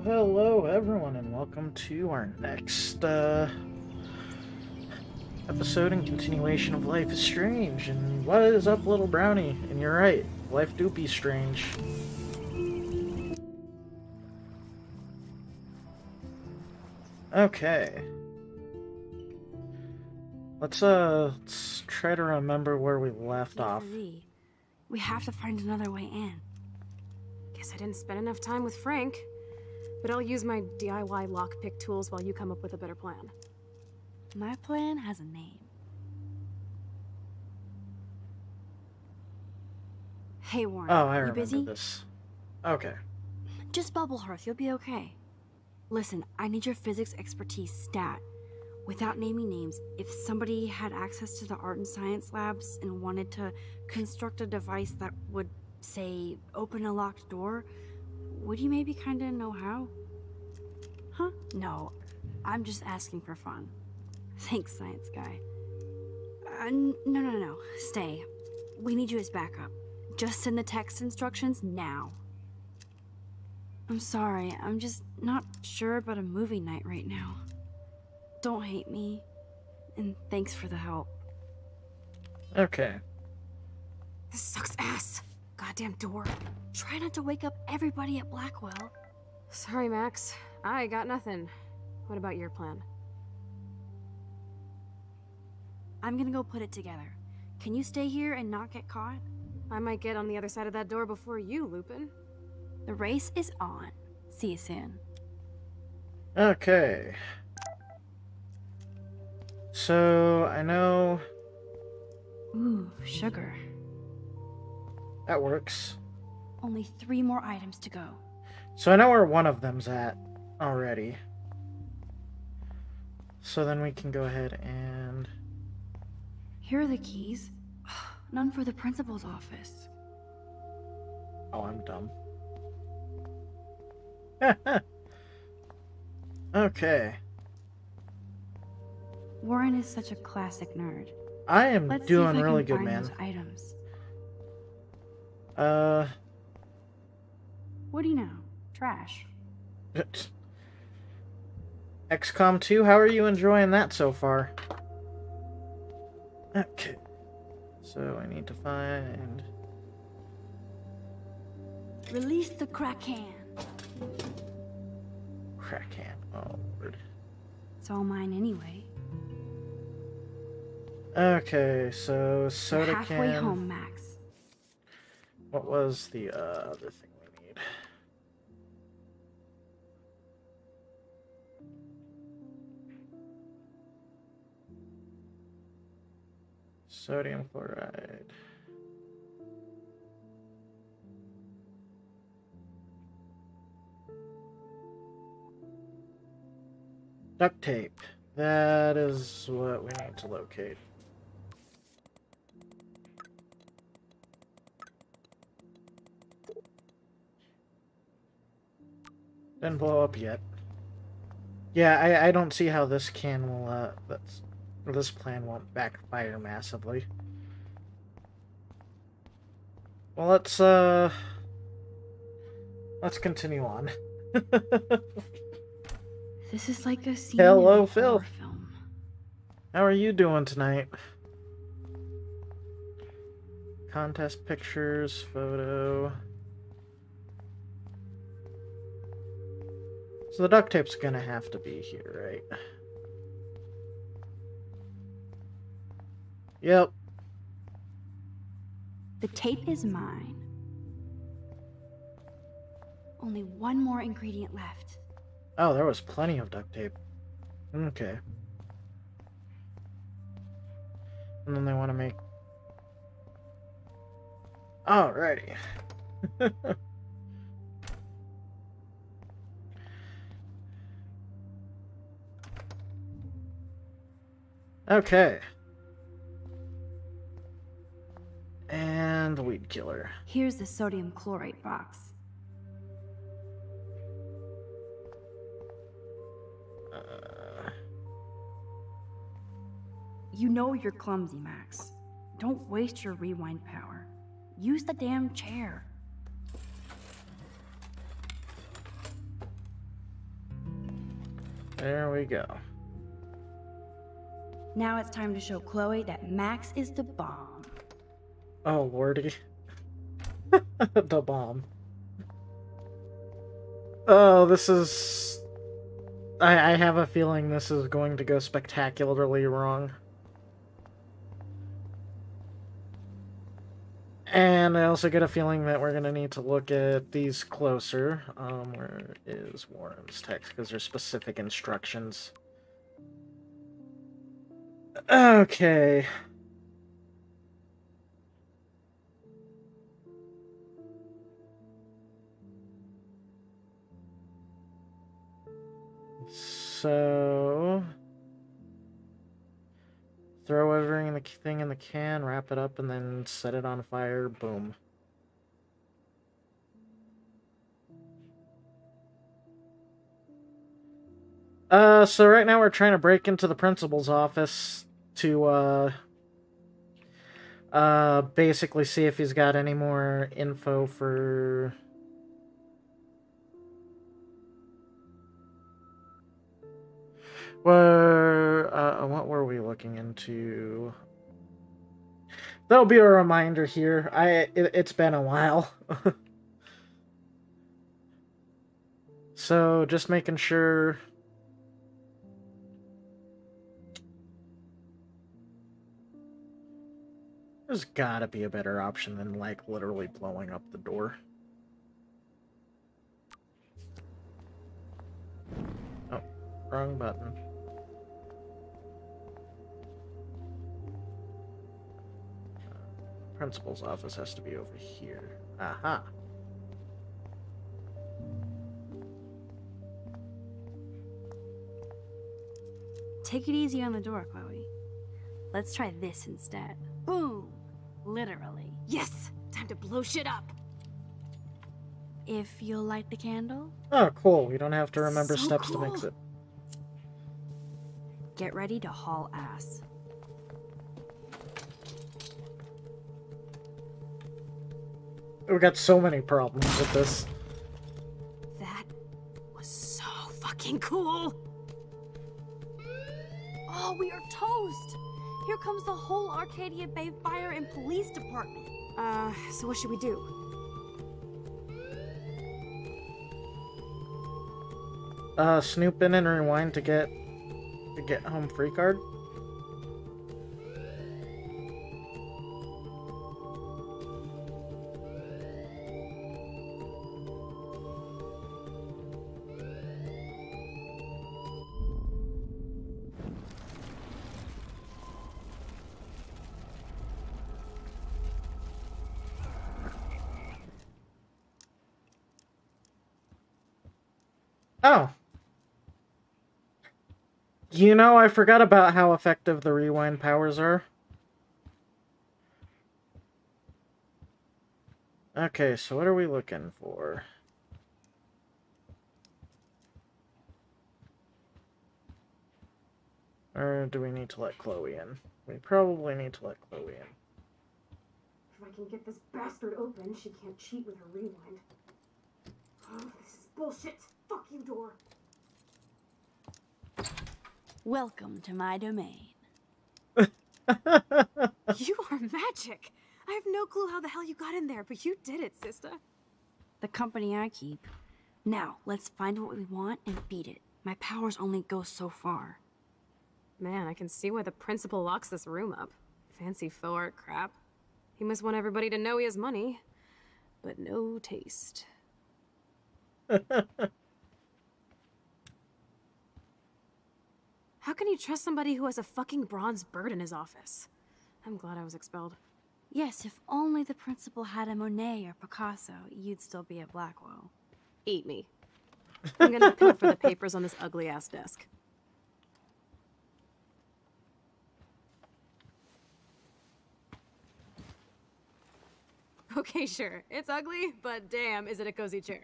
Hello everyone, and welcome to our next episode and continuation of Life is Strange. And what is up, little brownie? And you're right, life do be strange. Okay. Let's try to remember where we left off. We have to find another way in. Guess I didn't spend enough time with Frank. But I'll use my DIY lockpick tools while you come up with a better plan. My plan has a name. Hey, Warren. Oh, I you remember busy? this. Okay. Just bubble hearth, you'll be okay. Listen, I need your physics expertise stat. Without naming names, if somebody had access to the art and science labs and wanted to construct a device that would, say, open a locked door, would you maybe kinda know how? Huh? No, I'm just asking for fun. Thanks, science guy. No. Stay. We need you as backup. Just send the text instructions now. I'm sorry, I'm just not sure about a movie night right now. Don't hate me. And thanks for the help. Okay. This sucks ass. Goddamn door. Try not to wake up everybody at Blackwell. Sorry, Max. I got nothing. What about your plan? I'm gonna go put it together. Can you stay here and not get caught? I might get on the other side of that door before you, Lupin. The race is on. See you soon. Okay. So, I know... Ooh, sugar. That works. Only 3 more items to go. So I know where one of them's at already. So then we can go ahead and... Here are the keys. None for the principal's office. Oh, I'm dumb. Okay. Warren is such a classic nerd. I am Let's doing see if I really can good, find man. those items. What do you know? Trash. XCOM 2, how are you enjoying that so far? Okay. So I need to find... Release the Kraken. Kraken. Oh, Lord. It's all mine anyway. Okay, so We're soda halfway can... home, Max. What was the other thing we need? Sodium chloride. Duct tape. That is what we need to locate. Didn't blow up yet. Yeah, I don't see how this can will, this plan won't backfire massively. Well, let's continue on. This is like a scene Hello, in a Phil. horror film. How are you doing tonight? Contest pictures, photo. So the duct tape's gonna have to be here, right? Yep. The tape is mine. Only one more ingredient left. Oh, there was plenty of duct tape. Okay. And then they want to make... Alrighty. Okay. spectacular. Here's the sodium chlorate box. You know you're clumsy, Max. Don't waste your rewind power. Use the damn chair. There we go. Now it's time to show Chloe that Max is the bomb. Oh, lordy. The bomb. Oh, this is... I have a feeling this is going to go spectacularly wrong. And I also get a feeling that we're going to need to look at these closer. Where is Warren's text? Because there's specific instructions. Okay. So... throw everything in the can, wrap it up, and then set it on fire. Boom. So right now we're trying to break into the principal's office to, basically see if he's got any more info for... what were we looking into? There'll be a reminder here. It's been a while. So, just making sure... There's gotta be a better option than, like, literally blowing up the door. Oh, wrong button. Principal's office has to be over here. Aha. Take it easy on the door, Chloe. Let's try this instead. Boom! Literally. Yes! Time to blow shit up! If you'll light the candle. Oh, cool. We don't have to remember So steps cool. to mix it. Get ready to haul ass. We've got so many problems with this. That was so fucking cool! Oh, we are toast! Here comes the whole Arcadia Bay Fire and Police Department. So what should we do? Snoop in and rewind to get home free card. Oh. You know, I forgot about how effective the rewind powers are. Okay, so what are we looking for? Or do we need to let Chloe in? We probably need to let Chloe in. If I can get this bastard open, she can't cheat with her rewind. Oh, this is bullshit! Fuck you, door! Welcome to my domain. You are magic! I have no clue how the hell you got in there, but you did it, sister. The company I keep. Now, let's find what we want and beat it. My powers only go so far. Man, I can see why the principal locks this room up. Fancy faux art crap. He must want everybody to know he has money, but no taste. How can you trust somebody who has a fucking bronze bird in his office? I'm glad I was expelled. Yes, if only the principal had a Monet or Picasso, you'd still be at Blackwell. Eat me. I'm gonna pay for the papers on this ugly-ass desk. Okay, sure. It's ugly, but damn, is it a cozy chair.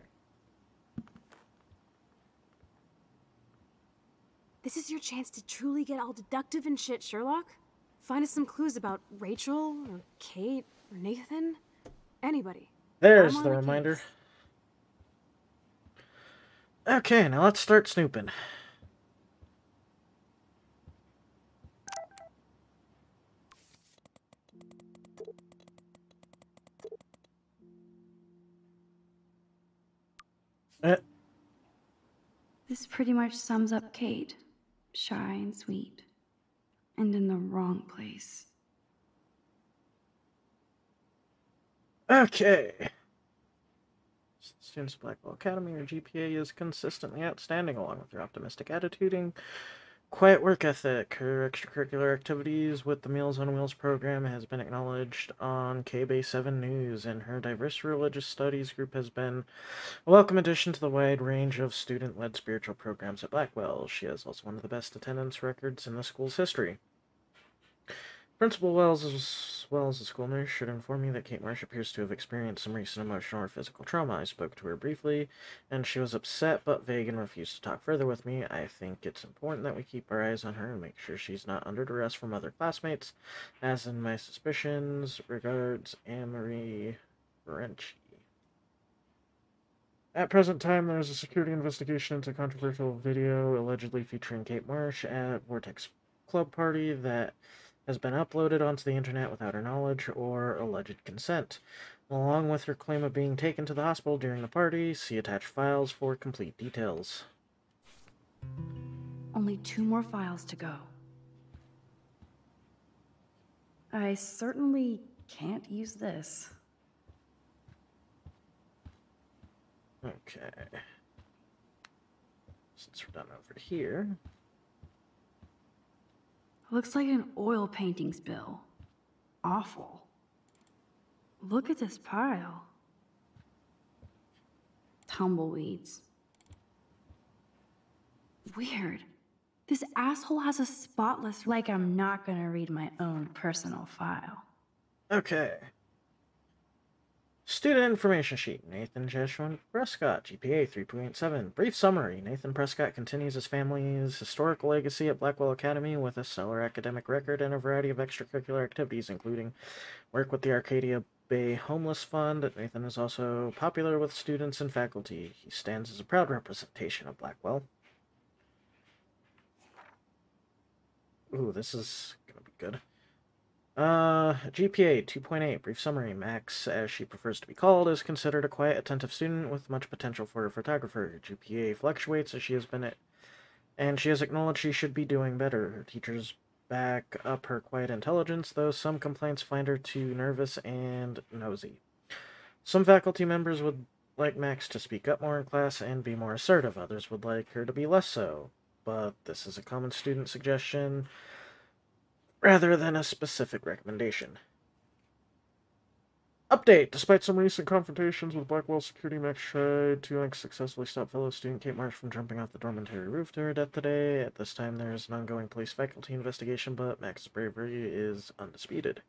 This is your chance to truly get all deductive and shit, Sherlock. Find us some clues about Rachel, or Kate, or Nathan. Anybody. There's I'm the on reminder. case. Okay, now let's start snooping. This pretty much sums up Kate. Shy and sweet. And in the wrong place. Okay. Students of Blackwell Academy, your GPA is consistently outstanding, along with your optimistic attitude and quiet work ethic. Her extracurricular activities with the Meals on Wheels program has been acknowledged on KBay 7 News, and her diverse religious studies group has been a welcome addition to the wide range of student-led spiritual programs at Blackwell. She has also one of the best attendance records in the school's history. Principal Wells, as well as the school nurse, should inform you that Kate Marsh appears to have experienced some recent emotional or physical trauma. I spoke to her briefly, and she was upset but vague and refused to talk further with me. I think it's important that we keep our eyes on her and make sure she's not under duress from other classmates. As in my suspicions, regards, Anne-Marie Renchi. At present time, there is a security investigation into a controversial video allegedly featuring Kate Marsh at Vortex Club Party that has been uploaded onto the internet without her knowledge or alleged consent. Along with her claim of being taken to the hospital during the party, see attached files for complete details. Only 2 more files to go. I certainly can't use this. Okay. Since we're done over here. Looks like an oil painting spill. Awful. Look at this pile. Tumbleweeds. Weird. This asshole has a spotless... Like I'm not gonna read my own personal file. Okay. Student information sheet. Nathan Joshua Prescott, GPA 3.7. Brief summary. Nathan Prescott continues his family's historical legacy at Blackwell Academy with a stellar academic record and a variety of extracurricular activities, including work with the Arcadia Bay Homeless Fund. Nathan is also popular with students and faculty. He stands as a proud representation of Blackwell. Ooh, this is gonna be good. GPA 2.8. Brief summary. Max, as she prefers to be called, is considered a quiet, attentive student with much potential for a photographer. GPA fluctuates as she has been and she has acknowledged she should be doing better. Her teachers back up her quiet intelligence, though some complaints find her too nervous and nosy. Some faculty members would like Max to speak up more in class and be more assertive. Others would like her to be less so. But this is a common student suggestion rather than a specific recommendation. Update. Despite some recent confrontations with Blackwell security, Max tried to unsuccessfully stop fellow student Kate Marsh from jumping off the dormitory roof to her death today. At this time, there is an ongoing police faculty investigation, but Max's bravery is undisputed.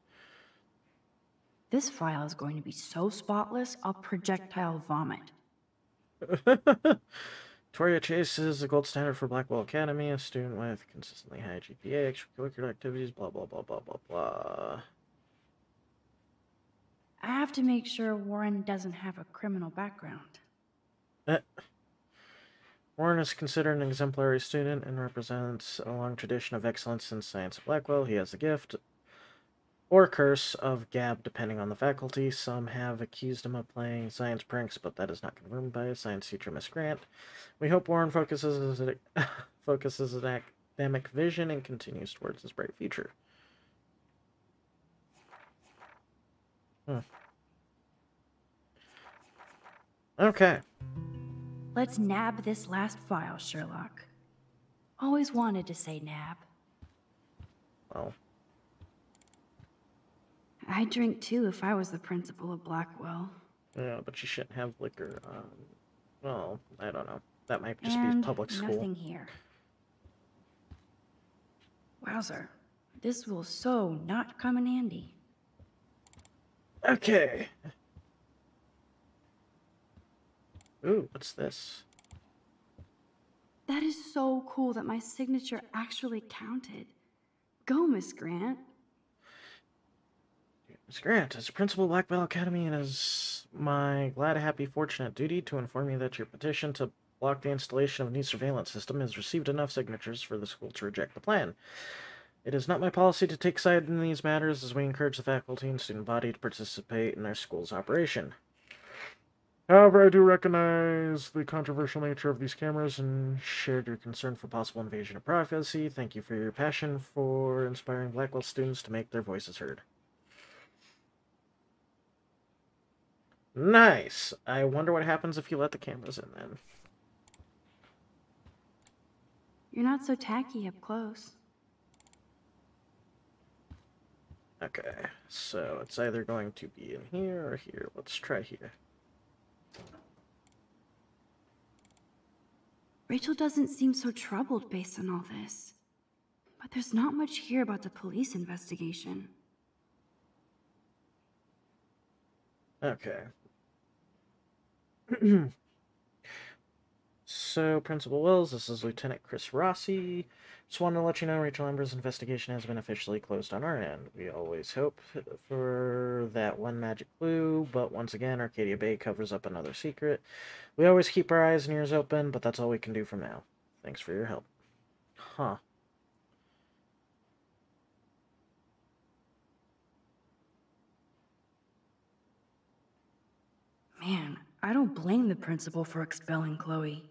This file is going to be so spotless, I'll projectile vomit. Toria Chase is the gold standard for Blackwell Academy, a student with consistently high GPA, extracurricular activities, blah, blah, blah, blah, blah, blah. I have to make sure Warren doesn't have a criminal background. Warren is considered an exemplary student and represents a long tradition of excellence in science at Blackwell. He has the gift or curse of gab, depending on the faculty. Some have accused him of playing science pranks, but that is not confirmed by his science teacher, Miss Grant. We hope Warren focuses his academic vision and continues towards his bright future. Okay. Let's nab this last file, Sherlock. Always wanted to say nab. Well. I'd drink too if I was the principal of Blackwell. Yeah, but you shouldn't have liquor. Well, I don't know. That might just be public school. Nothing here. Wowzer. This will so not come in handy. Okay. Ooh, what's this? That is so cool that my signature actually counted. Go, Miss Grant. Miss Grant, as Principal Black Bell Academy, it is my glad, happy, fortunate duty to inform you that your petition to block the installation of a new surveillance system has received enough signatures for the school to reject the plan. It is not my policy to take side in these matters, as we encourage the faculty and student body to participate in our school's operation. However, I do recognize the controversial nature of these cameras and shared your concern for possible invasion of privacy. Thank you for your passion for inspiring Blackwell students to make their voices heard. Nice. I wonder what happens if you let the cameras in then. You're not so tacky up close. Okay, so it's either going to be in here or here. Let's try here. Rachel doesn't seem so troubled based on all this. But there's not much here about the police investigation. Okay. So, Principal Wells, this is Lieutenant Chris Rossi. Just wanted to let you know Rachel Amber's investigation has been officially closed on our end. We always hope for that one magic clue, but once again, Arcadia Bay covers up another secret. We always keep our eyes and ears open, but that's all we can do for now. Thanks for your help. Huh. Man, I don't blame the principal for expelling Chloe.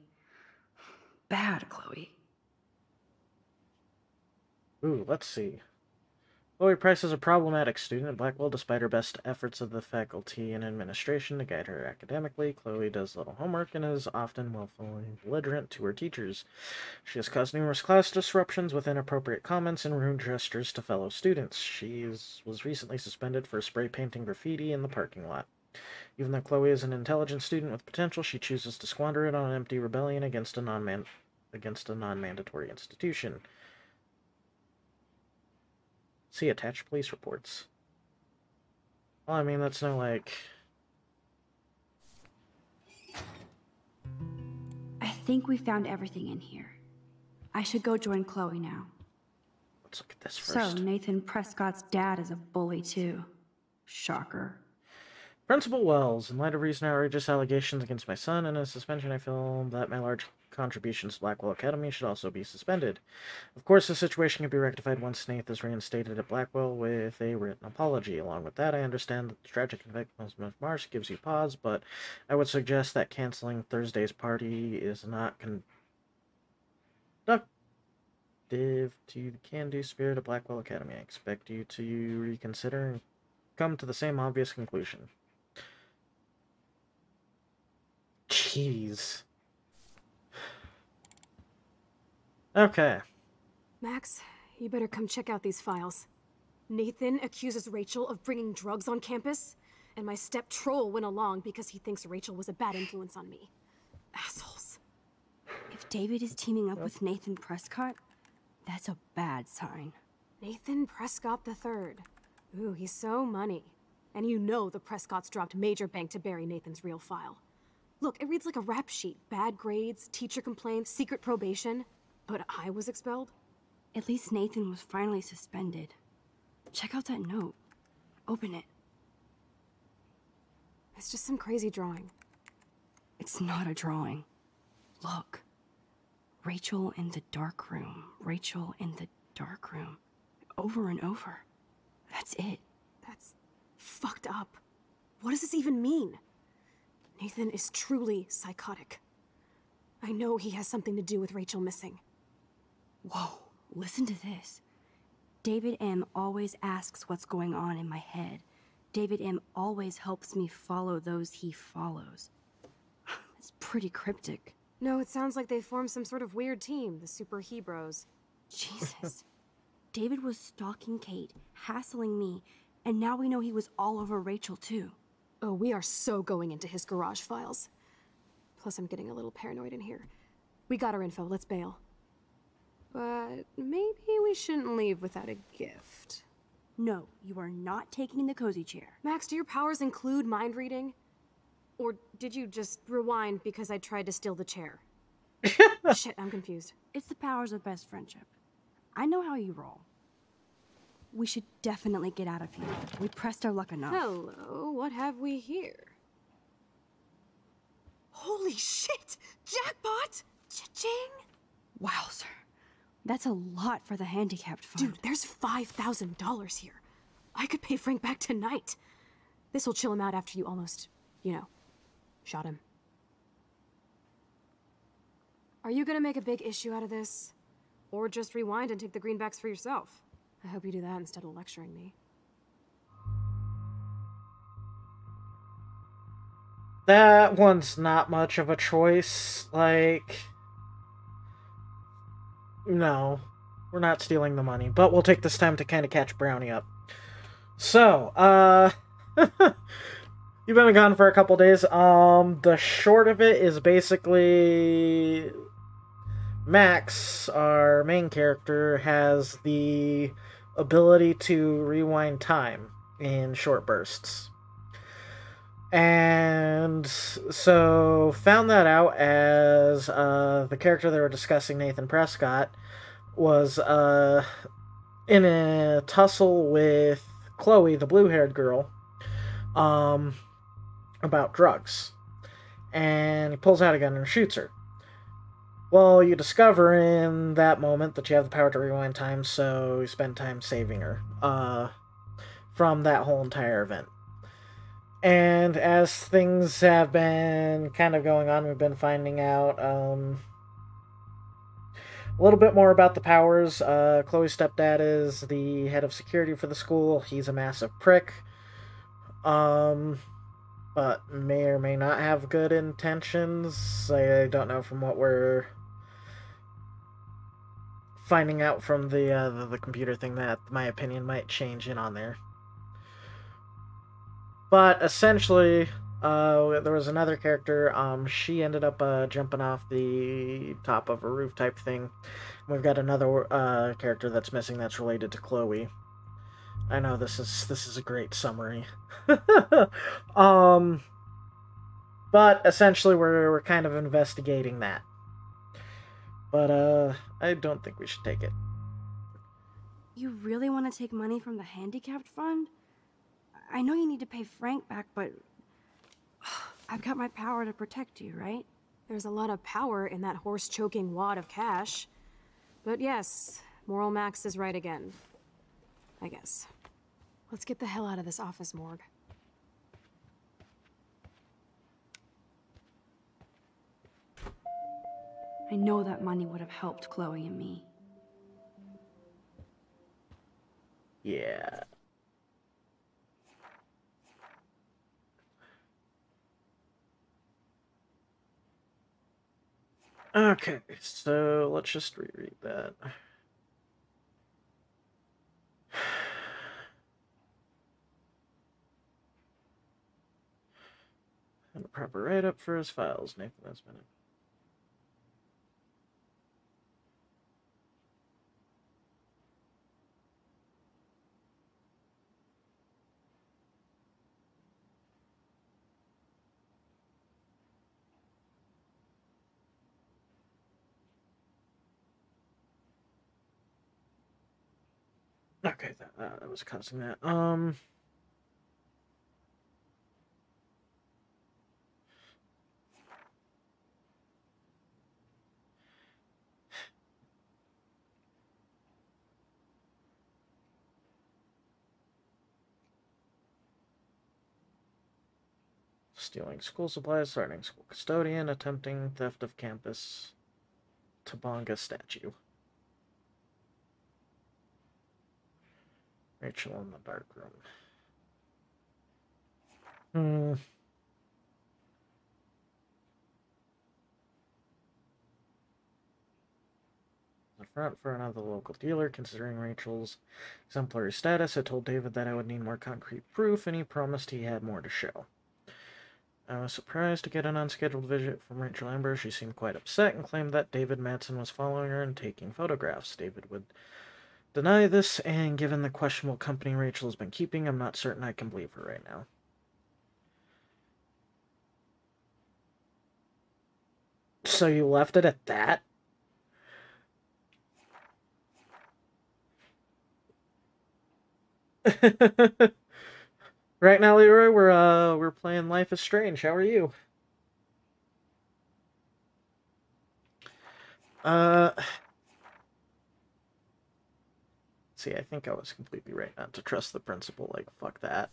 Bad Chloe. Ooh, let's see. Chloe Price is a problematic student at Blackwell. Despite her best efforts of the faculty and administration to guide her academically, Chloe does little homework and is often willfully belligerent to her teachers. She has caused numerous class disruptions with inappropriate comments and rude gestures to fellow students. She was recently suspended for spray painting graffiti in the parking lot. Even though Chloe is an intelligent student with potential, she chooses to squander it on an empty rebellion against a non-mandatory institution. See attached police reports. Well, I mean, that's no, like... I think we found everything in here. I should go join Chloe now. Let's look at this first. So, Nathan Prescott's dad is a bully too. Shocker. Principal Wells, in light of recent outrageous allegations against my son and his suspension, I feel that my large contributions to Blackwell Academy should also be suspended. Of course, the situation can be rectified once Snaith is reinstated at Blackwell with a written apology. Along with that, I understand that the tragic event of Mars gives you pause, but I would suggest that canceling Thursday's party is not conductive to the can-do spirit of Blackwell Academy. I expect you to reconsider and come to the same obvious conclusion. Jeez. Okay. Max, you better come check out these files. Nathan accuses Rachel of bringing drugs on campus, and my step troll went along because he thinks Rachel was a bad influence on me. Assholes. If David is teaming up with Nathan Prescott, that's a bad sign. Nathan Prescott III. Ooh, he's so money. And you know the Prescotts dropped major bank to bury Nathan's real file. Look, it reads like a rap sheet. Bad grades, teacher complaints, secret probation. But I was expelled? At least Nathan was finally suspended. Check out that note. Open it. It's just some crazy drawing. It's not a drawing. Look. Rachel in the dark room. Rachel in the dark room. Over and over. That's it. That's fucked up. What does this even mean? Nathan is truly psychotic. I know he has something to do with Rachel missing. Whoa, listen to this. David M. always asks what's going on in my head. David M. always helps me follow those he follows. It's pretty cryptic. No, it sounds like they formed some sort of weird team, the Super Hebros. Jesus. David was stalking Kate, hassling me, and now we know he was all over Rachel too. Oh, we are so going into his garage files. Plus, I'm getting a little paranoid in here. We got our info, let's bail. But maybe we shouldn't leave without a gift. No, you are not taking the cozy chair. Max, do your powers include mind reading? Or did you just rewind because I tried to steal the chair? Shit, I'm confused. It's the powers of best friendship. I know how you roll. We should definitely get out of here. We pressed our luck enough. Hello, what have we here? Holy shit! Jackpot! Cha-ching! Wow, sir. That's a lot for the handicapped fund. Dude, there's $5,000 here. I could pay Frank back tonight. This'll chill him out after you almost, shot him. Are you gonna make a big issue out of this? Or just rewind and take the greenbacks for yourself? I hope you do that instead of lecturing me. That one's not much of a choice. Like, no, we're not stealing the money, but we'll take this time to kind of catch Brownie up. So, you've been gone for a couple days. The short of it is basically Max, our main character, has the ability to rewind time in short bursts. And so found that out as the character they were discussing, Nathan Prescott, was in a tussle with Chloe, the blue-haired girl, about drugs. And he pulls out a gun and shoots her. Well, you discover in that moment that you have the power to rewind time, so you spend time saving her from that whole entire event. And as things have been kind of going on, we've been finding out a little bit more about the powers. Chloe's stepdad is the head of security for the school. He's a massive prick. But may or may not have good intentions. I don't know from what we're finding out from the computer thing that my opinion might change in on there. But essentially, there was another character. She ended up jumping off the top of a roof type thing. We've got another character that's missing that's related to Chloe. I know this is a great summary. But essentially, we're kind of investigating that. But I don't think we should take it. You really want to take money from the handicapped fund? I know you need to pay Frank back, but I've got my power to protect you, right? There's a lot of power in that horse-choking wad of cash. But yes, Moral Max is right again. I guess. Let's get the hell out of this office morgue. I know that money would have helped Chloe and me. Yeah. Okay, so let's just reread that. And a proper write-up for his files, Nathan has been. Okay, that was causing that. Stealing school supplies, threatening school custodian, attempting theft of campus Tabonga statue. Rachel in the dark room. The front for another local dealer, considering Rachel's exemplary status, I told David that I would need more concrete proof, and he promised he had more to show. I was surprised to get an unscheduled visit from Rachel Amber. She seemed quite upset and claimed that David Madsen was following her and taking photographs. David would deny this, and given the questionable company Rachel has been keeping, I'm not certain I can believe her right now. So you left it at that? Right now, Leroy, we're playing Life is Strange. How are you? See, I think I was completely right not to trust the principal. Like, fuck that.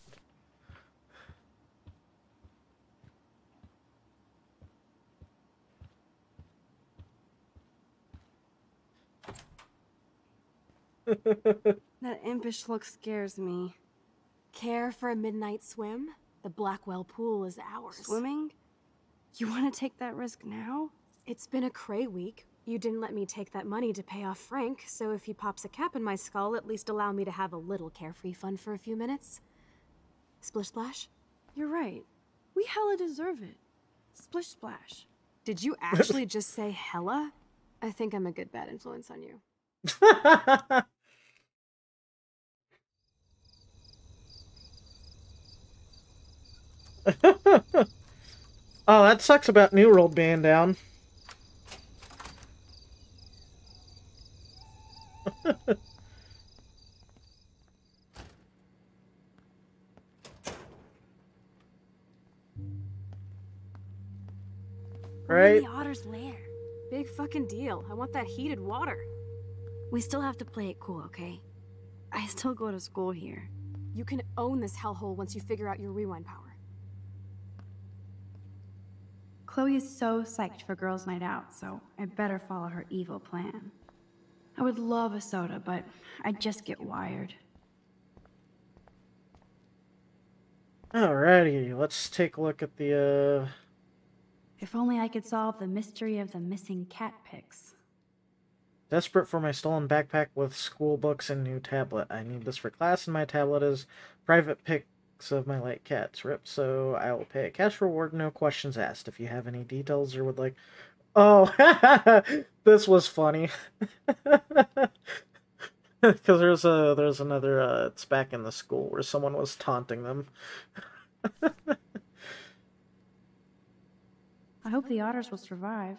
That impish look scares me. Care for a midnight swim? The Blackwell pool is ours. Swimming? You want to take that risk now? It's been a cray week. You didn't let me take that money to pay off Frank, so if he pops a cap in my skull, at least allow me to have a little carefree fun for a few minutes. Splish splash? You're right. We hella deserve it. Splish splash. Did you actually just say hella? I think I'm a good bad influence on you. Oh, that sucks about New World being down. We're in Right? the Otter's lair. Big fucking deal. I want that heated water. We still have to play it cool, okay? I still go to school here. You can own this hellhole once you figure out your rewind power. Chloe is so psyched for girls' night out, so I better follow her evil plan. I would love a soda, but I'd just get wired. Alrighty, let's take a look at the, If only I could solve the mystery of the missing cat pics. Desperate for my stolen backpack with school books and new tablet. I need this for class, and my tablet is private pics of my late cats. Rip, so I will pay a cash reward, no questions asked. If you have any details or would like... Oh, this was funny. Because there's another, it's back in the school where someone was taunting them. I hope the otters will survive.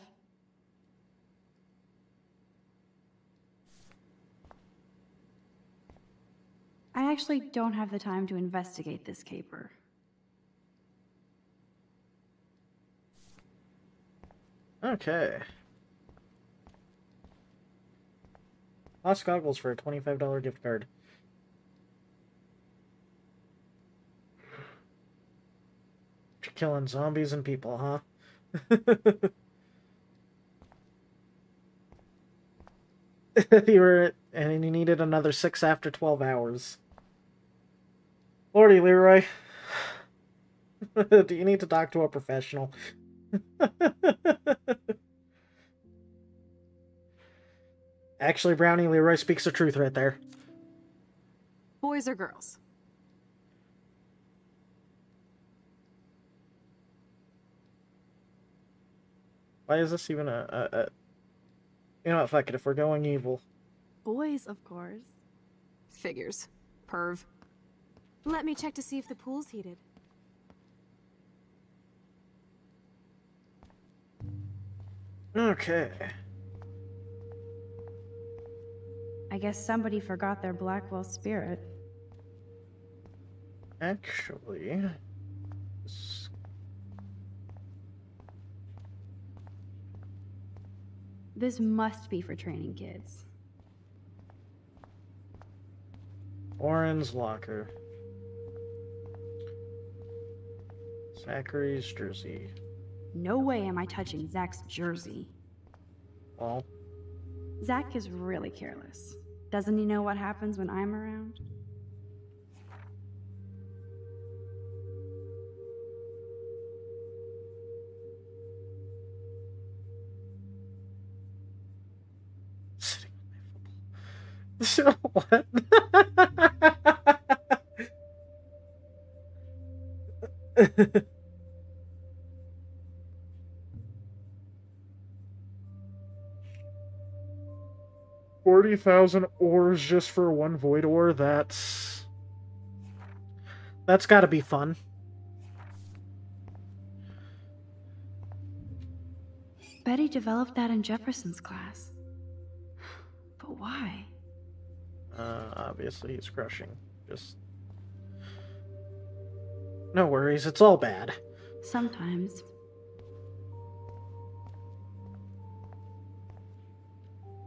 I actually don't have the time to investigate this caper. Okay. Lost goggles for a $25 gift card. You're killing zombies and people, huh? And you needed another 6 after 12 hours. Lordy, Leroy. Do you need to talk to a professional? Actually, Brownie, Leroy speaks the truth right there. Boys or girls? Why is this even a... You know what, fuck it, if we're going evil. Boys, of course. Figures. Perv. Let me check to see if the pool's heated. Okay. I guess somebody forgot their Blackwell spirit. Actually... This must be for training kids. Oren's locker. Zachary's jersey. No way am I touching Zach's jersey. Well, Zach is really careless. Doesn't he know what happens when I'm around? sitting on my football. What? 40,000 ores just for one void ore, that's gotta be fun. Betty developed that in Jefferson's class. But why? Obviously he's crushing. Just... No worries, it's all bad. Sometimes.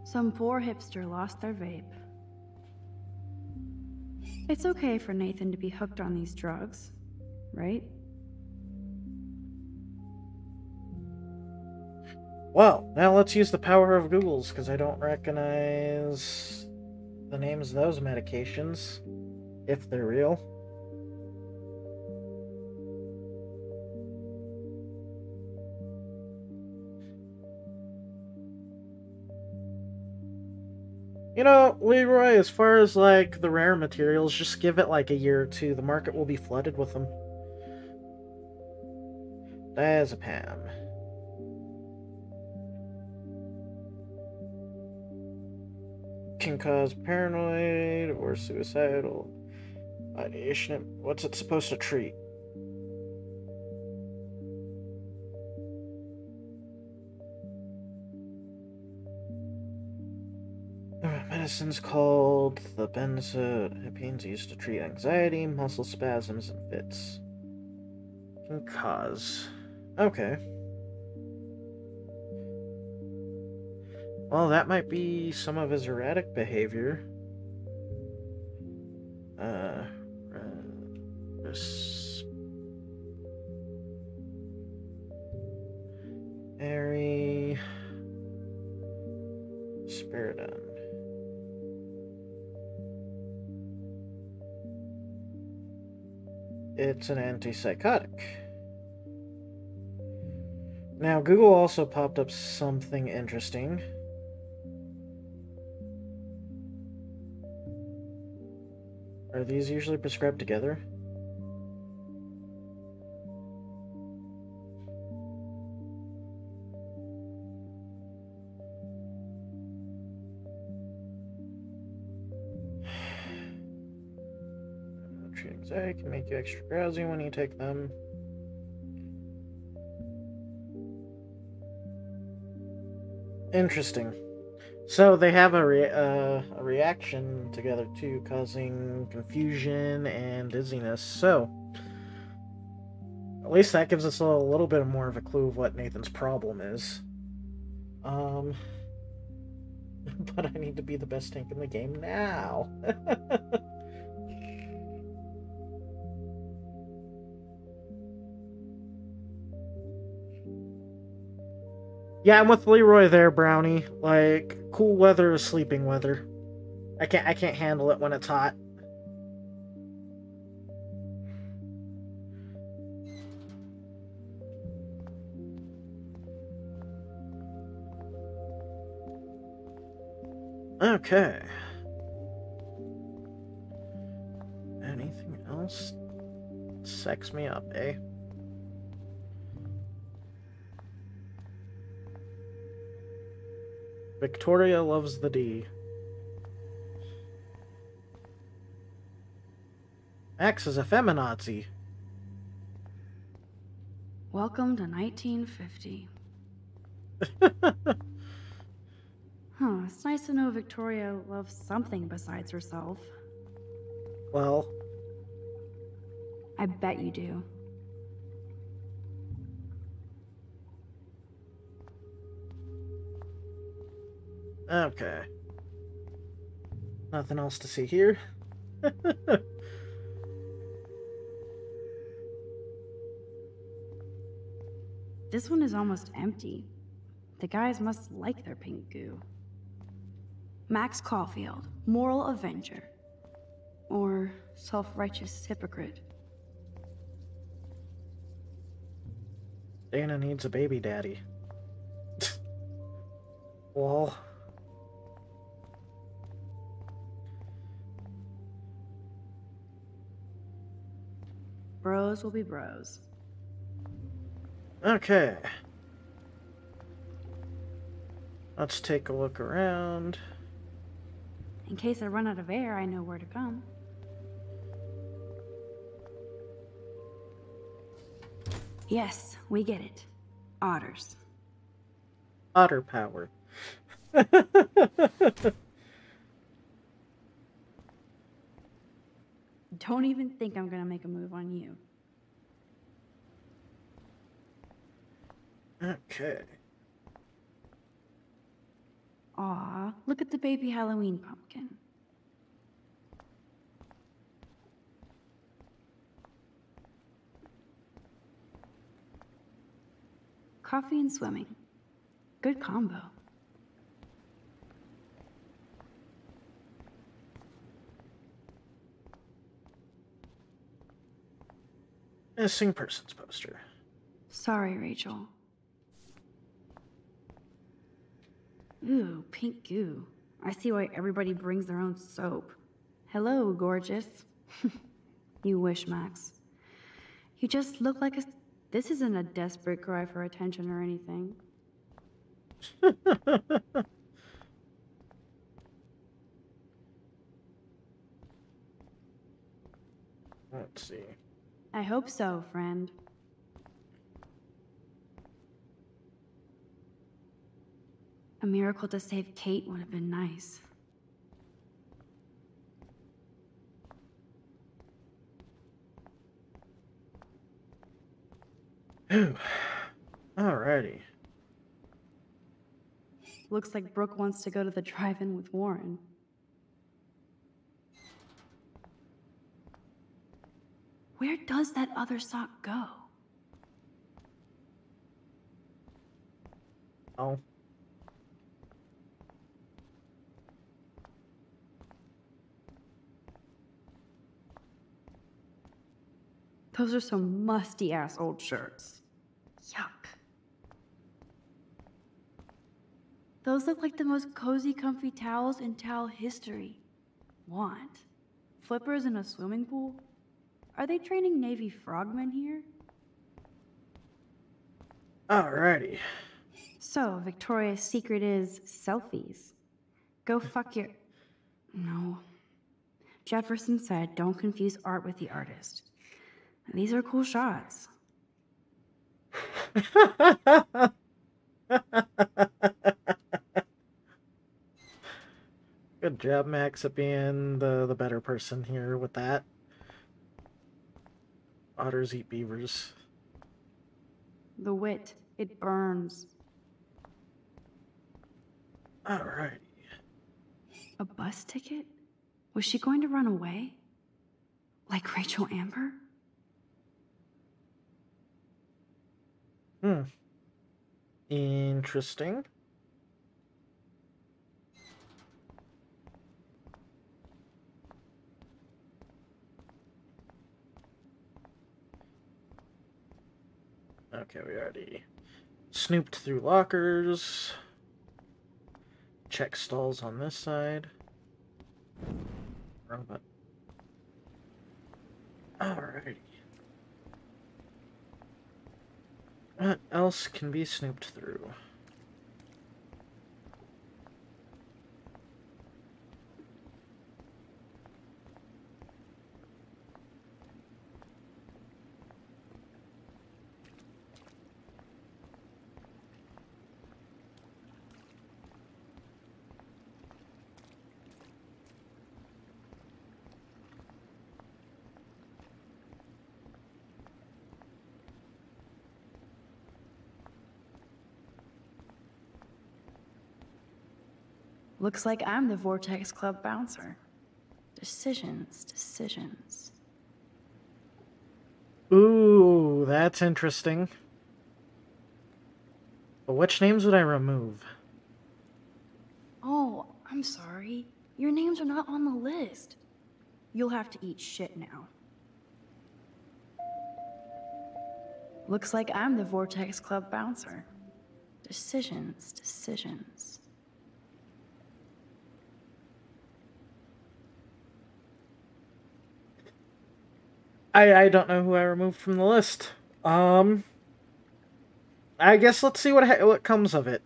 Some poor hipster lost their vape. It's okay for Nathan to be hooked on these drugs, right? Well, now let's use the power of Google's, because I don't recognize the names of those medications, if they're real. You know, Leroy, as far as, like, the rare materials, just give it, like, a year or two. The market will be flooded with them. Diazepam. Can cause paranoid or suicidal ideation. What's it supposed to treat? Medicine's called the benzodiazepines used to treat anxiety, muscle spasms, and fits. Can cause. Okay. Well, that might be some of his erratic behavior. Spiridon. It's an antipsychotic. Now, Google also popped up something interesting. Are these usually prescribed together? Treat anxiety can make you extra drowsy when you take them. Interesting. So they have a reaction together too, causing confusion and dizziness. So at least that gives us a little bit more of a clue of what Nathan's problem is. But I need to be the best tank in the game now. Yeah, I'm with Leroy there, Brownie. Like, cool weather is sleeping weather. I can't handle it when it's hot. Okay. Anything else? Sex me up, eh? Victoria loves the D. X is a feminazi. Welcome to 1950. It's nice to know Victoria loves something besides herself. Well, I bet you do. okay. Nothing else to see here. This one is almost empty. The guys must like their pink goo. Max Caulfield, moral avenger. Or self-righteous hypocrite. Dana needs a baby daddy. Well... Bros will be bros. Okay. Let's take a look around. In case I run out of air, I know where to come. Yes, we get it. Otters. Otter power. Don't even think I'm gonna make a move on you. Okay. Aw, look at the baby Halloween pumpkin. Coffee and swimming. Good combo. Missing persons poster. Sorry, Rachel. Ooh, pink goo. I see why everybody brings their own soap. Hello, gorgeous. You wish, Max. You just look like a... This isn't a desperate cry for attention or anything. Let's see. I hope so, friend. A miracle to save Kate would have been nice. Alrighty. Looks like Brooke wants to go to the drive-in with Warren. Where does that other sock go? Oh. Those are some musty-ass old shirts. Yuck. Those look like the most cozy, comfy towels in towel history. Want? Flippers in a swimming pool? Are they training Navy frogmen here? Alrighty. So, Victoria's secret is selfies. Go fuck your... No. Jefferson said, don't confuse art with the artist. These are cool shots. Good job, Max, at being the better person here with that. Otters eat beavers. The wit, it burns. Alrighty. A bus ticket? Was she going to run away? Like Rachel Amber? Interesting. Okay, we already snooped through lockers. Check stalls on this side. Wrong button. Alrighty. What else can be snooped through? Looks like I'm the Vortex Club bouncer. Decisions, decisions. Ooh, that's interesting. But which names would I remove? Oh, I'm sorry. Your names are not on the list. You'll have to eat shit now. Looks like I'm the Vortex Club bouncer. Decisions, decisions. I don't know who I removed from the list. I guess let's see what comes of it.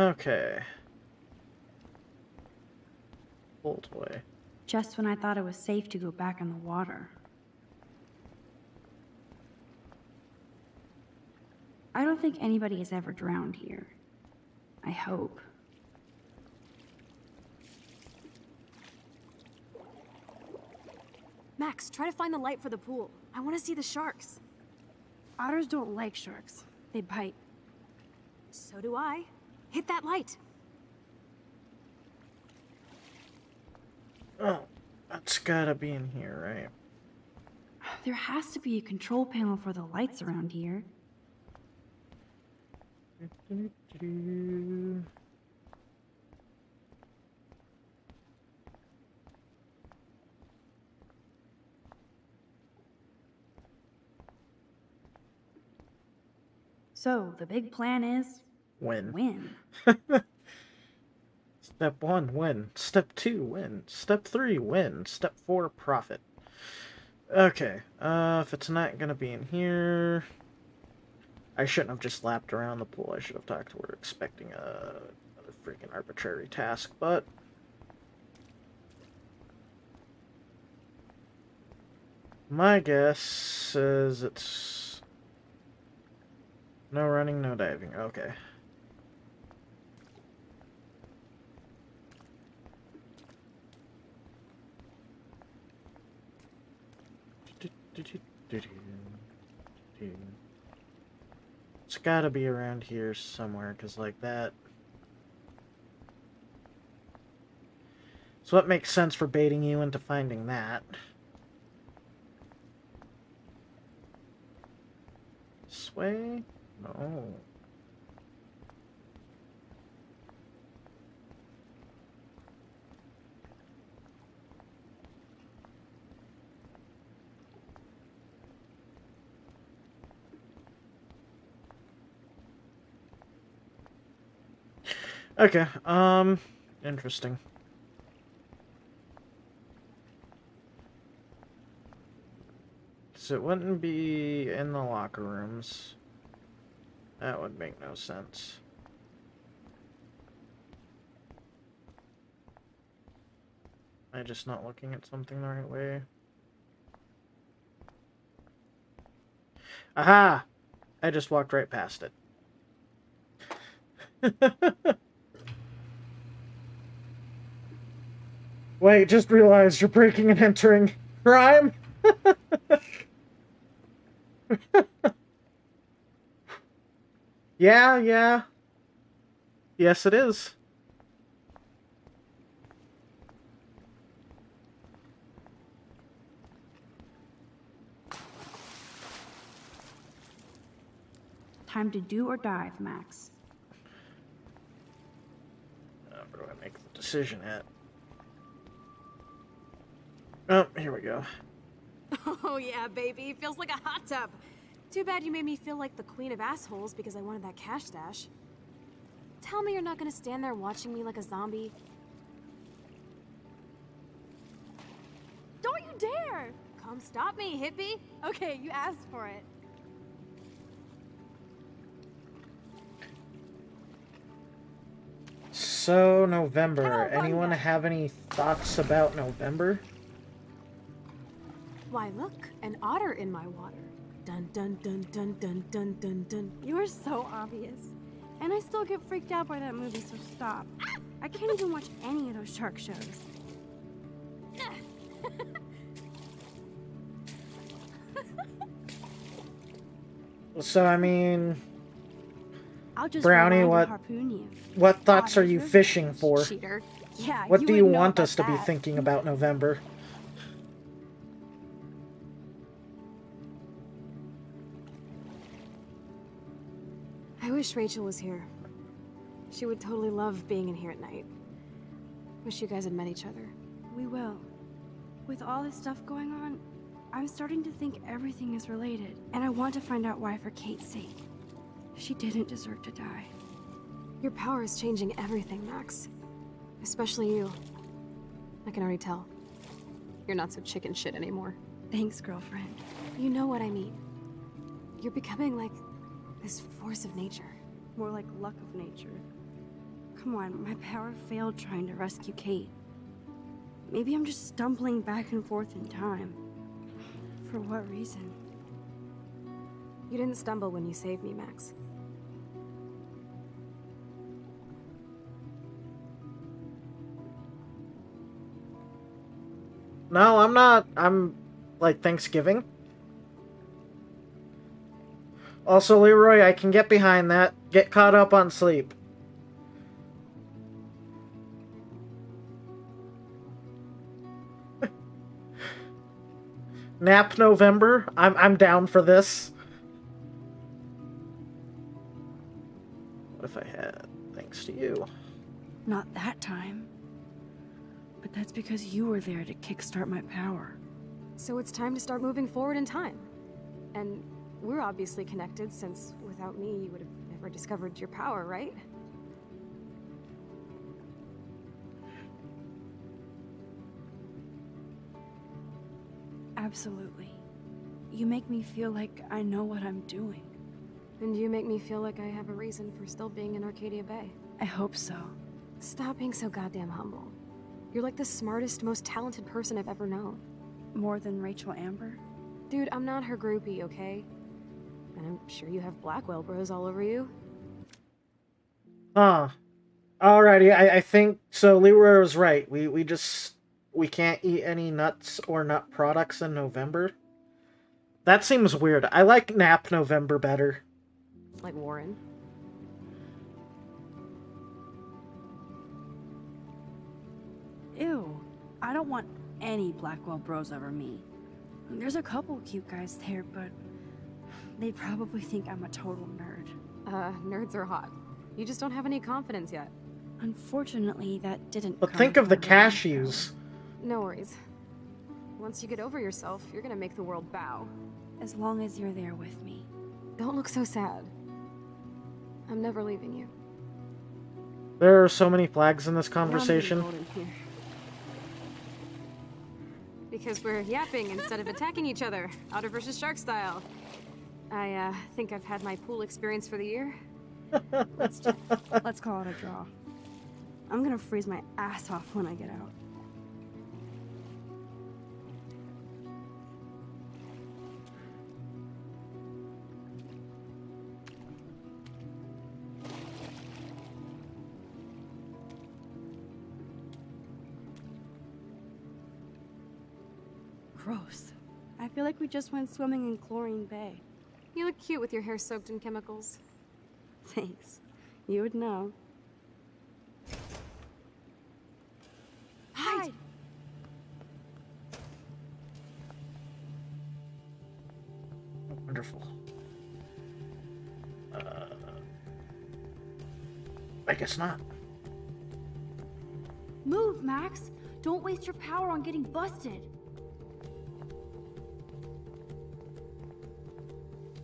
Okay. Boltway. Just when I thought it was safe to go back in the water. I don't think anybody has ever drowned here. I hope. Max, try to find the light for the pool. I want to see the sharks. Otters don't like sharks. They bite. So do I. Hit that light. Oh, that's gotta be in here, right? There has to be a control panel for the lights around here. So, the big plan is Win. win. Step 1, win. Step 2, win. Step 3, win. Step 4, profit. Okay, if it's not gonna be in here... I shouldn't have just lapped around the pool. I should have talked to her expecting a freaking arbitrary task, but... my guess is it's... no running, no diving. Okay. It's gotta be around here somewhere, because like that... so what makes sense for baiting you into finding that? This way? No. Okay, interesting. So it wouldn't be in the locker rooms. That would make no sense. Am I just not looking at something the right way? Aha! I just walked right past it. Wait, just realized you're breaking and entering crime? Yeah. Yes, it is. Time to do or dive, Max. Where do I make the decision at? Oh, here we go. Oh yeah, baby. Feels like a hot tub. Too bad you made me feel like the queen of assholes because I wanted that cash stash. Tell me you're not gonna stand there watching me like a zombie. Don't you dare! Come stop me, hippie. Okay, you asked for it. So, November. Cowabunga. Anyone have any thoughts about November? Why, look, an otter in my water. Dun dun dun dun dun dun dun dun. You are so obvious. And I still get freaked out by that movie, so stop. I can't even watch any of those shark shows. So, I mean, I'll just Brownie, rewind and what- harpoon you. what thoughts are Otters you are fishing for? Cheater. Yeah, What do you wouldn't know want about us to be that. thinking about November? I wish Rachel was here. She would totally love being in here at night. Wish you guys had met each other. We will. With all this stuff going on, I'm starting to think everything is related. And I want to find out why for Kate's sake. She didn't deserve to die. Your power is changing everything, Max. Especially you. I can already tell. You're not so chicken shit anymore. Thanks, girlfriend. You know what I mean. You're becoming like this force of nature. More like luck of nature. Come on, my power failed trying to rescue Kate. Maybe I'm just stumbling back and forth in time. For what reason? You didn't stumble when you saved me, Max. No, I'm not. I'm like Thanksgiving. Also, Leroy, I can get behind that. Get caught up on sleep. Nap November. I'm down for this. What if I had thanks to you? Not that time. But that's because you were there to kickstart my power. So it's time to start moving forward in time. And we're obviously connected, since without me, you would have never discovered your power, right? Absolutely. You make me feel like I know what I'm doing. And you make me feel like I have a reason for still being in Arcadia Bay. I hope so. Stop being so goddamn humble. You're like the smartest, most talented person I've ever known. More than Rachel Amber? Dude, I'm not her groupie, okay? And I'm sure you have Blackwell bros all over you. Huh. Alrighty, I think so. Leroy was right. We can't eat any nuts or nut products in November. That seems weird. I like Nap November better. Like Warren. Ew. I don't want any Blackwell bros over me. There's a couple cute guys there, but they probably think I'm a total nerd. Nerds are hot. You just don't have any confidence yet. Unfortunately, that didn't But come think of the from my cashews. No worries. Once you get over yourself, you're gonna make the world bow. power. As long as you're there with me. Don't look so sad. I'm never leaving you. There are so many flags in this Now I'm getting conversation. cold in here. Because we're yapping instead of attacking each other, Otter versus Shark style. I think I've had my pool experience for the year. Let's call it a draw. I'm gonna freeze my ass off when I get out. Gross. I feel like we just went swimming in Chlorine Bay. You look cute with your hair soaked in chemicals. Thanks. You would know. Hide! Wonderful. I guess not. Move, Max! Don't waste your power on getting busted.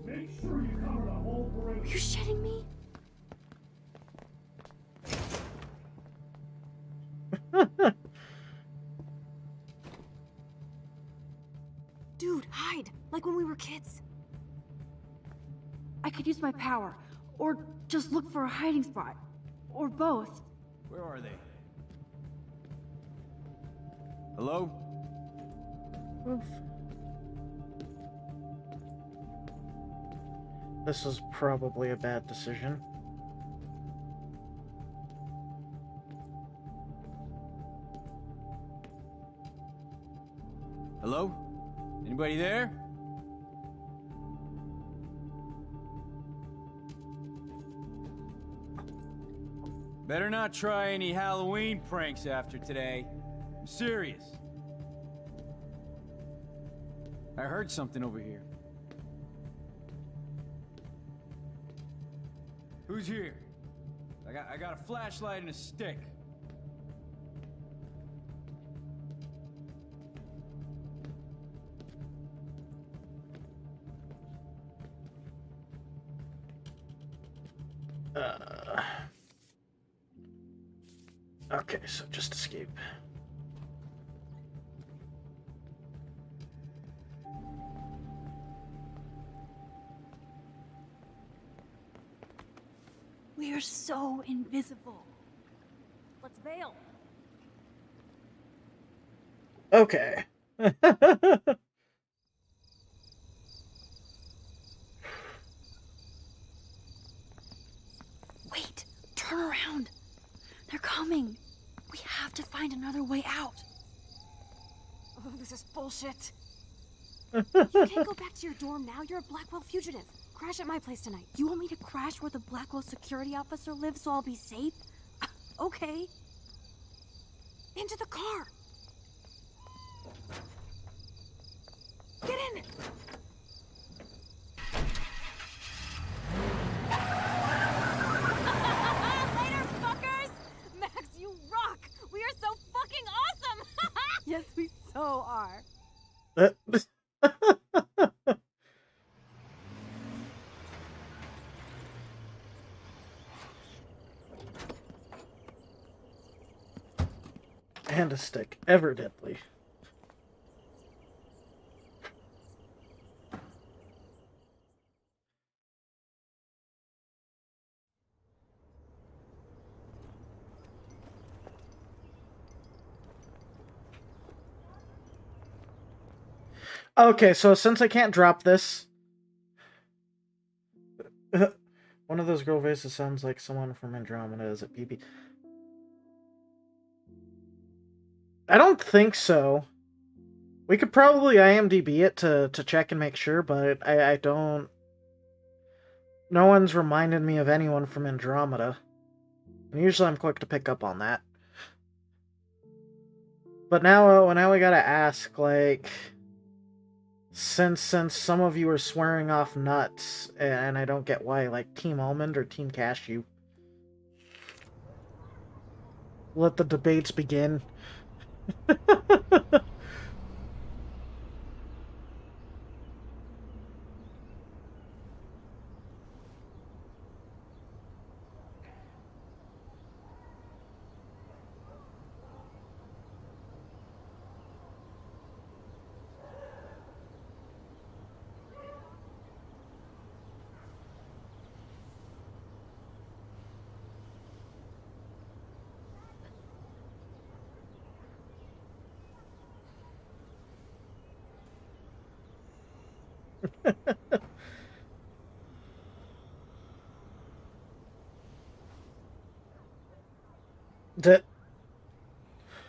Make sure you cover the whole Are parade. you shitting me? Dude, hide! Like when we were kids. I could use my power, or just look for a hiding spot, or both. Where are they? Hello? This is probably a bad decision. Hello? Anybody there? Better not try any Halloween pranks after today. I'm serious. I heard something over here. Who's here? I got a flashlight and a stick. Okay, so just escape. We are so invisible. bail. Okay. Wait, turn around. They're coming. We have to find another way out. Oh, this is bullshit. You can't go back to your dorm now. You're a Blackwell fugitive. Crash at my place tonight. You want me to crash where the Blackwell security officer lives so I'll be safe? Okay. Into the car. Get in. Later, fuckers. Max, you rock. We are so fucking awesome. Yes, we so are. And a stick, evidently. Okay, so since I can't drop this, one of those girl voices sounds like someone from Andromeda. Is it BB? I don't think so. We could probably IMDb it to check and make sure, but I don't... No one's reminded me of anyone from Andromeda. And usually I'm quick to pick up on that. But now we gotta ask, like... Since some of you are swearing off nuts, and I don't get why, like Team Almond or Team Cashew. Let the debates begin.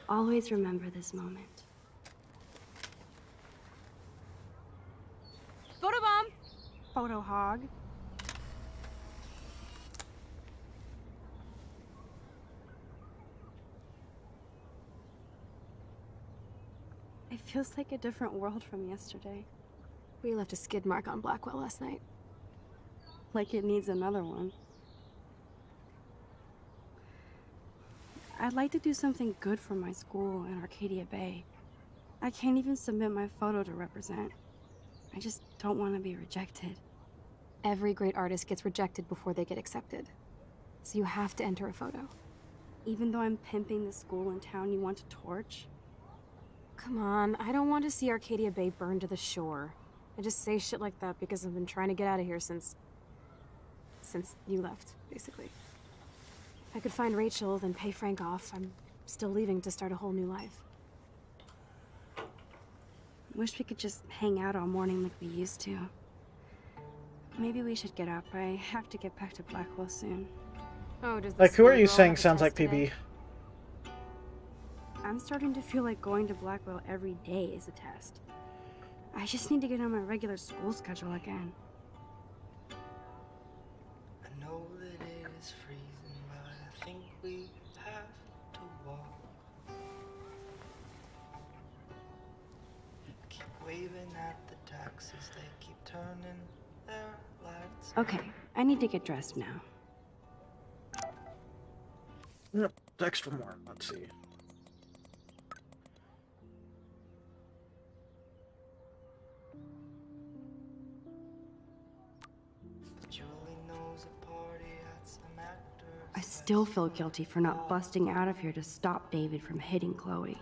Always remember this moment. Photobomb. Photo hog. It feels like a different world from yesterday. We left a skid mark on Blackwell last night. Like it needs another one. I'd like to do something good for my school in Arcadia Bay. I can't even submit my photo to represent. I just don't want to be rejected. Every great artist gets rejected before they get accepted. So you have to enter a photo. Even though I'm pimping the school in town you want to torch? Come on, I don't want to see Arcadia Bay burned to the shore. I just say shit like that because I've been trying to get out of here since you left, basically. If I could find Rachel, then pay Frank off, I'm still leaving to start a whole new life. Wish we could just hang out all morning like we used to. Maybe we should get up. I have to get back to Blackwell soon. Oh, does Like, who are you saying sounds like PB? I'm starting to feel like going to Blackwell every day is a test. I just need to get on my regular school schedule again. I know that it is freezing, but I think we have to walk. Keep waving at the taxis, they keep turning their lights. Okay, I need to get dressed now. Yep, extra more. Let's see. I still feel guilty for not busting out of here to stop David from hitting Chloe.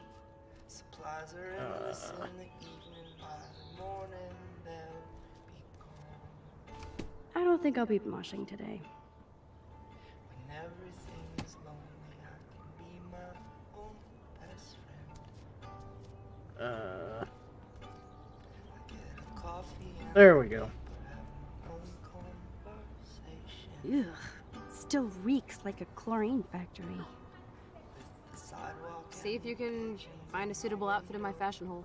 Supplies are endless in the evening, by the morning they'll be gone. I don't think I'll be moshing today. When everything is lonely, I can be my There we go. Ugh. Still reeks like a chlorine factory. See if you can find a suitable outfit in my fashion hole.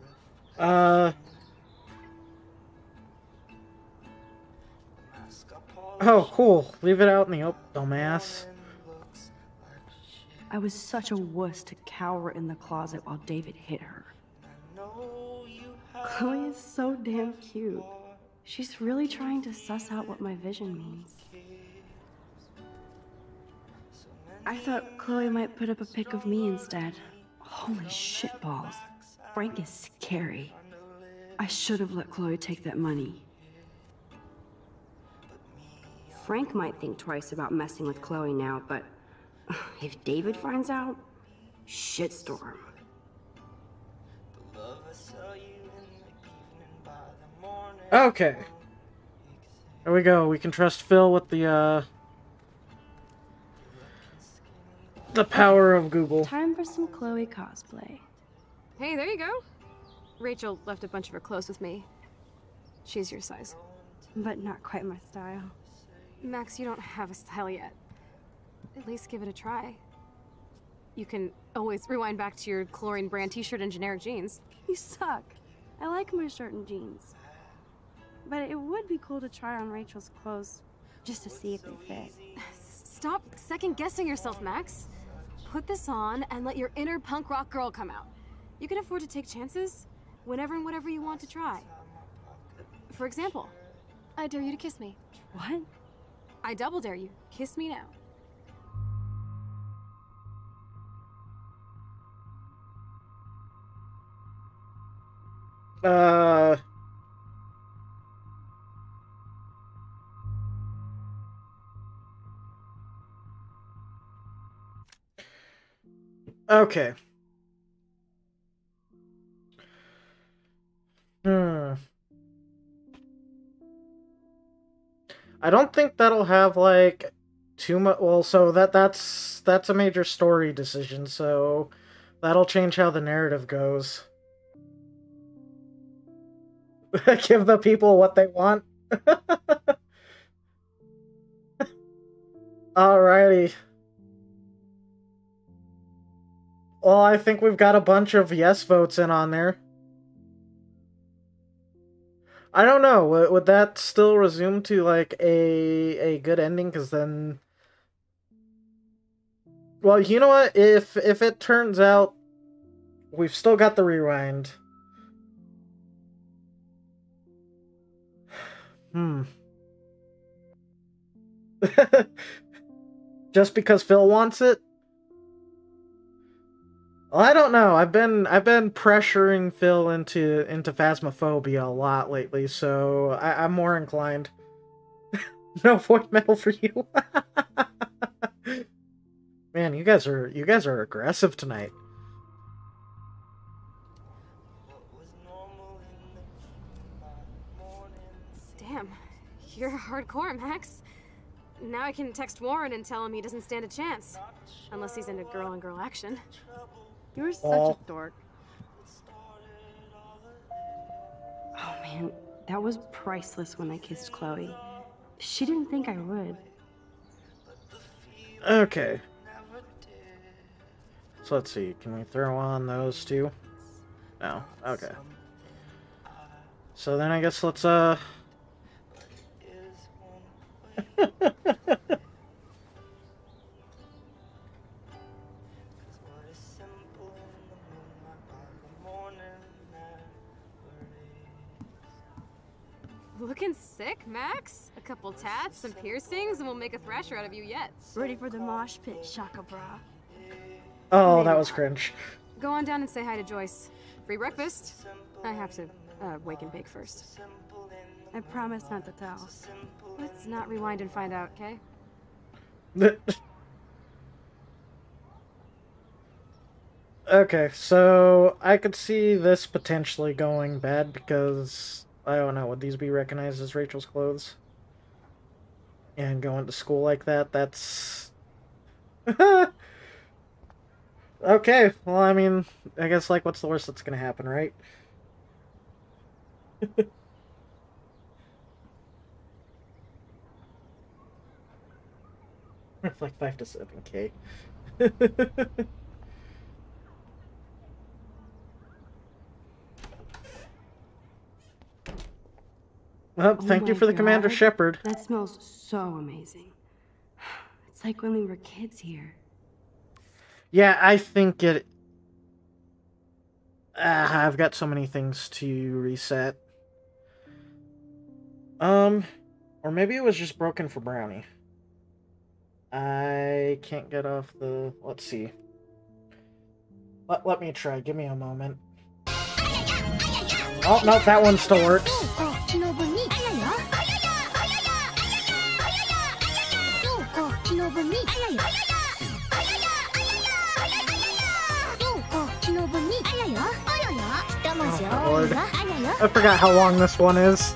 Oh, cool. Leave it out in the open, dumbass. I was such a wuss to cower in the closet while David hit her. Chloe is so damn cute. She's really trying to suss out what my vision means. I thought Chloe might put up a pic of me instead. Holy shitballs. Frank is scary. I should have let Chloe take that money. Frank might think twice about messing with Chloe now, but if David finds out, shitstorm. Okay. There we go. We can trust Phil with the power of Google. Time for some Chloe cosplay. Hey, there you go. Rachel left a bunch of her clothes with me. She's your size. But not quite my style. Max, you don't have a style yet. At least give it a try. You can always rewind back to your chlorine brand t-shirt and generic jeans. You suck. I like my shirt and jeans. But it would be cool to try on Rachel's clothes, just to see if they fit. Stop second-guessing yourself, Max. Put this on and let your inner punk rock girl come out. You can afford to take chances whenever and whatever you want to try. For example, I dare you to kiss me. What? I double dare you. Kiss me now. Okay. I don't think that'll have, like, too much... Well, so that's a major story decision, so that'll change how the narrative goes. Give the people what they want. Alrighty. Well, I think we've got a bunch of yes votes in on there. I don't know. Would that still resume to, like, a good ending? Because then... Well, you know what? If it turns out we've still got the rewind... Just because Phil wants it? Well, I don't know. I've been pressuring Phil into Phasmophobia a lot lately, so I'm more inclined. No void metal for you. Man, you guys are aggressive tonight. Damn, you're hardcore, Max. Now I can text Warren and tell him he doesn't stand a chance. Unless he's into girl-on-girl action. You're such a dork. Oh man, that was priceless when I kissed Chloe. She didn't think I would. Okay. So let's see, can we throw on those two? No, okay. So then I guess let's Looking sick, Max? A couple tats, some piercings, and we'll make a thrasher out of you yet. Ready for the mosh pit, Shaka Bra. Oh, that was cringe. Go on down and say hi to Joyce. Free breakfast. I have to wake and bake first. I promise not to tell. Let's not rewind and find out, okay? Okay, so I could see this potentially going bad because, I don't know, would these be recognized as Rachel's clothes? And going to school like that, that's... Okay, well, I mean, I guess, like, what's the worst that's gonna happen, right? Like 5 to 7K. Well, Oh thank you my for the Commander God. Shepard. That smells so amazing. It's like when we were kids here. Yeah, I think it... I've got so many things to reset. Or maybe it was just broken for Brownie. I can't get off the... Let's see. Let me try. Give me a moment. Oh, no, that one still works. Oh, Lord. I forgot how long this one is.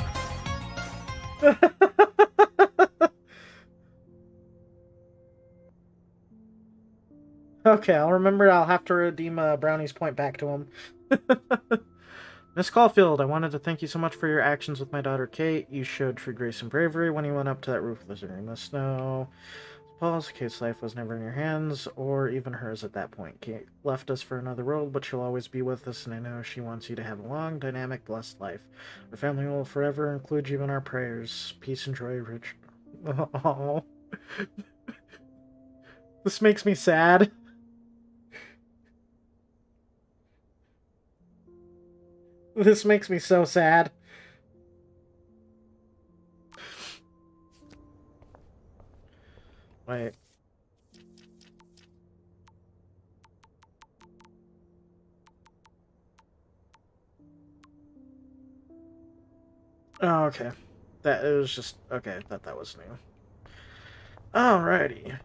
Okay, I'll remember. I'll have to redeem Brownie's point back to him. Miss Caulfield, I wanted to thank you so much for your actions with my daughter Kate. You showed true grace and bravery when you went up to that roof with her in the snow. Suppose Kate's life was never in your hands, or even hers at that point. Kate left us for another world, but she'll always be with us, and I know she wants you to have a long, dynamic, blessed life. Her family will forever include you in our prayers. Peace and joy, Rich. Oh. This makes me sad. This makes me so sad. Wait. Oh, okay. That it was just okay. I thought that was new. Alrighty.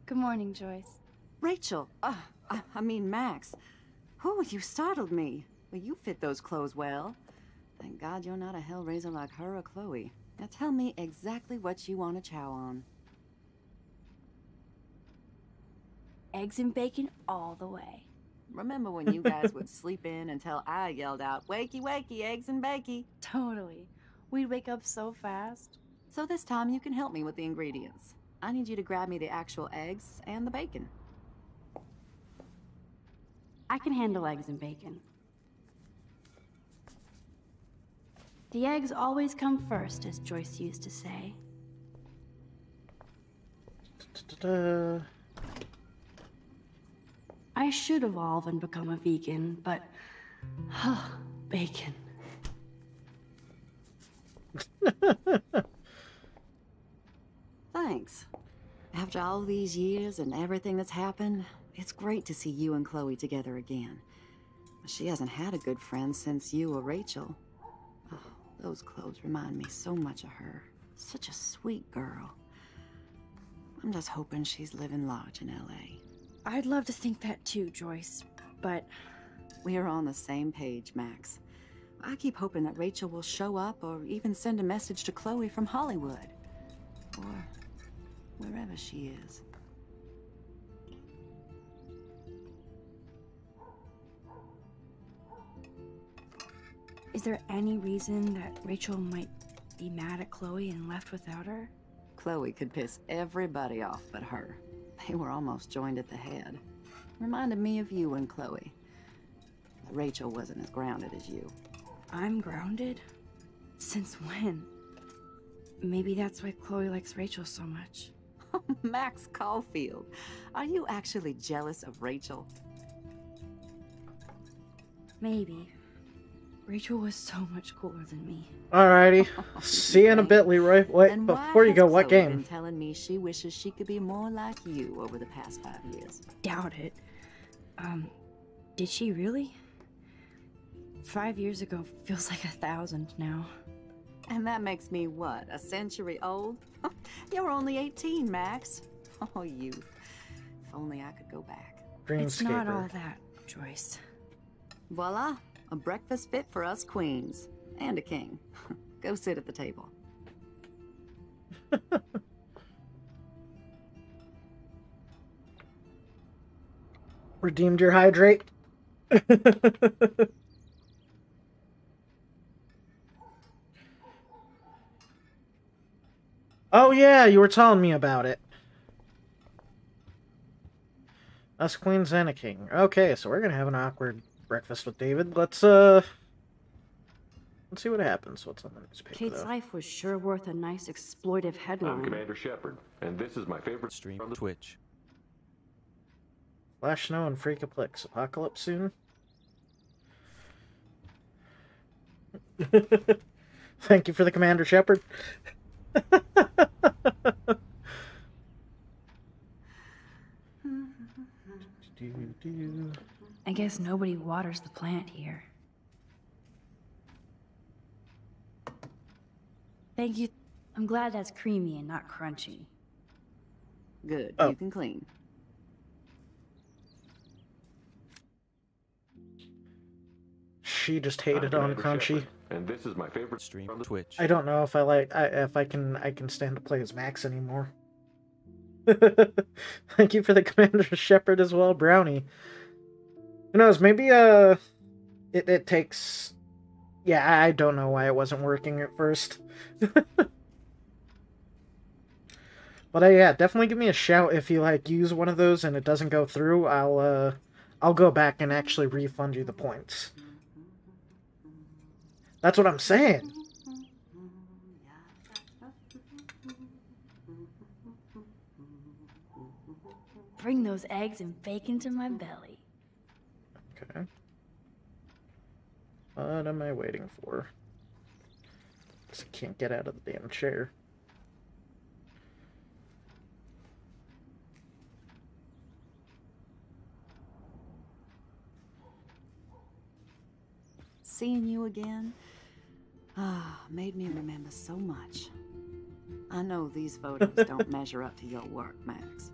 Good morning, Joyce. Rachel, I mean Max. Oh, you startled me. Well, you fit those clothes well. Thank God you're not a hellraiser like her or Chloe. Now tell me exactly what you want to chow on. Eggs and bacon all the way. Remember when you guys would sleep in until I yelled out, "Wakey, wakey, eggs and bakey"? Totally. We'd wake up so fast. So this time you can help me with the ingredients. I need you to grab me the actual eggs and the bacon. I can handle eggs and bacon. The eggs always come first, as Joyce used to say. I should evolve and become a vegan, but... bacon. Thanks. After all these years and everything that's happened, it's great to see you and Chloe together again. She hasn't had a good friend since you or Rachel. Oh, those clothes remind me so much of her. Such a sweet girl. I'm just hoping she's living large in L.A. I'd love to think that too, Joyce, but... We're on the same page, Max. I keep hoping that Rachel will show up or even send a message to Chloe from Hollywood. Or wherever she is. Is there any reason that Rachel might be mad at Chloe and left without her? Chloe could piss everybody off but her. They were almost joined at the head. Reminded me of you and Chloe. But Rachel wasn't as grounded as you. I'm grounded? Since when? Maybe that's why Chloe likes Rachel so much. Max Caulfield, are you actually jealous of Rachel? Maybe. Rachel was so much cooler than me. Alrighty. See you in a bit, Leroy. Wait, Then before you why go, has what Chloe game? been telling me she wishes she could be more like you over the past 5 years? Doubt it. Did she really? 5 years ago feels like 1,000 now. And that makes me what, a century old? You're only 18, Max. Oh, youth. If only I could go back. It's not all Dreamscaper. that, Joyce. Voila, a breakfast fit for us queens. And a king. Go sit at the table. Redeemed your hydrate. Oh yeah, you were telling me about it. Us queens and a king. Okay, so we're gonna have an awkward breakfast with David. Let's see what happens. What's on the newspaper, Kate's though? life was sure worth a nice exploitive headline. I'm Commander Shepard, and this is my favorite Stream from the Twitch. Flash snow and Freakaplix. Apocalypse soon? Thank you for the Commander Shepard. I guess nobody waters the plant here. Thank you. I'm glad that's creamy and not crunchy. Good, Oh. you can clean. She just hated on Commander Crunchy. Shepard, and this is my favorite Stream from the Twitch. I don't know if I can stand to play as Max anymore. Thank you for the Commander Shepard as well, Brownie. Who knows? Maybe it takes. Yeah, I don't know why it wasn't working at first. But yeah, definitely give me a shout if you use one of those and it doesn't go through. I'll go back and actually refund you the points. That's what I'm saying. Bring those eggs and bacon to my belly. Okay. What am I waiting for? I can't get out of the damn chair. Seeing you again, made me remember so much. I know these photos don't measure up to your work, Max.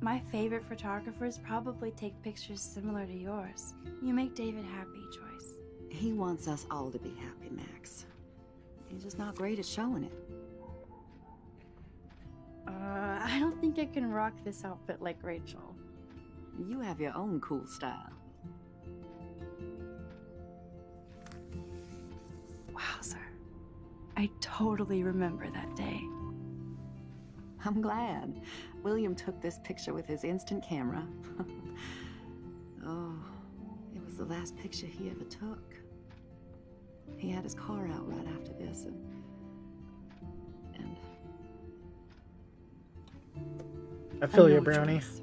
My favorite photographers probably take pictures similar to yours. You make David happy, Joyce. He wants us all to be happy, Max. He's just not great at showing it. I don't think I can rock this outfit like Rachel. You have your own cool style. Wowzer. I totally remember that day. I'm glad. William took this picture with his instant camera. Oh, it was the last picture he ever took. He had his car out right after this, and I feel know, you, Brownie. Joyce.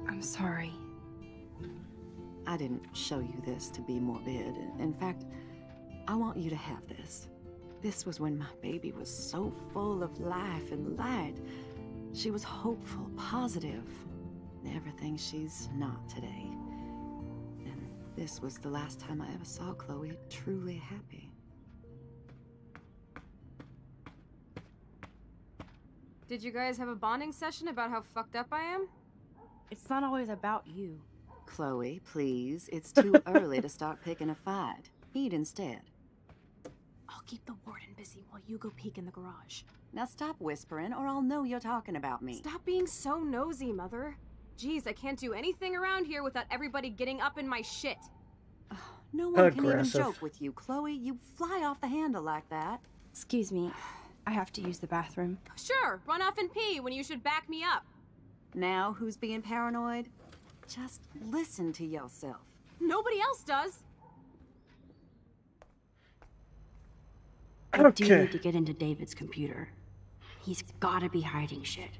I'm sorry. I didn't show you this to be morbid. In fact, I want you to have this. This was when my baby was so full of life and light. She was hopeful, positive, everything she's not today. And this was the last time I ever saw Chloe truly happy. Did you guys have a bonding session about how fucked up I am? It's not always about you. Chloe, please, it's too early to start picking a fight. Eat instead. I'll keep the warden busy while you go peek in the garage. Now stop whispering, or I'll know you're talking about me. Stop being so nosy, Mother. Jeez, I can't do anything around here without everybody getting up in my shit. No one can even Aggressive. joke with you, Chloe. You fly off the handle like that. Excuse me. I have to use the bathroom. Sure, run off and pee when you should back me up. Now who's being paranoid? Just listen to yourself. Nobody else does. I do Okay. need to get into David's computer. He's gotta be hiding shit.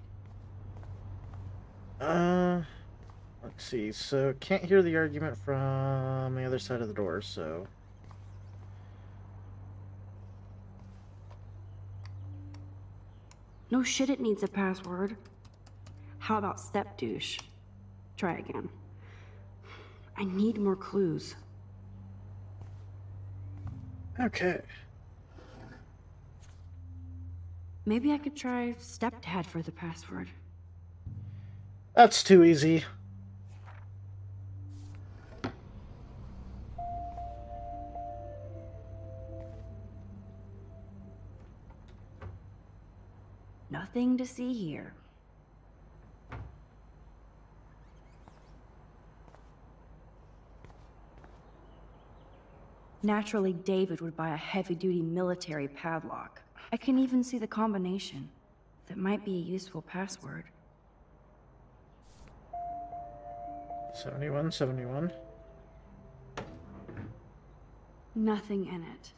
Let's see. So, can't hear the argument from the other side of the door, so... No shit, it needs a password. How about step douche? Try again. I need more clues. Okay. Maybe I could try stepdad for the password. That's too easy. Nothing to see here. Naturally, David would buy a heavy-duty military padlock. I can even see the combination. That might be a useful password. 71, 71. Nothing in it.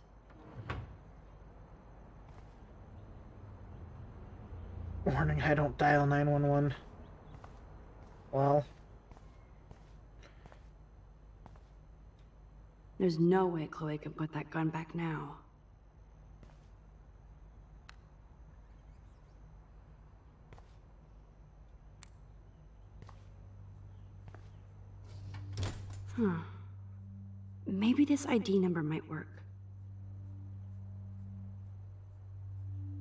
Warning, I don't dial 911. Well. There's no way Chloe can put that gun back now. Huh. Maybe this ID number might work.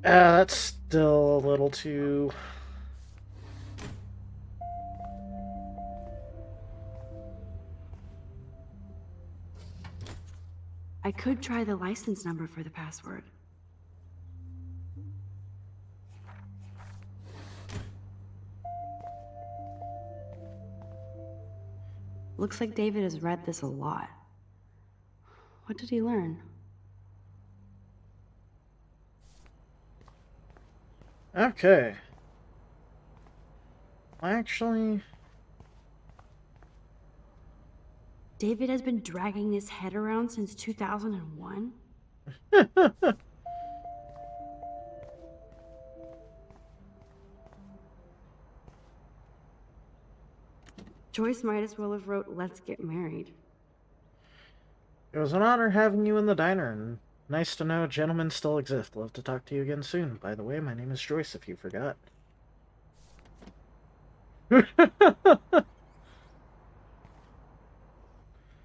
That's still a little too... I could try the license number for the password. Looks like David has read this a lot. What did he learn? Okay. Actually... David has been dragging his head around since 2001? Joyce might as well have wrote, "Let's get married." It was an honor having you in the diner, and nice to know gentlemen still exist. Love to talk to you again soon. By the way, my name is Joyce, if you forgot.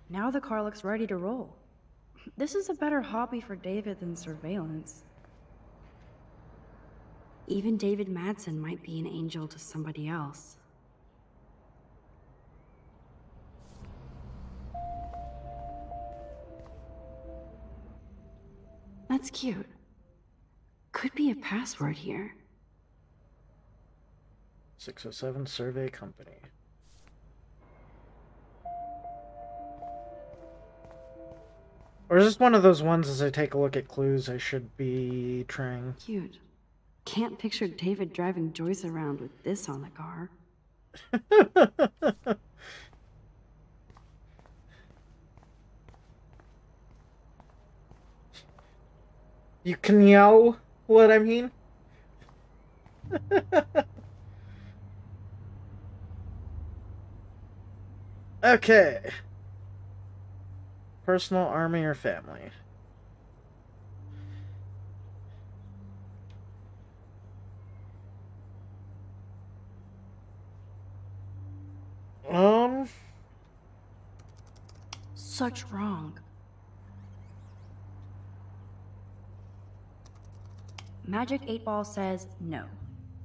Now the car looks ready to roll. This is a better hobby for David than surveillance. Even David Madsen might be an angel to somebody else. That's cute. Could be a password here. 607 Survey Company. Or is this one of those ones, as I take a look at clues, I should be trying? Cute. Can't picture David driving Joyce around with this on the car. You can yell what I mean? Okay. Personal, army, or family? Such wrong. Magic 8 Ball says no.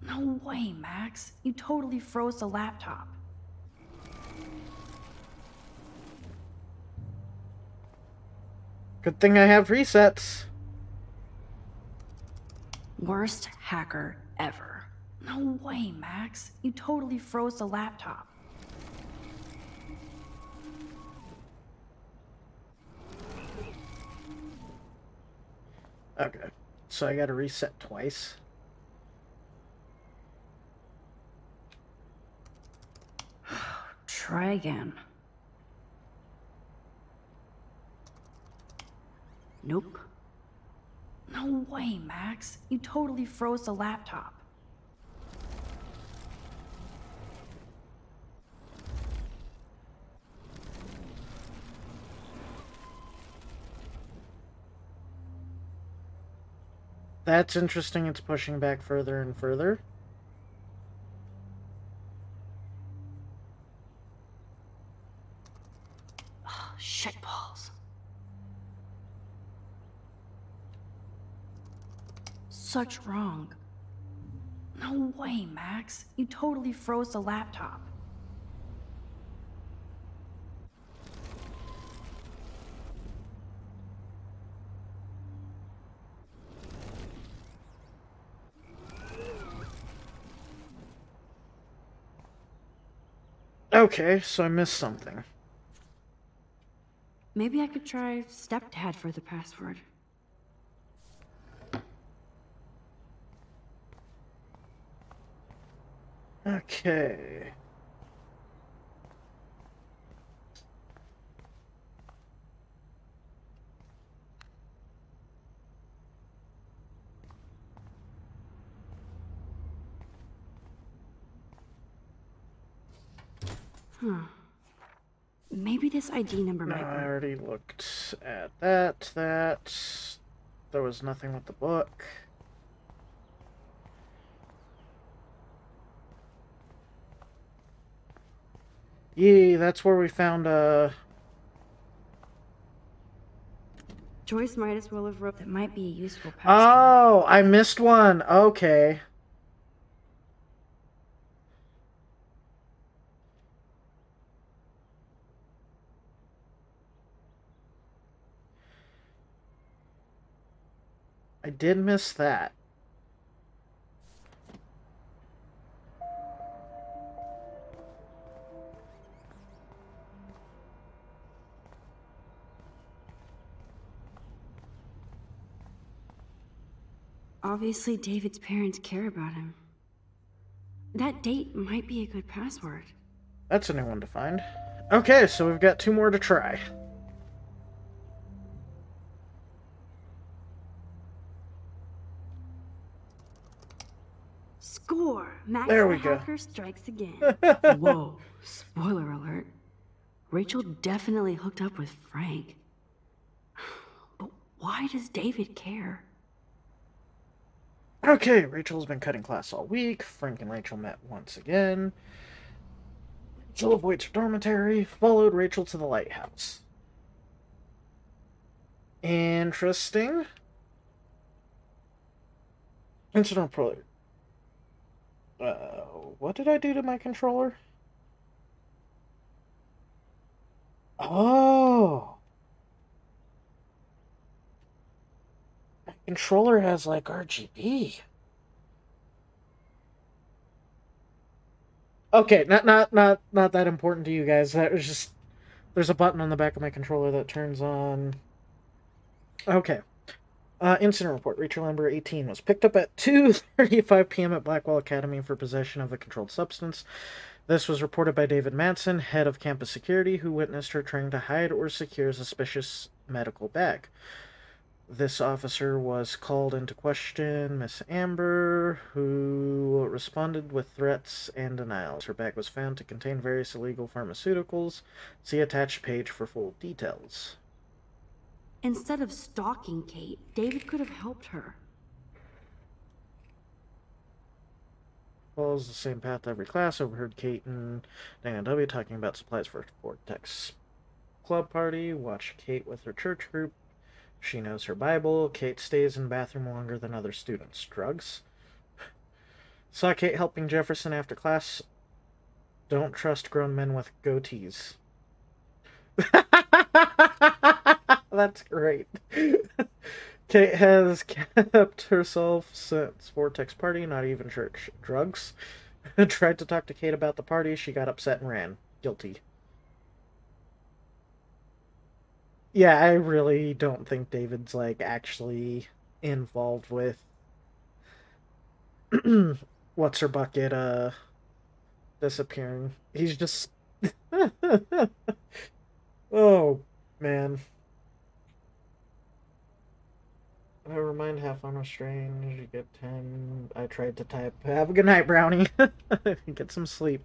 No way, Max. You totally froze the laptop. Good thing I have resets. Worst hacker ever. No way, Max. You totally froze the laptop. Okay, so I gotta reset twice. Try again. Nope. No way, Max. You totally froze the laptop. That's interesting, it's pushing back further and further. Oh, shitballs. Such wrong. No way, Max. You totally froze the laptop. Okay, so I missed something. Maybe I could try stepdad for the password. Okay. Huh. Maybe this ID number No, might I work. already looked at that. There was nothing with the book. Yee, that's where we found, Joyce might as well have wrote That might be a useful password. Oh, I missed one. Okay. I did miss that. Obviously, David's parents care about him. That date might be a good password. That's a new one to find. Okay, so we've got 2 more to try. Score! Max There the we go. hacker strikes again. Whoa, spoiler alert. Rachel definitely hooked up with Frank. But why does David care? Okay, Rachel's been cutting class all week. Frank and Rachel met once again. Rachel avoids her dormitory, followed Rachel to the lighthouse. Interesting. Incident report. What did I do to my controller? Oh. My controller has, like, RGB. Okay, not that important to you guys. That was just... There's a button on the back of my controller that turns on... Okay. Incident report. Rachel Amber, 18, was picked up at 2:35 p.m. at Blackwell Academy for possession of a controlled substance. This was reported by David Manson, head of campus security, who witnessed her trying to hide or secure a suspicious medical bag. This officer was called into question, Miss Amber, who responded with threats and denials. Her bag was found to contain various illegal pharmaceuticals. See attached page for full details. Instead of stalking Kate, David could have helped her. Follows the same path every class. Overheard Kate and Dana W. talking about supplies for Vortex club party. Watch Kate with her church group. She knows her Bible. Kate stays in the bathroom longer than other students. Drugs. Saw Kate helping Jefferson after class. Don't trust grown men with goatees. That's great. Kate has kept herself since Vortex party, not even church. Drugs. Tried to talk to Kate about the party. She got upset and ran. Guilty. Yeah, I really don't think David's, like, actually involved with what's her bucket disappearing. He's just oh man. Never mind, half unrestrained. You get 10. I tried to type. Have a good night, Brownie. Get some sleep.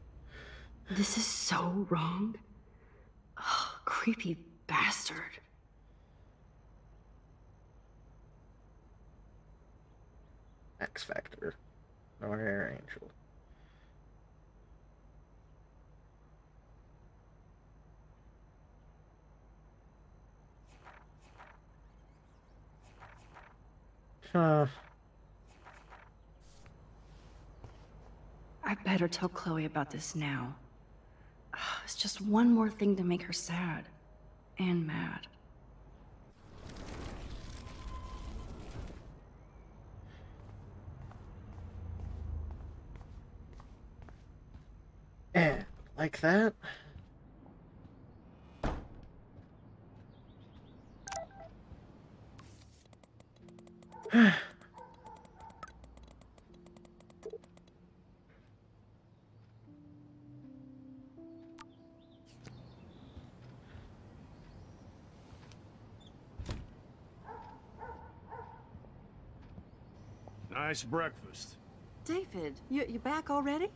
This is so wrong. Ugh, creepy bastard. X Factor. No Hair Angel. I better tell Chloe about this now. It's just one more thing to make her sad. And mad. And like that. Nice breakfast. David, you back already?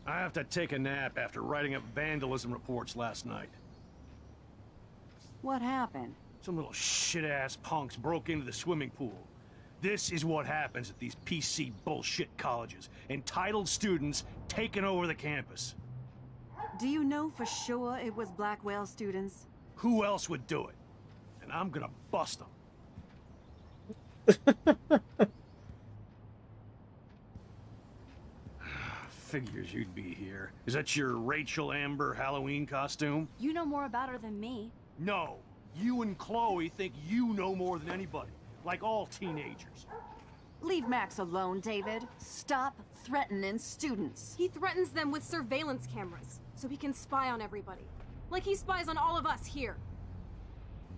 I have to take a nap after writing up vandalism reports last night. What happened? Some little shit-ass punks broke into the swimming pool. This is what happens at these PC bullshit colleges. Entitled students taking over the campus. Do you know for sure it was Blackwell students? Who else would do it? And I'm gonna bust them. Figures you'd be here. Is that your Rachel Amber Halloween costume? You know more about her than me. No. You and Chloe think you know more than anybody. Like all teenagers. Leave Max alone, David. Stop threatening students. He threatens them with surveillance cameras, so he can spy on everybody. Like he spies on all of us here.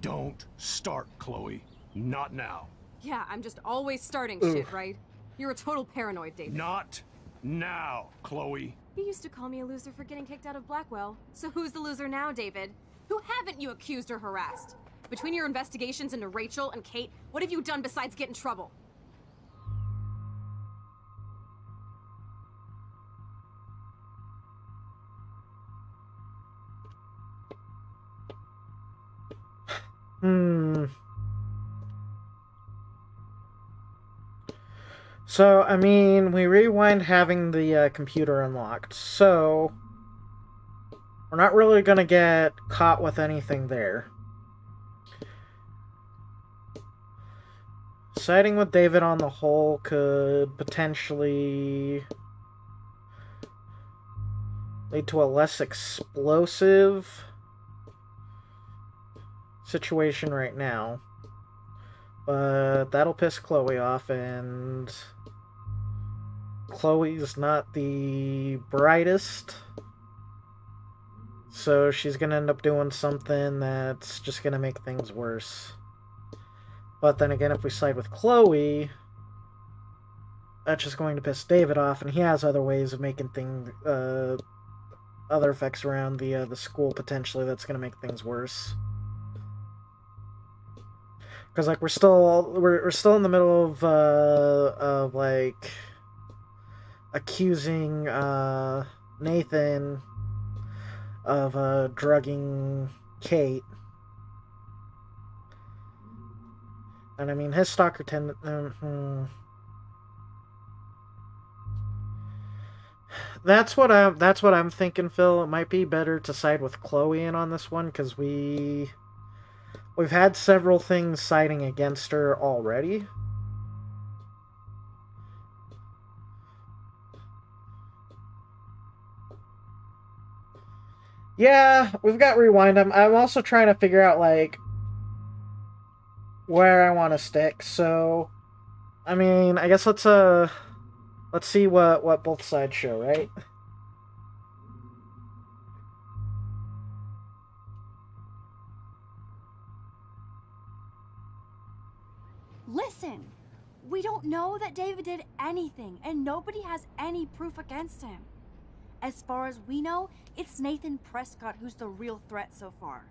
Don't start, Chloe. Not now. Yeah, I'm just always starting shit, right? You're a total paranoid, David. Not now, Chloe. You used to call me a loser for getting kicked out of Blackwell. So who's the loser now, David? Who haven't you accused or harassed? Between your investigations into Rachel and Kate, what have you done besides get in trouble? So, I mean, we rewind having the computer unlocked, so we're not really going to get caught with anything there. Siding with David on the whole could potentially lead to a less explosive situation right now. But that'll piss Chloe off, and Chloe's not the brightest, so she's gonna end up doing something that's just gonna make things worse. But then again, if we side with Chloe, that's just going to piss David off, and he has other ways of making things, other effects around the school potentially that's gonna make things worse. Because, like, we're still in the middle of like, accusing, Nathan of, drugging Kate. And, I mean, his stalker That's what I'm thinking, Phil. It might be better to side with Chloe in on this one, because we've had several things siding against her already. Yeah, we've got rewind. I'm also trying to figure out, like, where I want to stick. So, I mean, I guess let's see what both sides show, right? Listen, we don't know that David did anything, and nobody has any proof against him. As far as we know, it's Nathan Prescott who's the real threat so far.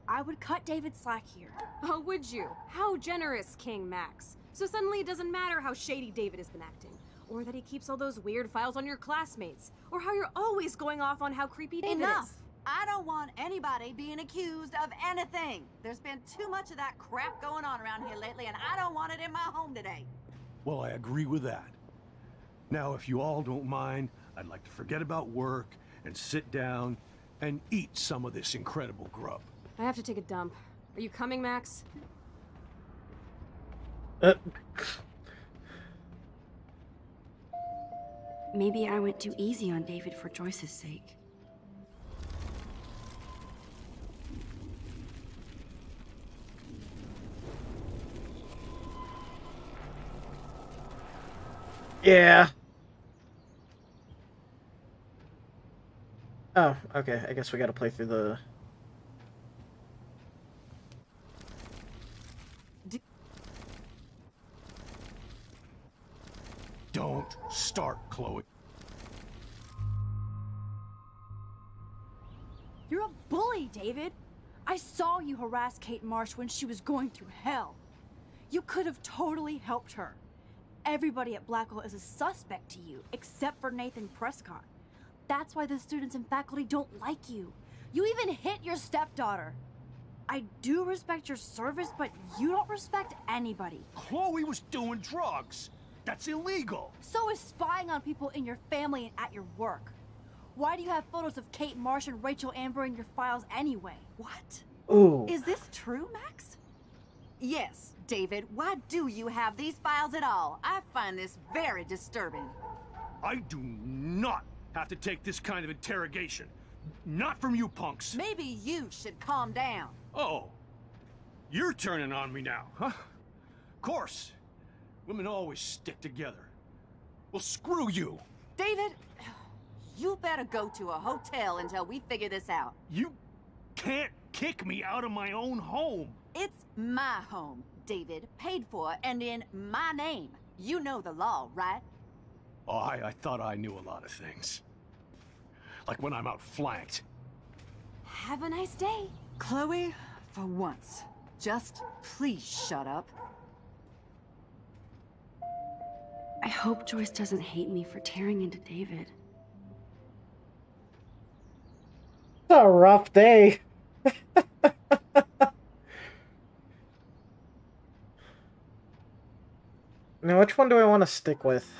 I would cut David slack here. Oh, would you? How generous, King Max. So suddenly it doesn't matter how shady David has been acting, or that he keeps all those weird files on your classmates, or how you're always going off on how creepy David is. I don't want anybody being accused of anything. There's been too much of that crap going on around here lately, and I don't want it in my home today. Well, I agree with that. Now, if you all don't mind, I'd like to forget about work and sit down and eat some of this incredible grub. I have to take a dump. Are you coming, Max? Maybe I went too easy on David for Joyce's sake. Yeah. Oh, okay. I guess we gotta play through the... Don't start, Chloe. You're a bully, David. I saw you harass Kate Marsh when she was going through hell. You could have totally helped her. Everybody at Blackwell is a suspect to you, except for Nathan Prescott. That's why the students and faculty don't like you. You even hit your stepdaughter. I do respect your service, but you don't respect anybody. Chloe was doing drugs. That's illegal. So is spying on people in your family and at your work. Why do you have photos of Kate Marsh and Rachel Amber in your files anyway? What? Ooh. Is this true, Max? Yes, David. Why do you have these files at all? I find this very disturbing. I do not have to take this kind of interrogation. Not from you punks. Maybe you should calm down. Oh, you're turning on me now, huh? Of course. Women always stick together. Well, screw you. David, you better go to a hotel until we figure this out. You can't kick me out of my own home. It's my home, David. Paid for and in my name. You know the law, right? Oh, I thought I knew a lot of things. Like when I'm outflanked. Have a nice day. Chloe, for once, just please shut up. I hope Joyce doesn't hate me for tearing into David. It's a rough day. Now, which one do I want to stick with?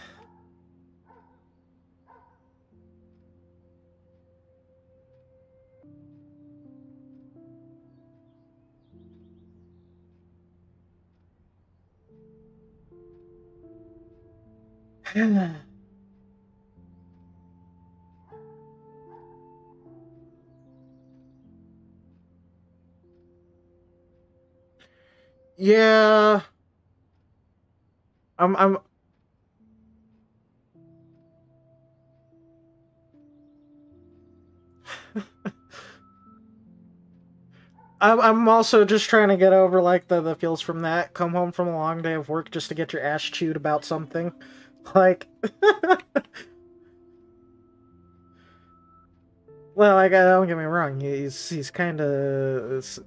Yeah. I'm also just trying to get over, like, the feels from that. Come home from a long day of work just to get your ass chewed about something. Like... Well, like, don't get me wrong, he's kind of...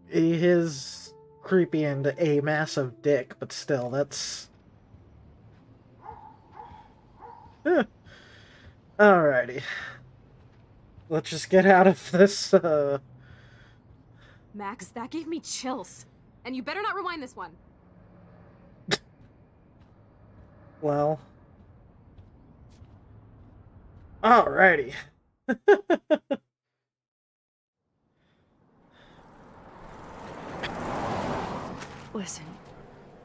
He is creepy and a massive dick, but still, that's... Alrighty. Let's just get out of this, Max, that gave me chills. And you better not rewind this one. Well... Alrighty. Listen,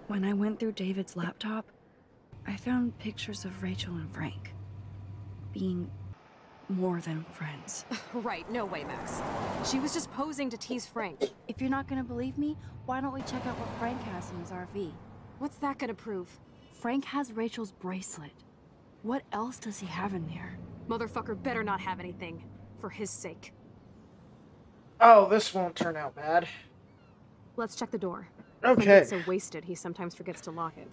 when I went through David's laptop, I found pictures of Rachel and Frank being more than friends. Right, no way, Max. She was just posing to tease Frank. If you're not gonna believe me, why don't we check out what Frank has in his RV? What's that gonna prove? Frank has Rachel's bracelet. What else does he have in there? Motherfucker better not have anything. For his sake. Oh, this won't turn out bad. Let's check the door. Okay. Frank gets so wasted, he sometimes forgets to lock it.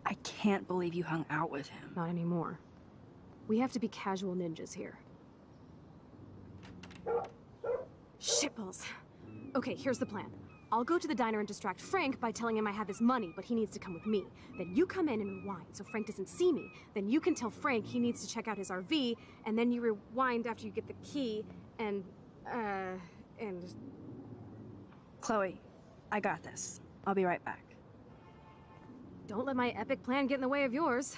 I can't believe you hung out with him. Not anymore. We have to be casual ninjas here. Shitballs. Okay, here's the plan. I'll go to the diner and distract Frank by telling him I have his money, but he needs to come with me. Then you come in and rewind so Frank doesn't see me. Then you can tell Frank he needs to check out his RV, and then you rewind after you get the key, and... Chloe, I got this. I'll be right back. Don't let my epic plan get in the way of yours.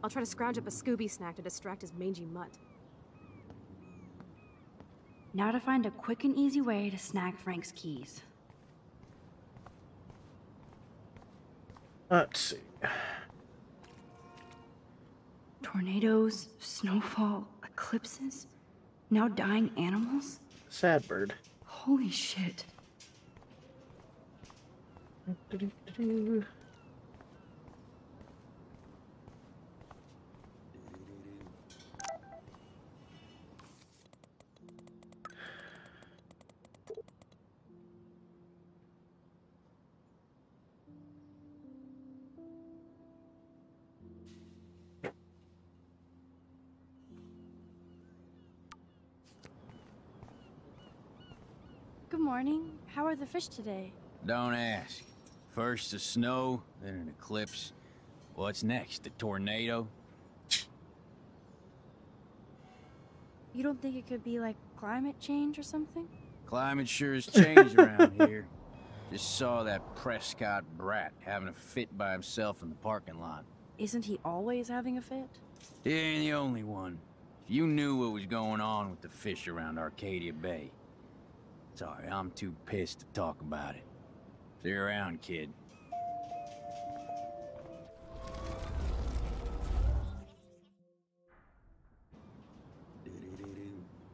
I'll try to scrounge up a Scooby snack to distract his mangy mutt. Now to find a quick and easy way to snag Frank's keys. Let's see. Tornadoes, snowfall, eclipses, now dying animals? Sad bird. Holy shit. Do-do-do. Good morning. How are the fish today? Don't ask. First the snow, then an eclipse. What's next? A tornado? You don't think it could be like climate change or something? Climate sure has changed around here. Just saw that Prescott brat having a fit by himself in the parking lot. Isn't he always having a fit? He ain't the only one. If you knew what was going on with the fish around Arcadia Bay. Sorry, I'm too pissed to talk about it. See you around, kid.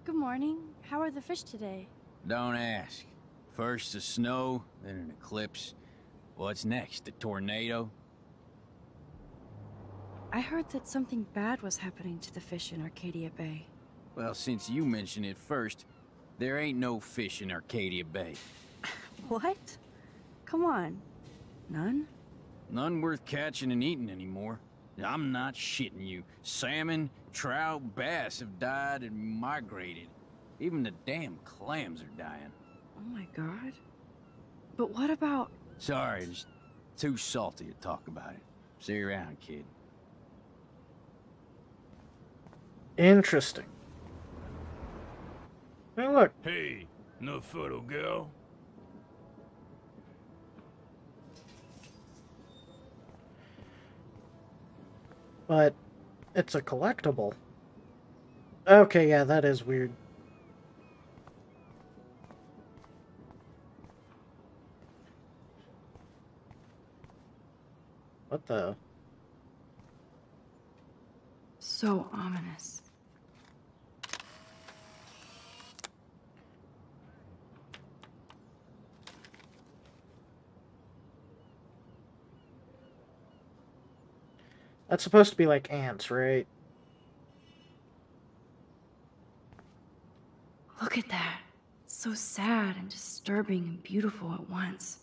Good morning. How are the fish today? Don't ask. First the snow, then an eclipse. What's next? A tornado? I heard that something bad was happening to the fish in Arcadia Bay. Well, since you mentioned it first, there ain't no fish in Arcadia Bay. What? Come on. None? None worth catching and eating anymore. I'm not shitting you. Salmon, trout, bass have died and migrated. Even the damn clams are dying. Oh my god. But what about... Sorry, it's too salty to talk about it. See you around, kid. Interesting. Hey, look. Hey, no photo girl. But it's a collectible. Okay, yeah, that is weird. What the? So ominous. That's supposed to be like ants, right? Look at that. So sad and disturbing and beautiful at once.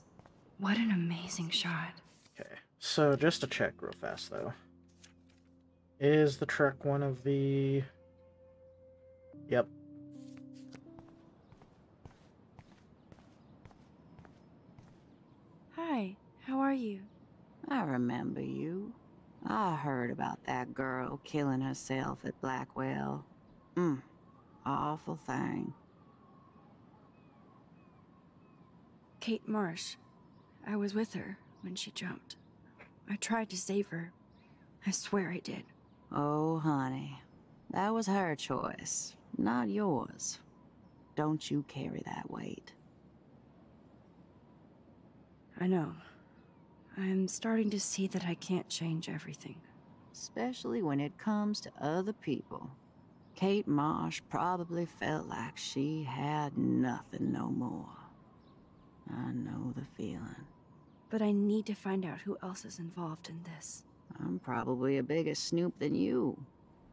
What an amazing shot. Okay, so just to check real fast though. Is the truck one of the... Yep. Hi, how are you? I remember you. I heard about that girl killing herself at Blackwell. Awful thing. Kate Marsh. I was with her when she jumped. I tried to save her. I swear I did. Oh, honey. That was her choice, not yours. Don't you carry that weight. I know. I'm starting to see that I can't change everything. Especially when it comes to other people. Kate Marsh probably felt like she had nothing no more. I know the feeling. But I need to find out who else is involved in this. I'm probably a bigger snoop than you.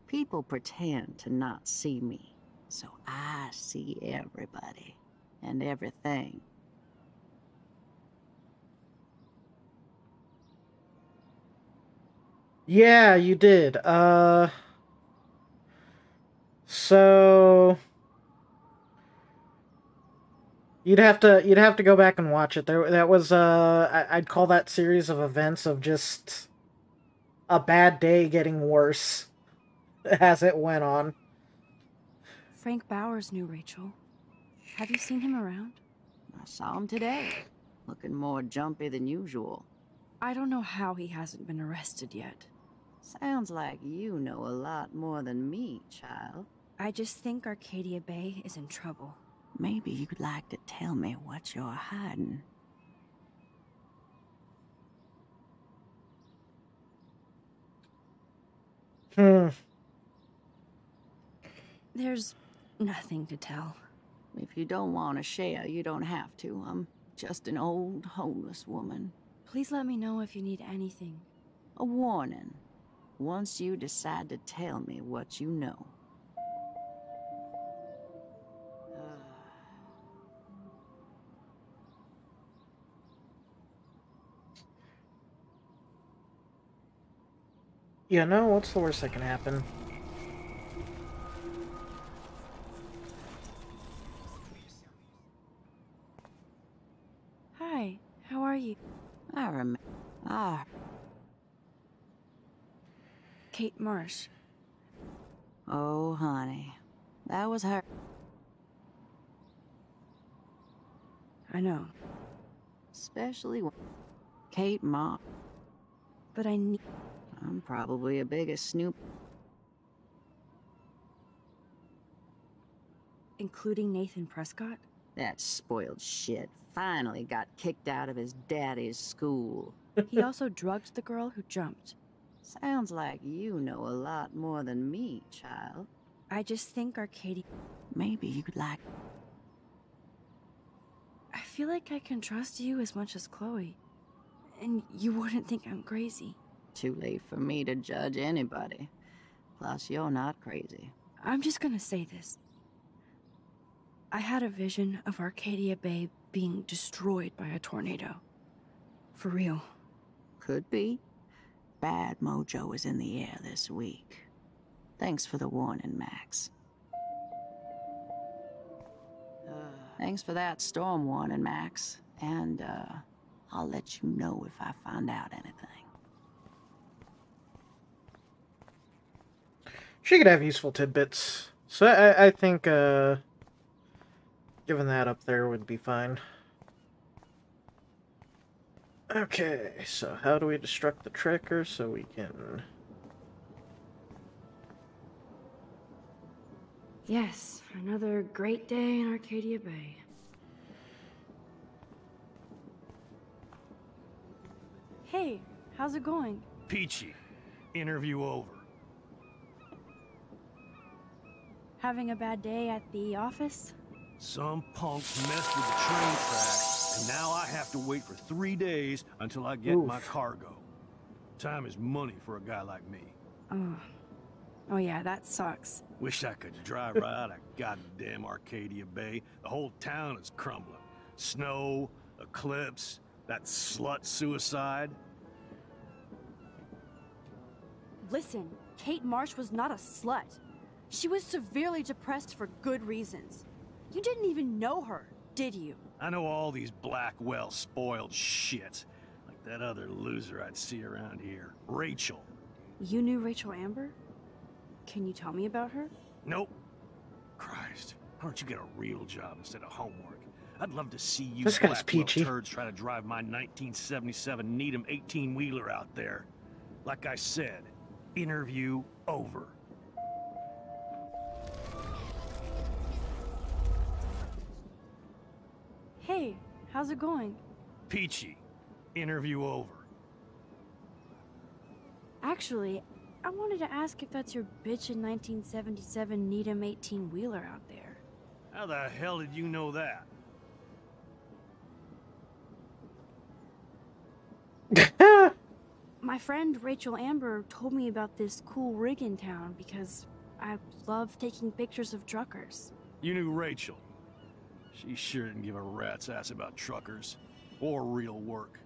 People pretend to not see me, so I see everybody and everything. Yeah, you did. So you'd have to go back and watch it. That was I'd call that series of events of just a bad day getting worse as it went on. Frank Bowers knew Rachel. Have you seen him around? I saw him today, looking more jumpy than usual. I don't know how he hasn't been arrested yet. Sounds like you know a lot more than me, child. I just think Arcadia Bay is in trouble. Maybe you'd like to tell me what you're hiding. There's nothing to tell. If you don't want to share, you don't have to. I'm just an old homeless woman. Please let me know if you need anything. A warning. Once you decide to tell me what you know. Yeah, no, what's the worst that can happen? Hi, how are you? I remember. Kate Marsh. Oh, honey. That was her. I know, Especially when Kate Marsh. but I need... I'm probably a biggest snoop. Including Nathan Prescott? That spoiled shit finally got kicked out of his daddy's school. He also drugged the girl who jumped. Sounds like you know a lot more than me, child. I just think Arcadia... Maybe you'd like... I feel like I can trust you as much as Chloe. And you wouldn't think I'm crazy. Too late for me to judge anybody. Plus, you're not crazy. I'm just gonna say this. I had a vision of Arcadia Bay being destroyed by a tornado. For real. Could be. Bad mojo is in the air this week. Thanks for the warning, Max. Thanks for that storm warning, Max. And, I'll let you know if I find out anything. She could have useful tidbits. So I think, giving that up there would be fine. Okay, so how do we destruct the tracker so we can... Yes, another great day in Arcadia Bay. Hey, how's it going? Peachy. Interview over. Having a bad day at the office? Some punks messed with the train tracks, and now I have to wait for 3 days until I get my cargo. Time is money for a guy like me. Oh yeah, that sucks. Wish I could drive right out of goddamn Arcadia Bay. The whole town is crumbling. Snow, eclipse, that slut suicide. Listen, Kate Marsh was not a slut. She was severely depressed for good reasons. You didn't even know her, did you? I know all these black, well-spoiled shits. Like that other loser I'd see around here. Rachel. You knew Rachel Amber? Can you tell me about her? Nope. Christ, why don't you get a real job instead of homework? I'd love to see you This guy's Blackwell peachy. turds try to drive my 1977 Needham 18-wheeler out there. Like I said, interview over. Hey, how's it going? Peachy. Interview over. Actually, I wanted to ask if that's your bitchin' 1977 Needham 18-wheeler out there. How the hell did you know that? My friend Rachel Amber told me about this cool rig in town because I love taking pictures of truckers. You knew Rachel. She sure didn't give a rat's ass about truckers. Or real work.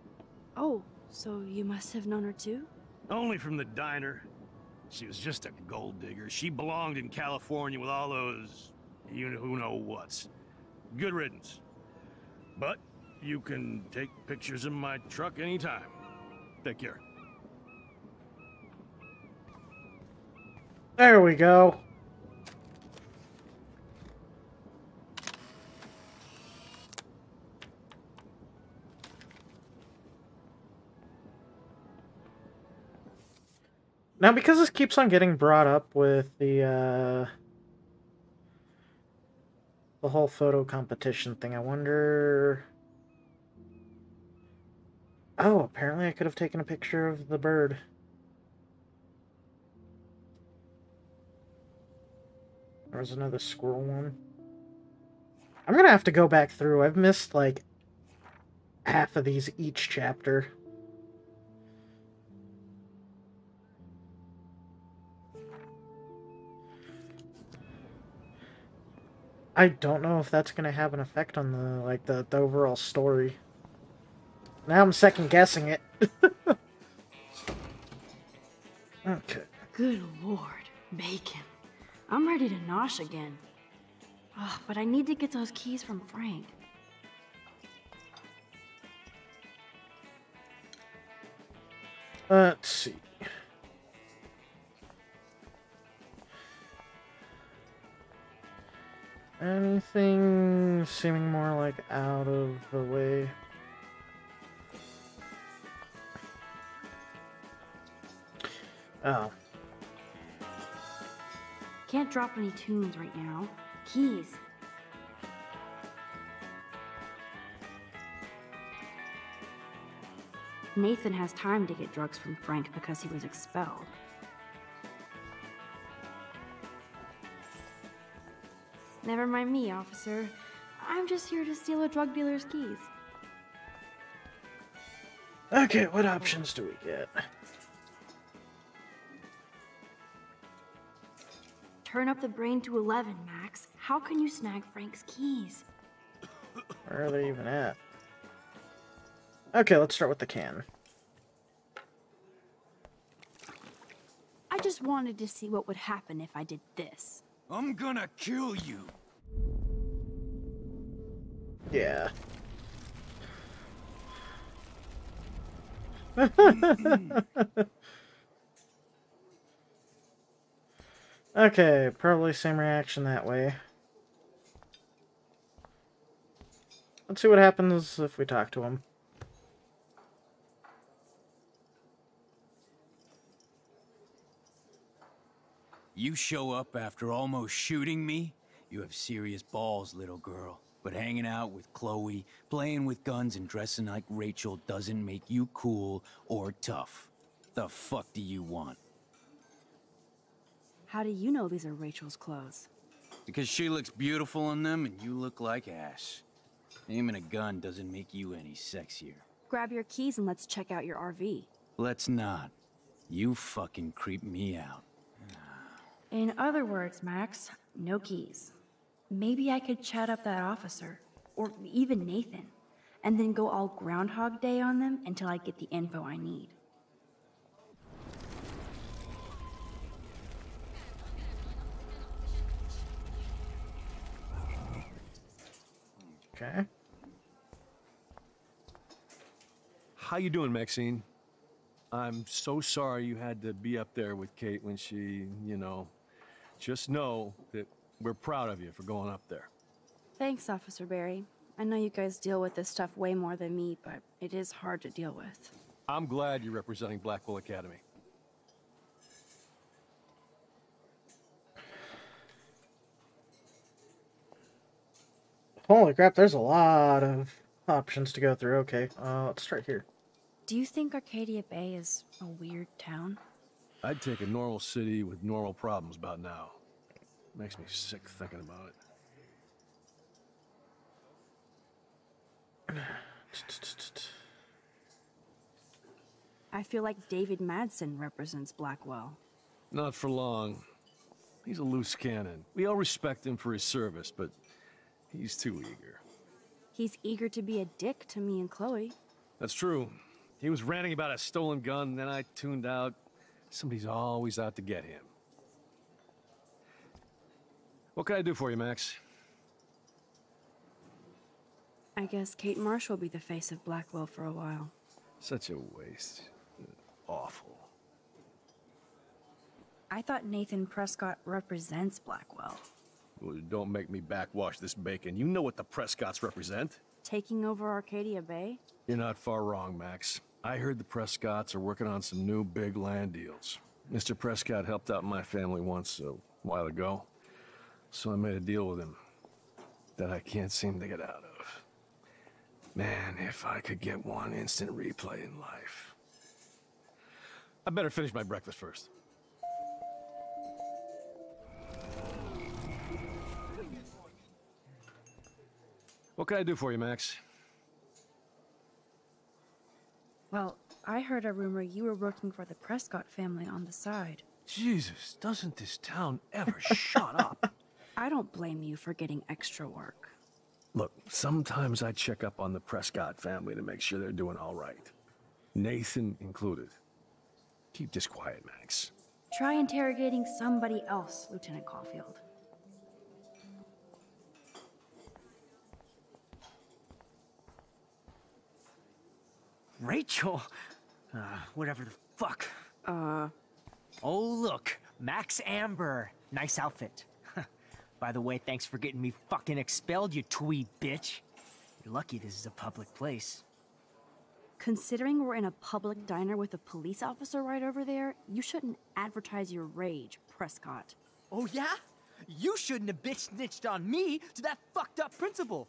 Oh, so you must have known her too? Only from the diner. She was just a gold digger. She belonged in California with all those... you-know-who-know-whats. Good riddance. But you can take pictures of my truck anytime. Take care. There we go. Now, because this keeps on getting brought up with the whole photo competition thing, I wonder... Oh, apparently I could have taken a picture of the bird. There was another squirrel one. I'm gonna have to go back through. I've missed, like, half of these each chapter. I don't know if that's gonna have an effect on the overall story. Now I'm second guessing it. Okay. Good lord, bacon. I'm ready to nosh again. Ugh, but I need to get those keys from Frank. Let's see. Anything seeming more like out of the way? Oh. Can't drop any tunes right now. Keys. Nathan has time to get drugs from Frank because he was expelled. Never mind me, officer. I'm just here to steal a drug dealer's keys. Okay, what options do we get? Turn up the brain to 11, Max. How can you snag Frank's keys? Where are they even at? Okay, let's start with the can. I just wanted to see what would happen if I did this. I'm gonna kill you. Yeah. Okay, probably same reaction that way. Let's see what happens if we talk to him. You show up after almost shooting me? You have serious balls, little girl. But hanging out with Chloe, playing with guns and dressing like Rachel doesn't make you cool or tough. The fuck do you want? How do you know these are Rachel's clothes? Because she looks beautiful in them and you look like ass. Aiming a gun doesn't make you any sexier. Grab your keys and let's check out your RV. Let's not. You fucking creep me out. In other words, Max, no keys. Maybe I could chat up that officer, or even Nathan, and then go all Groundhog Day on them until I get the info I need. Okay. How you doing, Maxine? I'm so sorry you had to be up there with Kate when she, you know, just know that we're proud of you for going up there. Thanks, Officer Barry. I know you guys deal with this stuff way more than me, but it is hard to deal with. I'm glad you're representing Blackwell Academy. Holy crap, there's a lot of options to go through. Okay, let's start here. Do you think Arcadia Bay is a weird town? I'd take a normal city with normal problems about now. Makes me sick thinking about it. I feel like David Madsen represents Blackwell. Not for long. He's a loose cannon. We all respect him for his service, but he's too eager. He's eager to be a dick to me and Chloe. That's true. He was ranting about a stolen gun, then I tuned out. Somebody's always out to get him. What can I do for you, Max? I guess Kate Marsh will be the face of Blackwell for a while. Such a waste. Awful. I thought Nathan Prescott represents Blackwell. Well, don't make me backwash this bacon. You know what the Prescotts represent. Taking over Arcadia Bay? You're not far wrong, Max. I heard the Prescotts are working on some new big land deals. Mr. Prescott helped out my family once a while ago, so I made a deal with him that I can't seem to get out of. Man, if I could get one instant replay in life. I better finish my breakfast first. What can I do for you, Max? Well, I heard a rumor you were working for the Prescott family on the side. Jesus, doesn't this town ever shut up? I don't blame you for getting extra work. Look, sometimes I check up on the Prescott family to make sure they're doing all right. Nathan included. Keep this quiet, Max. Try interrogating somebody else, Lieutenant Caulfield. Rachel? Whatever the fuck. Oh, look. Max Amber. Nice outfit. By the way, thanks for getting me fucking expelled, you twee bitch. You're lucky this is a public place. Considering we're in a public diner with a police officer right over there, you shouldn't advertise your rage, Prescott. Oh, yeah? You shouldn't have bitch snitched on me to that fucked up principal.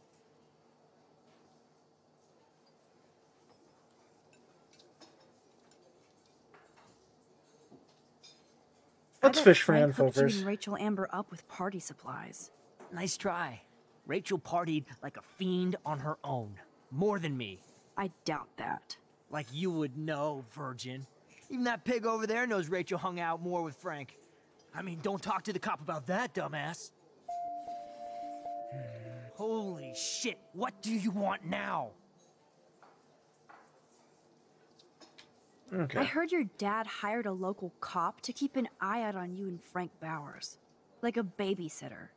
Let's I bet fish for Frank info hooked you first. and Rachel Amber up with party supplies. Nice try. Rachel partied like a fiend on her own. More than me. I doubt that. Like you would know, virgin. Even that pig over there knows Rachel hung out more with Frank. I mean, don't talk to the cop about that, dumbass. Holy shit, what do you want now? Okay. I heard your dad hired a local cop to keep an eye out on you and Frank Bowers. Like a babysitter.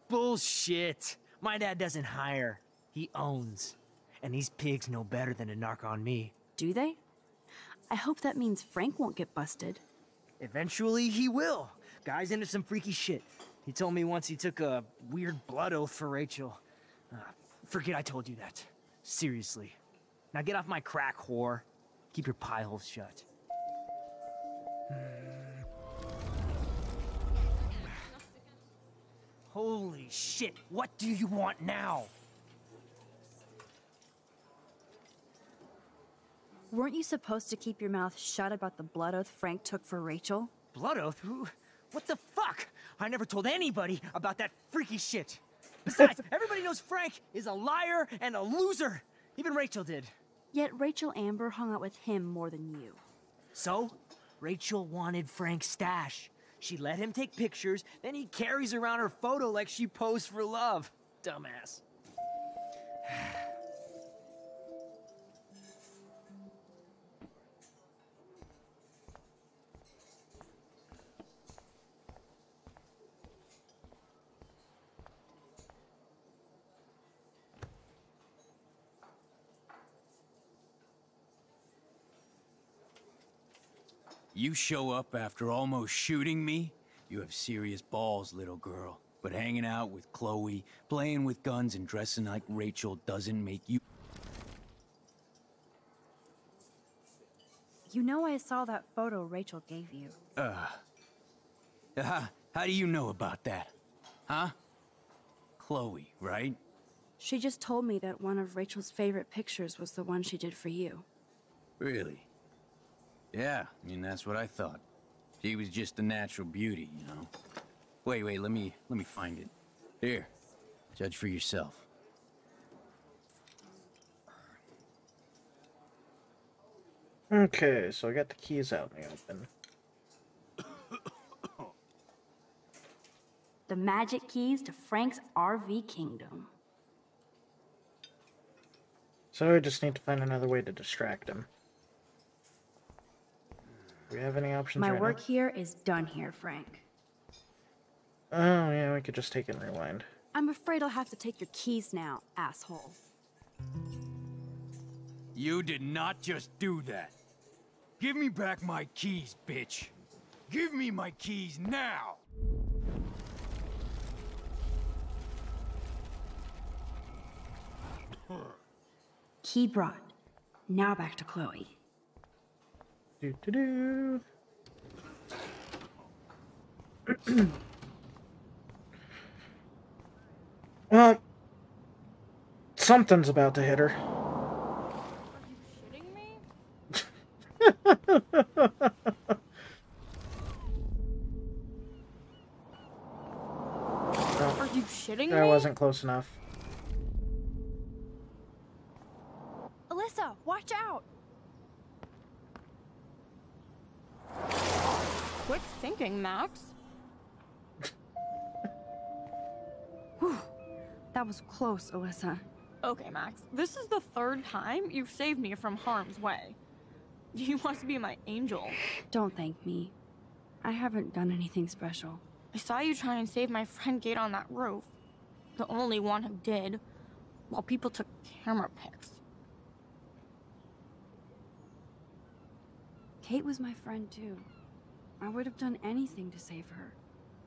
Bullshit. My dad doesn't hire. He owns. And these pigs know better than to narc on me. Do they? I hope that means Frank won't get busted. Eventually, he will. Guy's into some freaky shit. He told me once he took a weird blood oath for Rachel. Forget I told you that. Seriously. Now get off my crack, whore. Keep your pie holes shut. Holy shit, what do you want now? Weren't you supposed to keep your mouth shut about the blood oath Frank took for Rachel? Blood oath? Who? What the fuck? I never told anybody about that freaky shit. Besides, everybody knows Frank is a liar and a loser. Even Rachel did. Yet Rachel Amber hung out with him more than you. So, Rachel wanted Frank's stash. She let him take pictures, then he carries around her photo like she posed for love. Dumbass. You show up after almost shooting me? You have serious balls, little girl. But hanging out with Chloe, playing with guns and dressing like Rachel doesn't make you... You know I saw that photo Rachel gave you. How do you know about that? Huh? Chloe, right? She just told me that one of Rachel's favorite pictures was the one she did for you. Really? Yeah, I mean, that's what I thought. She was just a natural beauty, you know? Wait, let me find it. Here, judge for yourself. Okay, so I got the keys out in the open. The magic keys to Frank's RV kingdom. So I just need to find another way to distract him. Do we have any options My right work now? here is done here, Frank. Oh, yeah, we could just take it and rewind. I'm afraid I'll have to take your keys now, asshole. You did not just do that. Give me back my keys, bitch. Give me my keys now! Key brought. Now back to Chloe. Do. Well, something's about to hit her. Are you shitting me? Are you shitting me? That wasn't close enough. Alyssa, watch out! Quit thinking. thinking, Max? Whew. That was close, Alyssa. Okay, Max, this is the third time you've saved me from harm's way. You must be my angel. Don't thank me. I haven't done anything special. I saw you try and save my friend Kate on that roof. The only one who did, while people took camera pics. Kate was my friend too. I would have done anything to save her.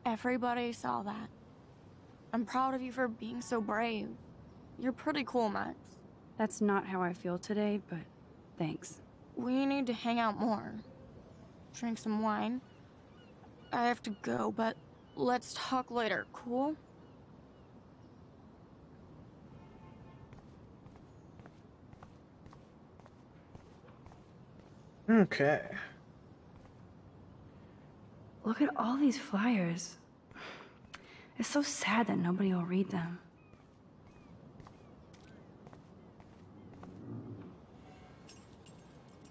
Everybody saw that. I'm proud of you for being so brave. You're pretty cool, Max. That's not how I feel today, but thanks. We need to hang out more. Drink some wine. I have to go, but let's talk later, cool? Okay. Look at all these flyers. It's so sad that nobody will read them.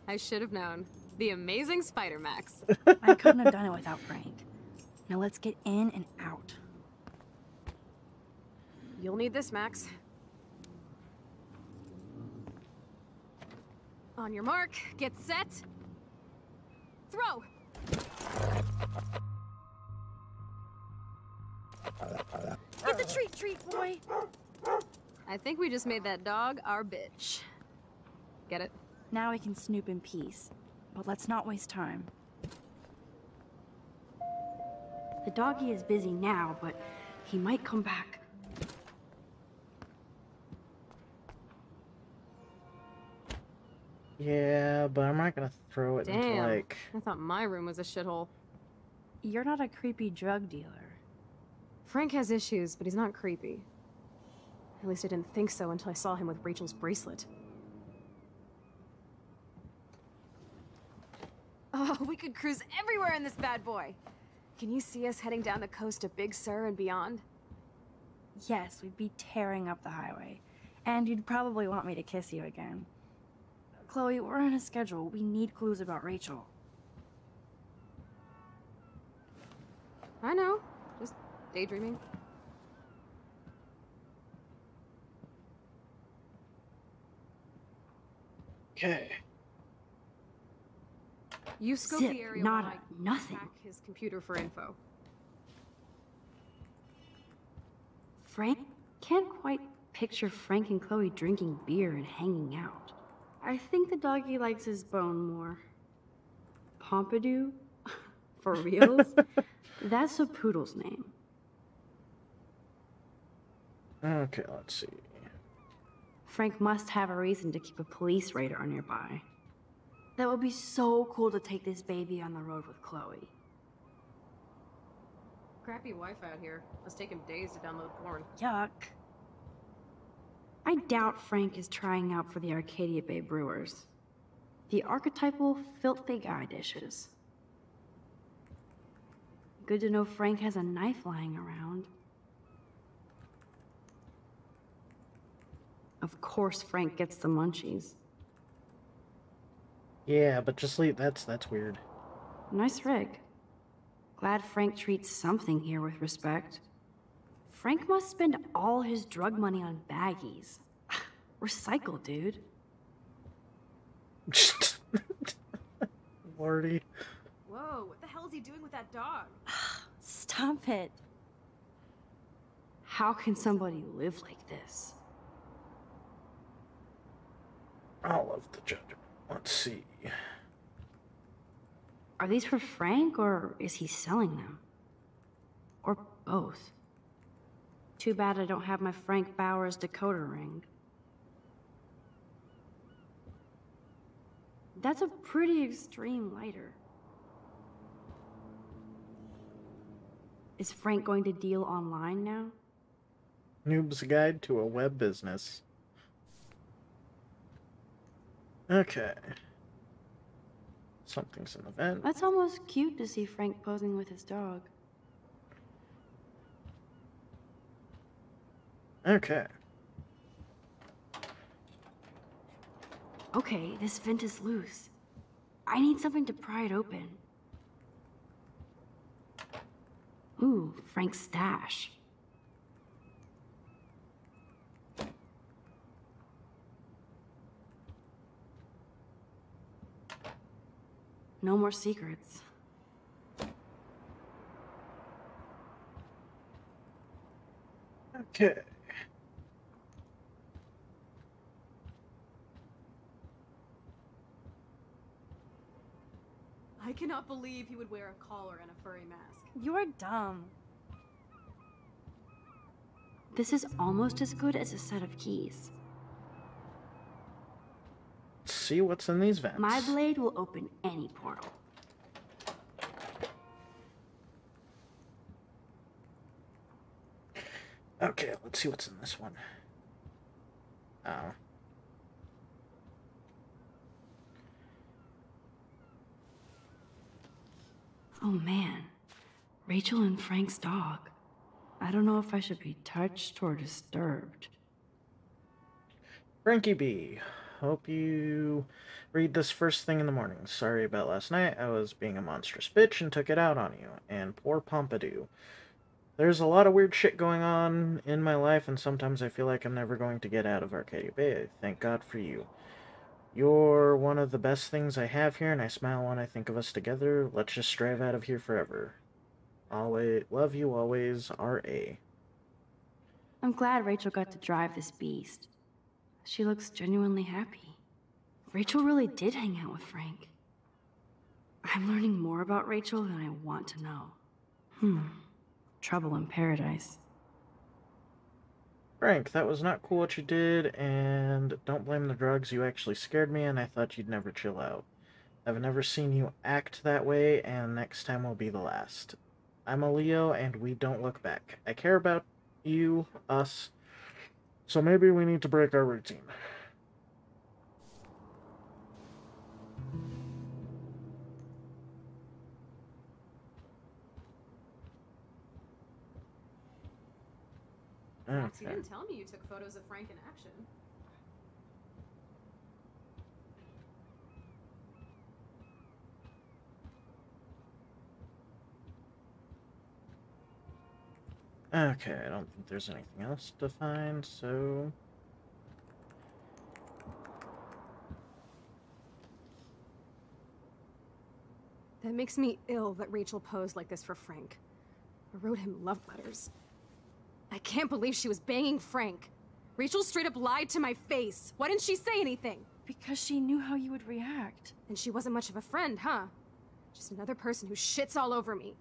I should have known. The amazing Spider Max. I couldn't have done it without Frank. Now let's get in and out. You'll need this, Max. On your mark, get set. Throw! Get the treat, boy! I think we just made that dog our bitch. Get it? Now we can snoop in peace. But let's not waste time. The doggy is busy now, but he might come back. Yeah, but I'm not gonna throw it into, Damn. like... I thought my room was a shithole. You're not a creepy drug dealer. Frank has issues, but he's not creepy. At least I didn't think so until I saw him with Rachel's bracelet. Oh, we could cruise everywhere in this bad boy. Can you see us heading down the coast to Big Sur and beyond? Yes, we'd be tearing up the highway. And you'd probably want me to kiss you again. Chloe, we're on a schedule. We need clues about Rachel. I know. Just daydreaming. Okay. You scope Zip, the area nada, while I nothing. hack his computer for info. Frank? Can't quite picture Frank and Chloe drinking beer and hanging out. I think the doggy likes his bone more. Pompidou? For reals? That's a poodle's name. Okay, let's see. Frank must have a reason to keep a police radar nearby. That would be so cool to take this baby on the road with Chloe. Crappy Wi-Fi out here. Must take him days to download porn. Yuck. I doubt Frank is trying out for the Arcadia Bay Brewers. The archetypal filthy guy dishes. Good to know Frank has a knife lying around. Of course Frank gets the munchies. Yeah, but just leave... That's weird. Nice rig. Glad Frank treats something here with respect. Frank must spend all his drug money on baggies. Recycle, dude. Lordy. Whoa, what the hell is he doing with that dog? Stop it. How can somebody live like this? All of the judgment. Let's see. Are these for Frank, or is he selling them? Or both? Too bad I don't have my Frank Bowers decoder ring. That's a pretty extreme lighter. Is Frank going to deal online now? Noob's Guide to a Web Business. Okay. Something's an event. That's almost cute to see Frank posing with his dog. Okay. Okay, this vent is loose. I need something to pry it open. Ooh, Frank's stash. No more secrets. Okay. I cannot believe he would wear a collar and a furry mask. You're dumb. This is almost as good as a set of keys. Let's see what's in these vents. My blade will open any portal. Okay, let's see what's in this one. Oh. Oh man, Rachel and Frank's dog. I don't know if I should be touched or disturbed. Frankie B. Hope you read this first thing in the morning. Sorry about last night. I was being a monstrous bitch and took it out on you. And poor Pompidou. There's a lot of weird shit going on in my life, and sometimes I feel like I'm never going to get out of Arcadia Bay. Thank God for you. You're one of the best things I have here, and I smile when I think of us together. Let's just strive out of here forever. Always love you always, R.A. I'm glad Rachel got to drive this beast. She looks genuinely happy. Rachel really did hang out with Frank. I'm learning more about Rachel than I want to know. Trouble in paradise. Frank, that was not cool what you did, and don't blame the drugs. You actually scared me, and I thought you'd never chill out. I've never seen you act that way, and next time will be the last. I'm a Leo, and we don't look back. I care about you, us, so maybe we need to break our routine. Max, you Okay. didn't tell me you took photos of Frank in action. Okay, I don't think there's anything else to find, so... That makes me ill that Rachel posed like this for Frank. I wrote him love letters. I can't believe she was banging Frank. Rachel straight up lied to my face. Why didn't she say anything? Because she knew how you would react. And she wasn't much of a friend, huh? Just another person who shits all over me.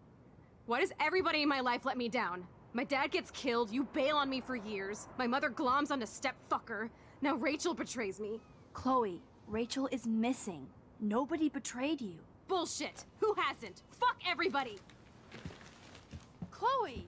Why does everybody in my life let me down? My dad gets killed, you bail on me for years, my mother gloms onto step-fucker, now Rachel betrays me. Chloe, Rachel is missing. Nobody betrayed you. Bullshit! Who hasn't? Fuck everybody! Chloe!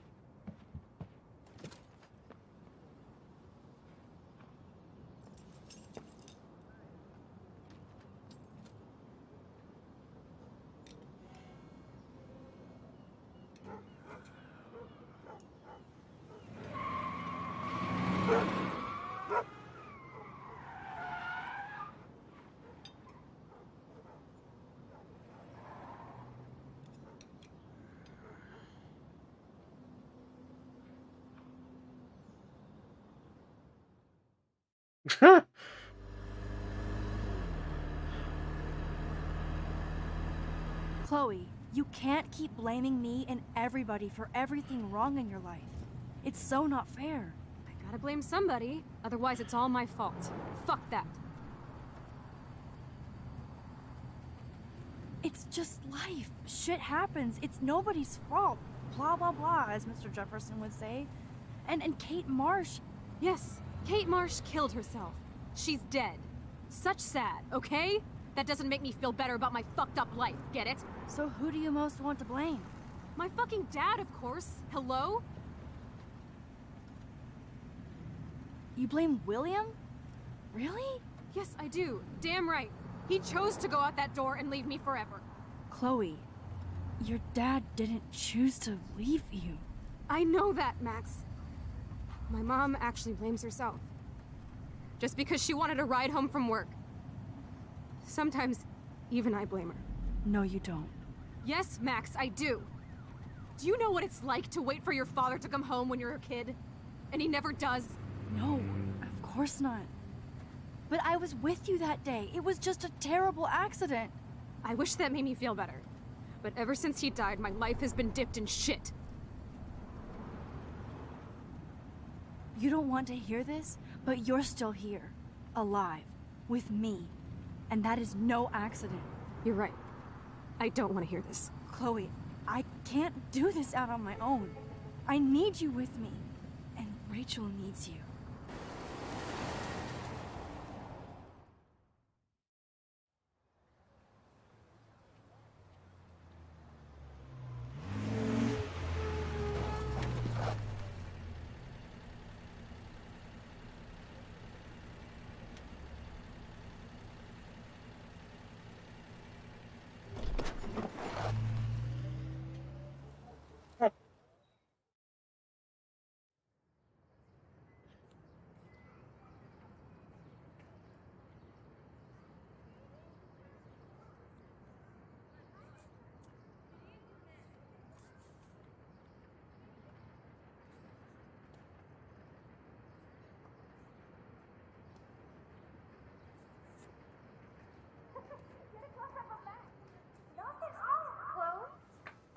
Chloe, you can't keep blaming me and everybody for everything wrong in your life. It's so not fair. I gotta blame somebody, otherwise it's all my fault. Fuck that. It's just life. Shit happens. It's nobody's fault. Blah, blah, blah, as Mr. Jefferson would say. And Kate Marsh... Yes, Kate Marsh killed herself. She's dead. Such sad, okay? That doesn't make me feel better about my fucked up life, get it? So who do you most want to blame? My fucking dad, of course. Hello? You blame William? Really? Yes, I do. Damn right. He chose to go out that door and leave me forever. Chloe, your dad didn't choose to leave you. I know that, Max. My mom actually blames herself. Just because she wanted a ride home from work. Sometimes, even I blame her. No, you don't. Yes, Max, I do. Do you know what it's like to wait for your father to come home when you're a kid? And he never does? No, of course not. But I was with you that day. It was just a terrible accident. I wish that made me feel better. But ever since he died, my life has been dipped in shit. You don't want to hear this, but you're still here. Alive. With me. And that is no accident. You're right. I don't want to hear this. Chloe, I can't do this out on my own. I need you with me. And Rachel needs you.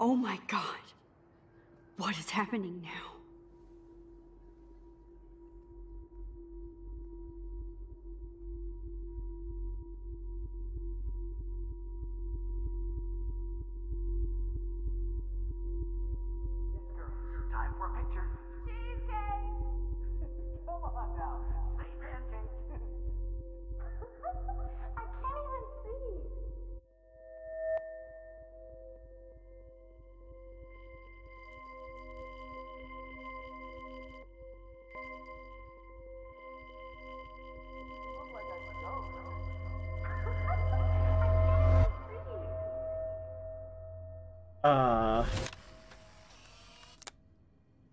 Oh my god. What is happening now? Time for a picture. Cheesecake! Come on now. Say pancake. I can't even see.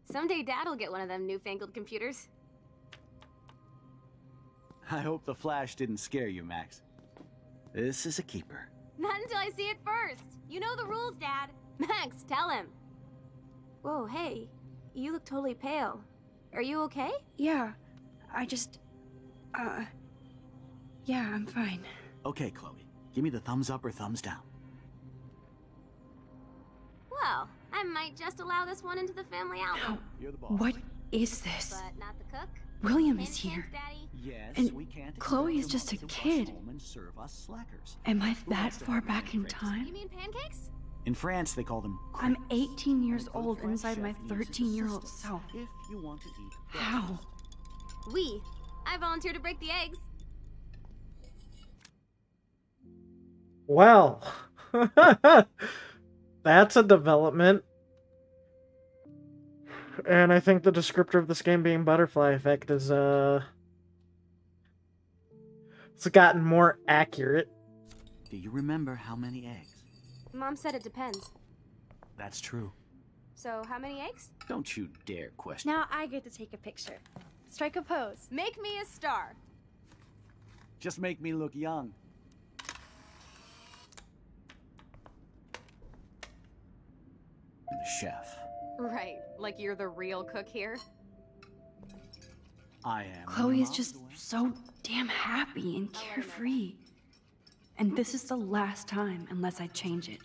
Someday Dad'll get one of them newfangled computers. I hope the flash didn't scare you, Max. This is a keeper. Not until I see it first. You know the rules, Dad. Max, tell him. Whoa, hey. You look totally pale. Are you okay? Yeah, I just... yeah, I'm fine. Okay, Chloe. Give me the thumbs up or thumbs down. Well, I might just allow this one into the family album. You're the boss. What is this? But not the cook. William is here. Daddy. Yes, And we can't Chloe is expect just a your mom to kid. rush home and serve us slackers. Am I Who that wants to far have a back in breakfast? time? You mean pancakes? In France, they call them I'm crepes. 18 years The old French inside my chef uses 13-year-old assistants self. If you want to eat How? We. I volunteer to break the eggs. Well, that's a development. And I think the descriptor of this game being butterfly effect is, it's gotten more accurate. Do you remember how many eggs? Mom said it depends. That's true. So, how many eggs? Don't you dare question. Now I get to take a picture. Strike a pose. Make me a star. Just make me look young. I'm the chef. Right, like you're the real cook here. I am. Chloe is just so damn happy and carefree. And this is the last time unless I change it.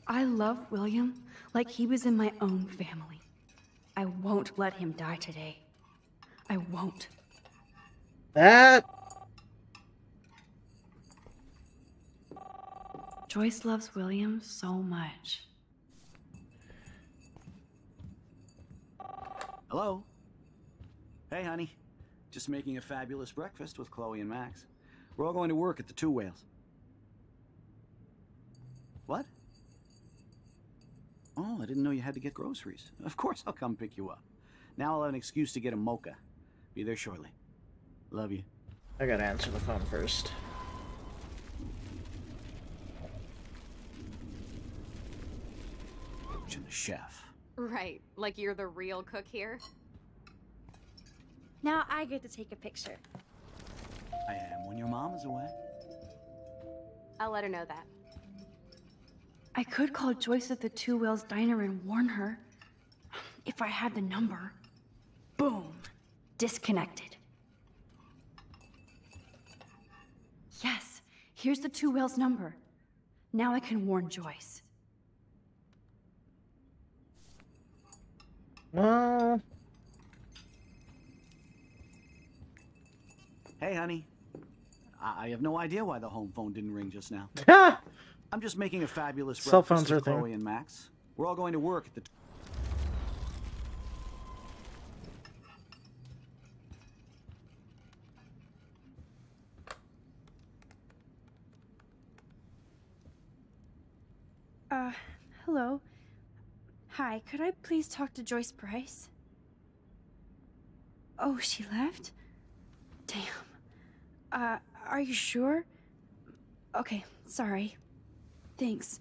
I love William like he was in my own family. I won't let him die today. I won't. That... Joyce loves William so much. Hello? Hey, honey. Just making a fabulous breakfast with Chloe and Max. We're all going to work at the Two Whales. What? Oh, I didn't know you had to get groceries. Of course I'll come pick you up. Now I'll have an excuse to get a mocha. Be there shortly. Love you. I gotta answer the phone first. And the chef. Right, like you're the real cook here. Now I get to take a picture. I am when your mom is away. I'll let her know that. I could call Joyce at the Two Whales Diner and warn her. If I had the number. Boom. Disconnected. Yes, here's the Two Whales number. Now I can warn Joyce. Well... Hey, honey. I have no idea why the home phone didn't ring just now. I'm just making a fabulous Cell breakfast phones are with a thing. Chloe and Max. We're all going to work at the... Hello. Hi, could I please talk to Joyce Price? Oh, she left? Damn. Are you sure? Okay, sorry. Thanks.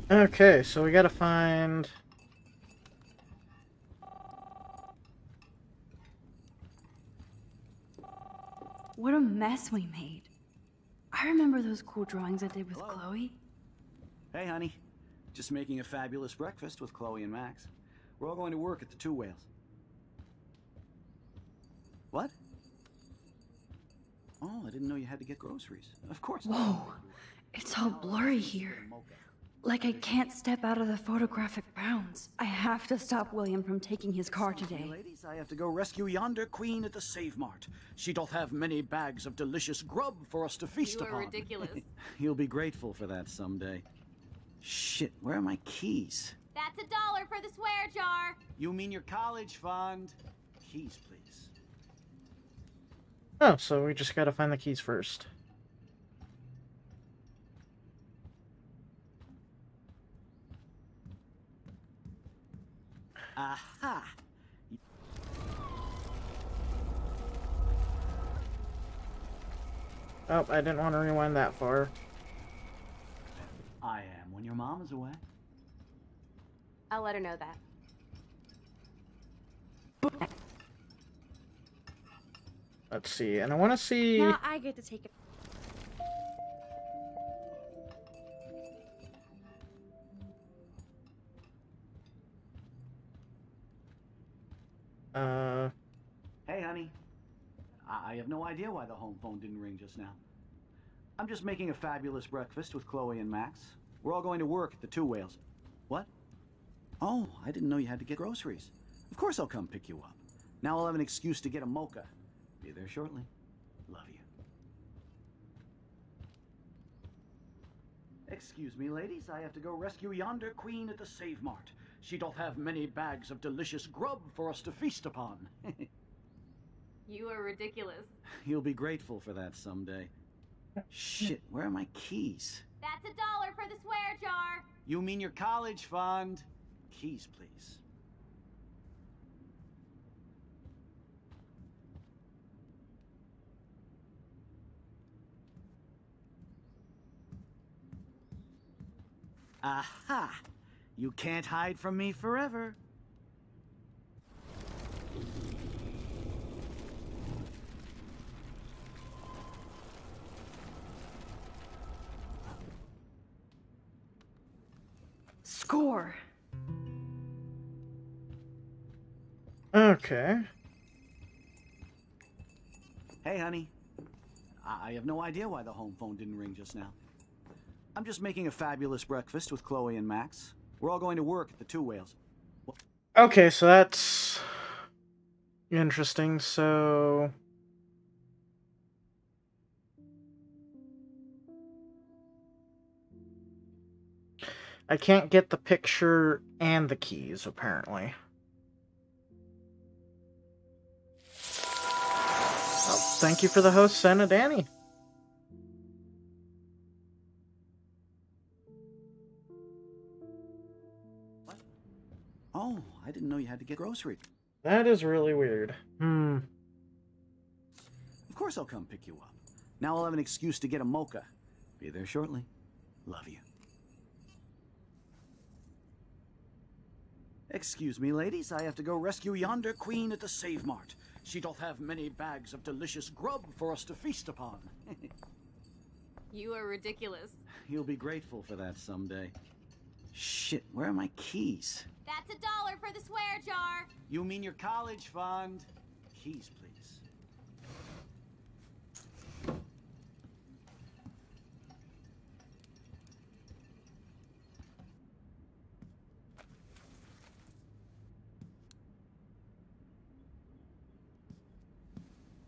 Okay, so we gotta find... What a mess we made. I remember those cool drawings I did with Chloe. Hey, honey. Just making a fabulous breakfast with Chloe and Max. We're all going to work at the Two Whales. What? Oh, I didn't know you had to get groceries. Of course. Whoa, it's all blurry here. Like I can't step out of the photographic bounds. I have to stop William from taking his car today. Ladies, I have to go rescue yonder queen at the Save Mart. She doth have many bags of delicious grub for us to feast upon. You are ridiculous. You'll be grateful for that someday. Shit, where are my keys? That's $1 for the swear jar. You mean your college fund? Keys, please. Oh, so we just gotta find the keys first. Aha! Oh, I didn't want to rewind that far. I am when your mom is away. I'll let her know that. Let's see, and I want to see... Now I get to take it. Hey, honey. I have no idea why the home phone didn't ring just now. I'm just making a fabulous breakfast with Chloe and Max. We're all going to work at the Two Whales. What? Oh, I didn't know you had to get groceries. Of course I'll come pick you up. Now I'll have an excuse to get a mocha. Be there shortly. Love you. Excuse me, ladies. I have to go rescue yonder queen at the Save Mart. She doth have many bags of delicious grub for us to feast upon. You are ridiculous. You'll be grateful for that someday. Shit, where are my keys? That's $1 for the swear jar. You mean your college fund? Keys, please. Aha! You can't hide from me forever. Score. Okay. Hey, honey. I have no idea why the home phone didn't ring just now. I'm just making a fabulous breakfast with Chloe and Max. We're all going to work at the Two Whales. Okay, so that's interesting. So I can't get the picture and the keys, apparently. Oh, thank you for the host, Senna Danny. Oh, I didn't know you had to get groceries. That is really weird. Of course I'll come pick you up. Now I'll have an excuse to get a mocha. Be there shortly. Love you. Excuse me, ladies, I have to go rescue yonder queen at the Save Mart. She doth have many bags of delicious grub for us to feast upon. You are ridiculous. You'll be grateful for that someday. Shit, where are my keys? That's $1 for the swear jar. You mean your college fund? Keys, please.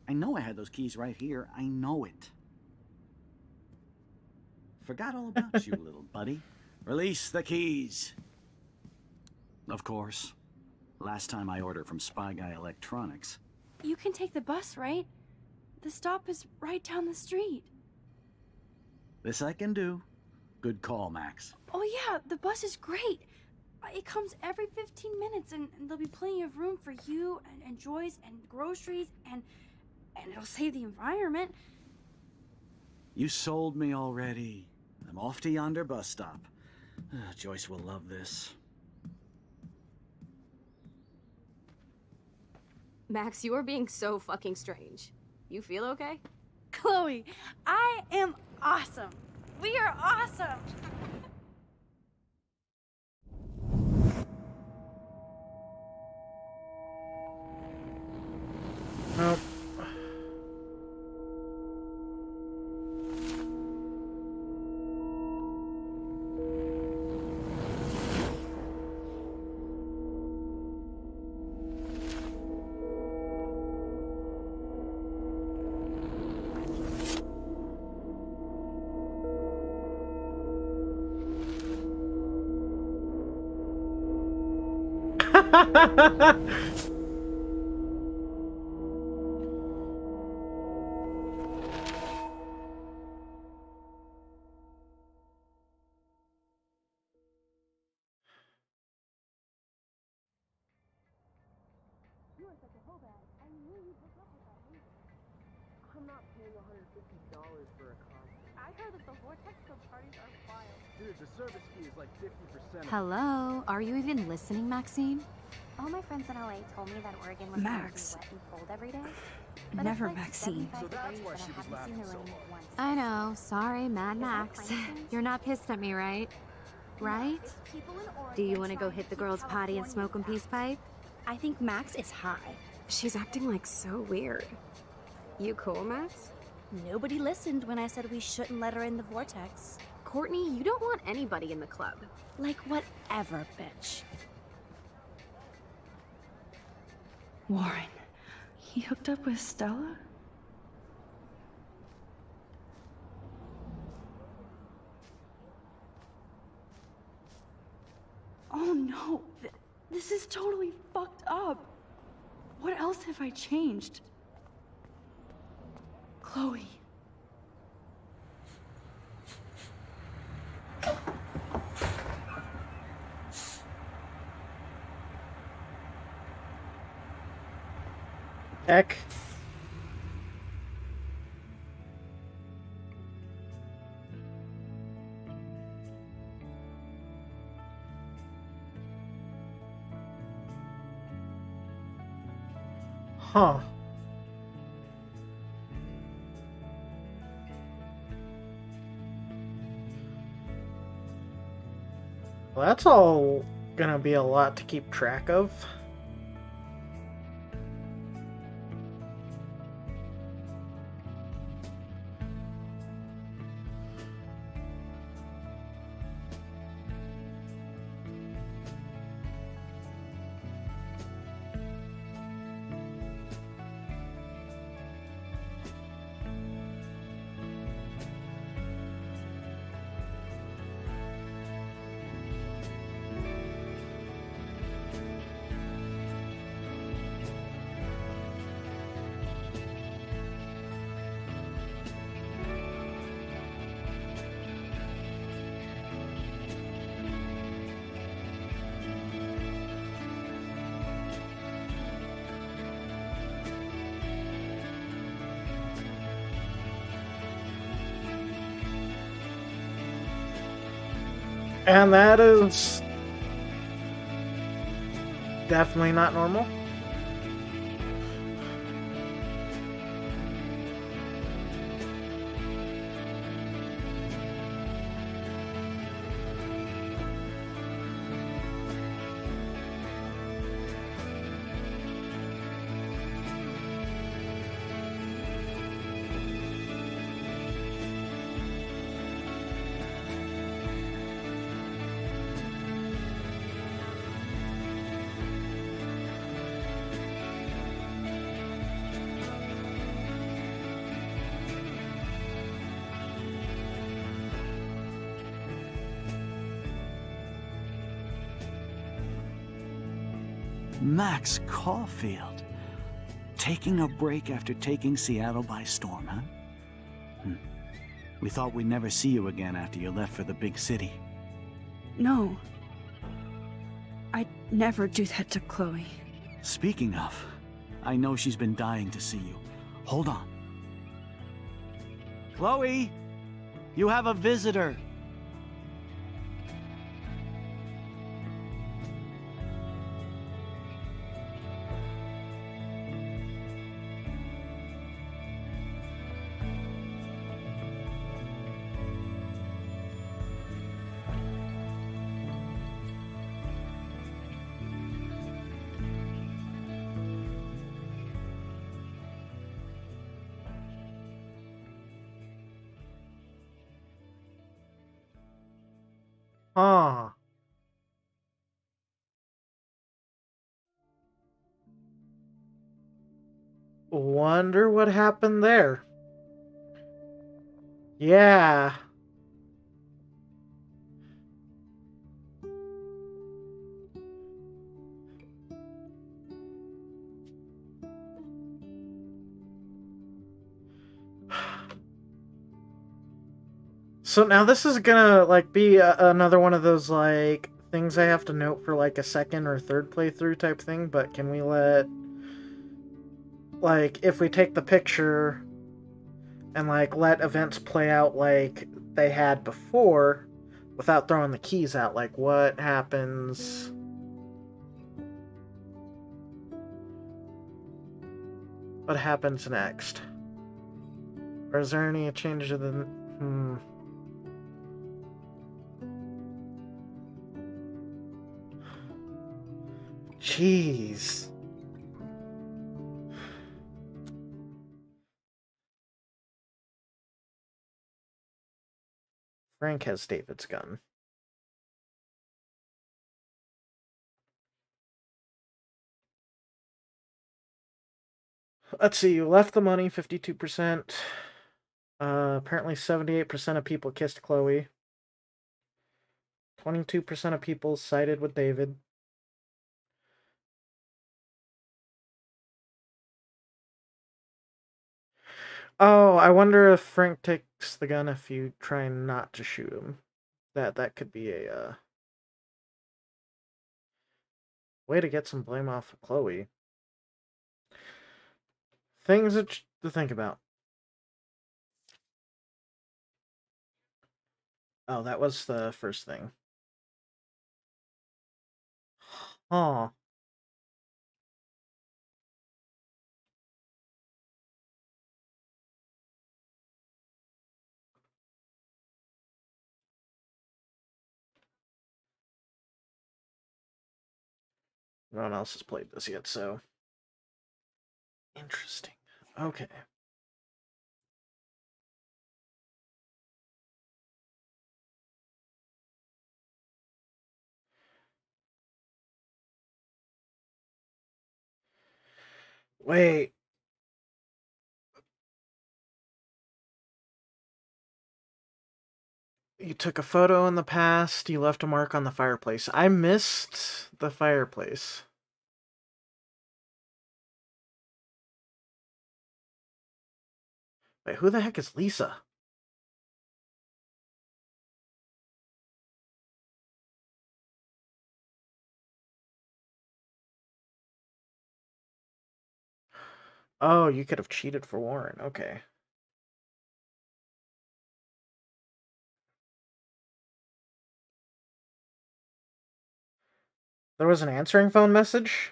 I know I had those keys right here. I know it. Forgot all about you, little buddy. Release the keys. Of course. Last time I ordered from Spy Guy Electronics. You can take the bus, right? The stop is right down the street. This I can do. Good call, Max. Oh yeah, the bus is great. It comes every 15 minutes and there'll be plenty of room for you and Joyce and groceries and it'll save the environment. You sold me already. I'm off to yonder bus stop. Joyce will love this. Max, you are being so fucking strange. You feel okay? Chloe, I am awesome. We are awesome. Nope. I'm not paying $150 for a concert. I heard that the Vortex Club parties are wild. Dude, the service fee is like 50%. Hello? Are you even listening, Maxine? All my friends in LA told me that Oregon was Max. wet and cold every day. But Never it's like Maxine. 75 So that's degrees why and she I was haven't laughing seen the so rain long. once. I know. Sorry, Mad Is that Max. climate You're not pissed at me, right? Right? It's people in Oregon Do you want to go trying hit the keep girls' potty and California smoke 'em peace pipe? I think Max is high. She's acting like so weird. You cool, Max? Nobody listened when I said we shouldn't let her in the vortex. Courtney, you don't want anybody in the club. Like whatever, bitch. Warren, he hooked up with Stella? Oh no, this is totally fucked up. What else have I changed? Chloe. Heck. Huh. Well, that's all gonna be a lot to keep track of. And that is definitely not normal. Max Caulfield. Taking a break after taking Seattle by storm, huh? We thought we'd never see you again after you left for the big city. No. I'd never do that to Chloe. Speaking of, I know she's been dying to see you. Hold on. Chloe! You have a visitor! Huh. Wonder what happened there. Yeah. So now this is gonna, like, be another one of those, like, things I have to note for, like, a second or third playthrough type thing, but can we let, like, if we take the picture and, like, let events play out like they had before without throwing the keys out, like, what happens? What happens next? Or is there any change to the... Jeez. Frank has David's gun. Let's see, you left the money, 52%. Apparently 78% of people kissed Chloe. 22% of people sided with David. Oh, I wonder if Frank takes the gun if you try not to shoot him. That could be a way to get some blame off of Chloe. Things to think about. Oh, that was the first thing. Huh. No one else has played this yet, so... Interesting. Okay. Wait. You took a photo in the past, you left a mark on the fireplace. I missed the fireplace. Wait, who the heck is Lisa? Oh, you could have cheated for Warren. Okay. There was an answering phone message?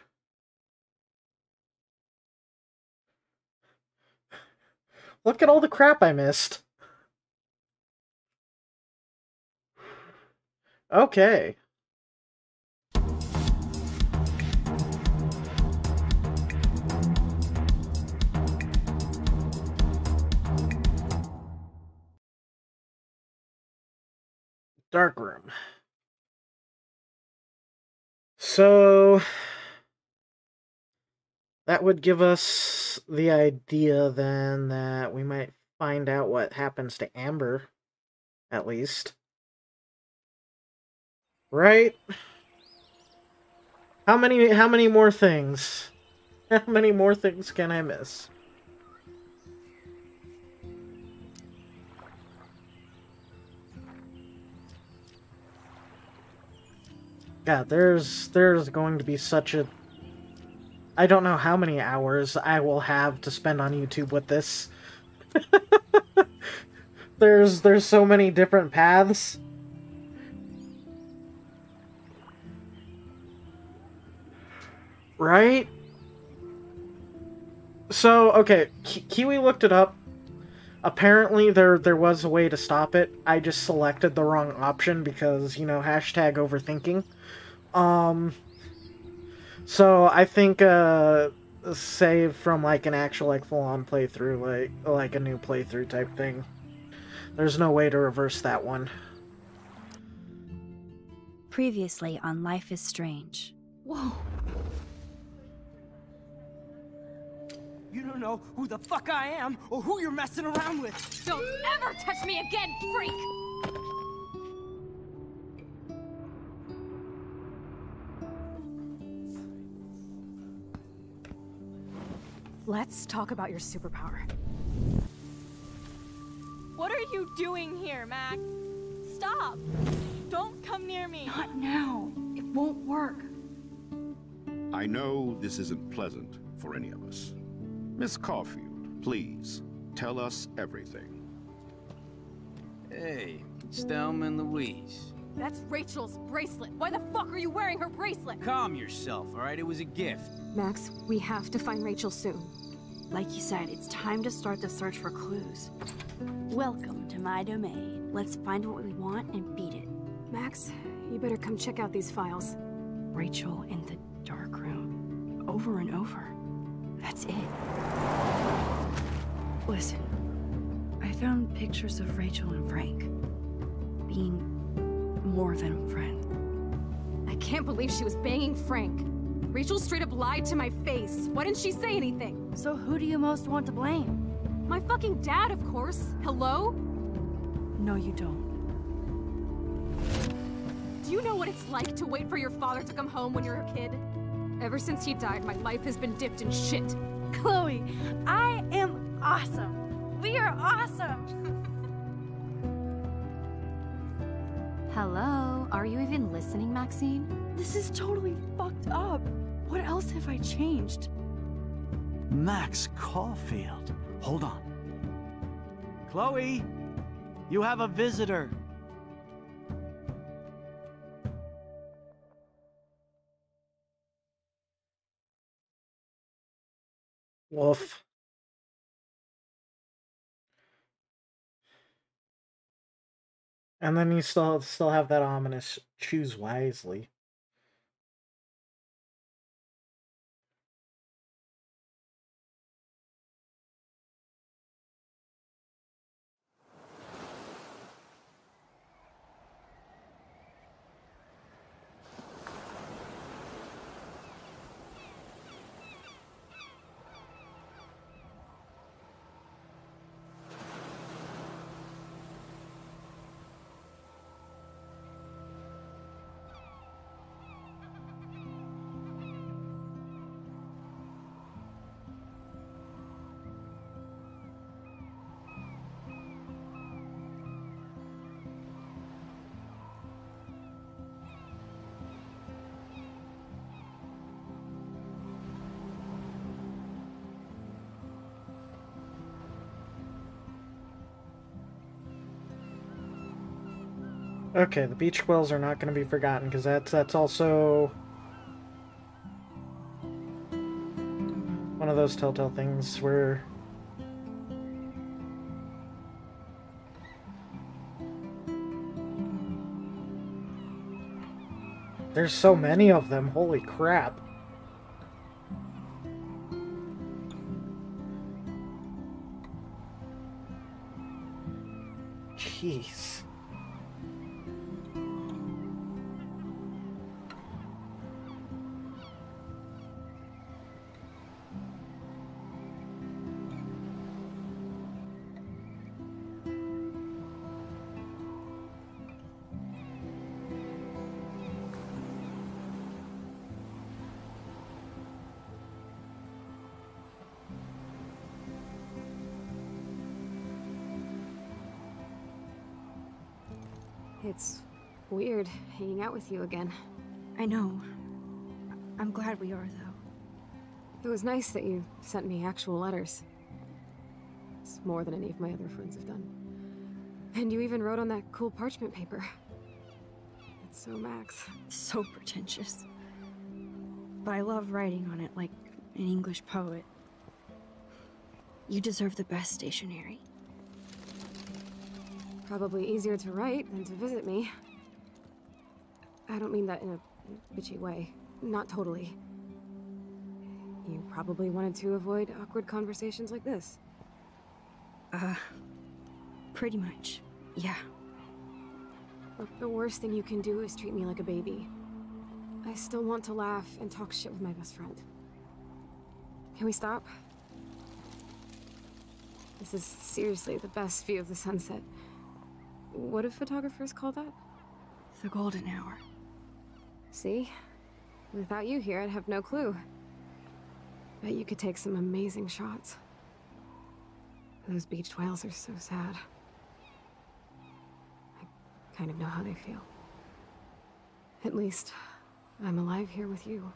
Look at all the crap I missed. Okay. Dark room. So that would give us the idea then that we might find out what happens to Amber, at least. Right? How many more things? How many more things can I miss? God, there's going to be such a... I don't know how many hours I will have to spend on YouTube with this. There's so many different paths. Right? So, okay, Kiwi looked it up. Apparently there was a way to stop it. I just selected the wrong option because, you know, hashtag overthinking. So I think save from like an actual like full-on playthrough, like a new playthrough type thing. There's no way to reverse that one. Previously on Life is Strange. Whoa. You don't know who the fuck I am or who you're messing around with. Don't ever touch me again, freak! Let's talk about your superpower. What are you doing here, Max? Stop! Don't come near me! Not now. It won't work. I know this isn't pleasant for any of us. Miss Caulfield, please, tell us everything. Hey, it's Thelma and Louise. That's Rachel's bracelet. Why the fuck are you wearing her bracelet? Calm yourself, alright? It was a gift. Max, we have to find Rachel soon. Like you said, it's time to start the search for clues. Welcome to my domain. Let's find what we want and beat it. Max, you better come check out these files. Rachel in the dark room. Over and over. That's it. Listen, I found pictures of Rachel and Frank being more than a friend. I can't believe she was banging Frank. Rachel straight up lied to my face. Why didn't she say anything? So who do you most want to blame? My fucking dad, of course. Hello? No, you don't. Do you know what it's like to wait for your father to come home when you're a kid? Ever since he died, my life has been dipped in shit. Chloe, I am awesome. We are awesome. Hello? Are you even listening, Maxine? This is totally fucked up. What else have I changed? Max Caulfield. Hold on. Chloe, you have a visitor. Woof. And then you still have that ominous choose wisely. Okay, the beach quills are not going to be forgotten, because that's also one of those telltale things where there's so many of them, holy crap. Jeez. It's weird hanging out with you again. I know. I'm glad we are, though. It was nice that you sent me actual letters. It's more than any of my other friends have done. And you even wrote on that cool parchment paper. It's so Max. So pretentious. But I love writing on it like an English poet. You deserve the best stationery. Probably easier to write than to visit me. I don't mean that in a bitchy way. Not totally. You probably wanted to avoid awkward conversations like this. Pretty much. Yeah. Look, the worst thing you can do is treat me like a baby. I still want to laugh and talk shit with my best friend. Can we stop? This is seriously the best view of the sunset. What do photographers call that? The golden hour. See? Without you here, I'd have no clue. Bet you could take some amazing shots. Those beached whales are so sad. I kind of know how they feel. At least, I'm alive here with you.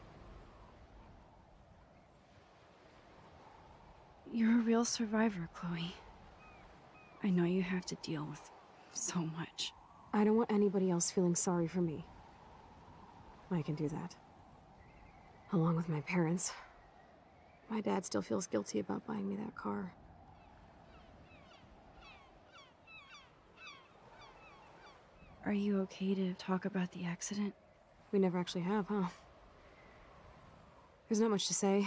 You're a real survivor, Chloe. I know you have to deal with so much. I don't want anybody else feeling sorry for me. I can do that. Along with my parents. My dad still feels guilty about buying me that car. Are you okay to talk about the accident? We never actually have, huh? There's not much to say.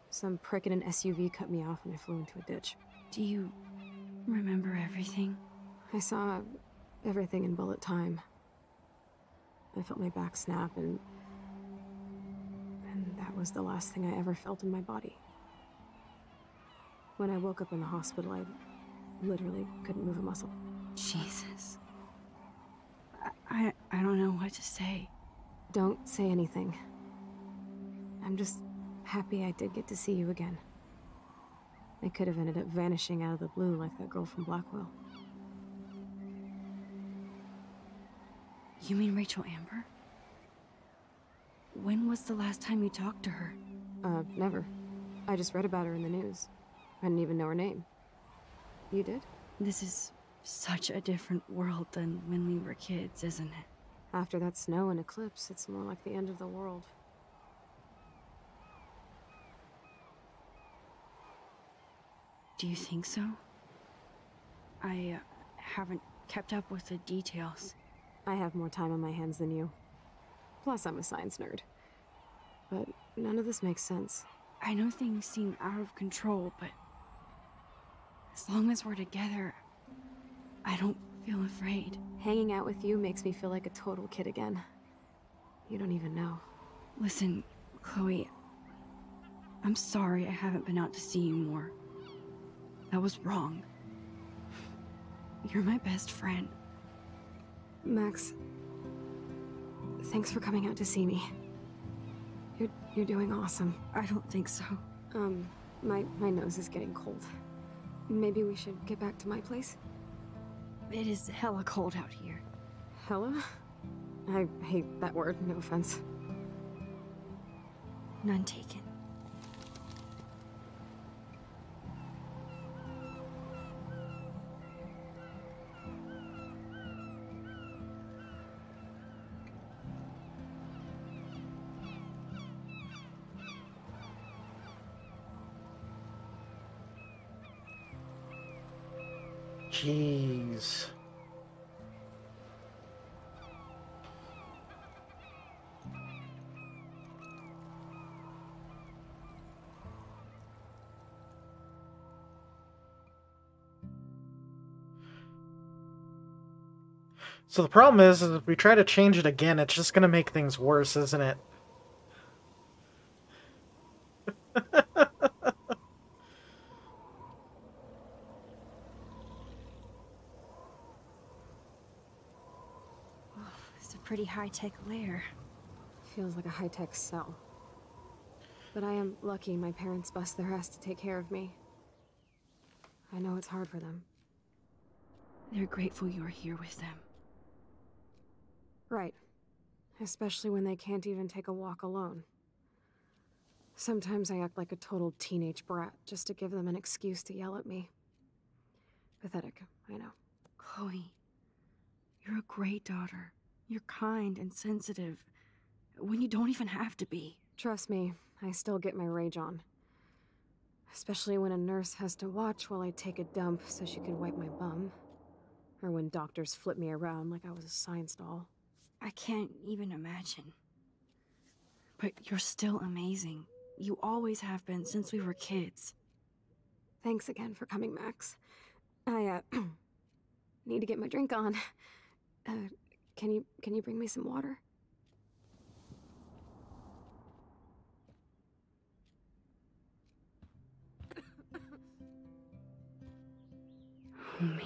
Some prick in an SUV cut me off and I flew into a ditch. Do you remember everything? I saw everything in bullet time. I felt my back snap and that was the last thing I ever felt in my body. When I woke up in the hospital, I literally couldn't move a muscle. Jesus. I don't know what to say. Don't say anything. I'm just happy I did get to see you again. I could have ended up vanishing out of the blue like that girl from Blackwell. You mean Rachel Amber? When was the last time you talked to her? Never. I just read about her in the news. I didn't even know her name. You did? This is such a different world than when we were kids, isn't it? After that snow and eclipse, it's more like the end of the world. Do you think so? I haven't kept up with the details. I have more time on my hands than you. Plus, I'm a science nerd. But none of this makes sense. I know things seem out of control, but as long as we're together, I don't feel afraid. Hanging out with you makes me feel like a total kid again. You don't even know. Listen, Chloe, I'm sorry I haven't been out to see you more. That was wrong. You're my best friend. Max, thanks for coming out to see me. You're doing awesome. I don't think so. My nose is getting cold. Maybe we should get back to my place? It is hella cold out here. Hella? I hate that word, no offense. None taken. Jeez. So the problem is if we try to change it again, it's just going to make things worse, isn't it? It's a pretty high-tech lair. Feels like a high-tech cell. But I am lucky my parents bust their ass to take care of me. I know it's hard for them. They're grateful you're here with them. Right. Especially when they can't even take a walk alone. Sometimes I act like a total teenage brat just to give them an excuse to yell at me. Pathetic, I know. Chloe, you're a great daughter. You're kind and sensitive, when you don't even have to be. Trust me, I still get my rage on. Especially when a nurse has to watch while I take a dump so she can wipe my bum. Or when doctors flip me around like I was a science doll. I can't even imagine. But you're still amazing. You always have been since we were kids. Thanks again for coming, Max. I, need to get my drink on. Can you bring me some water? Oh man.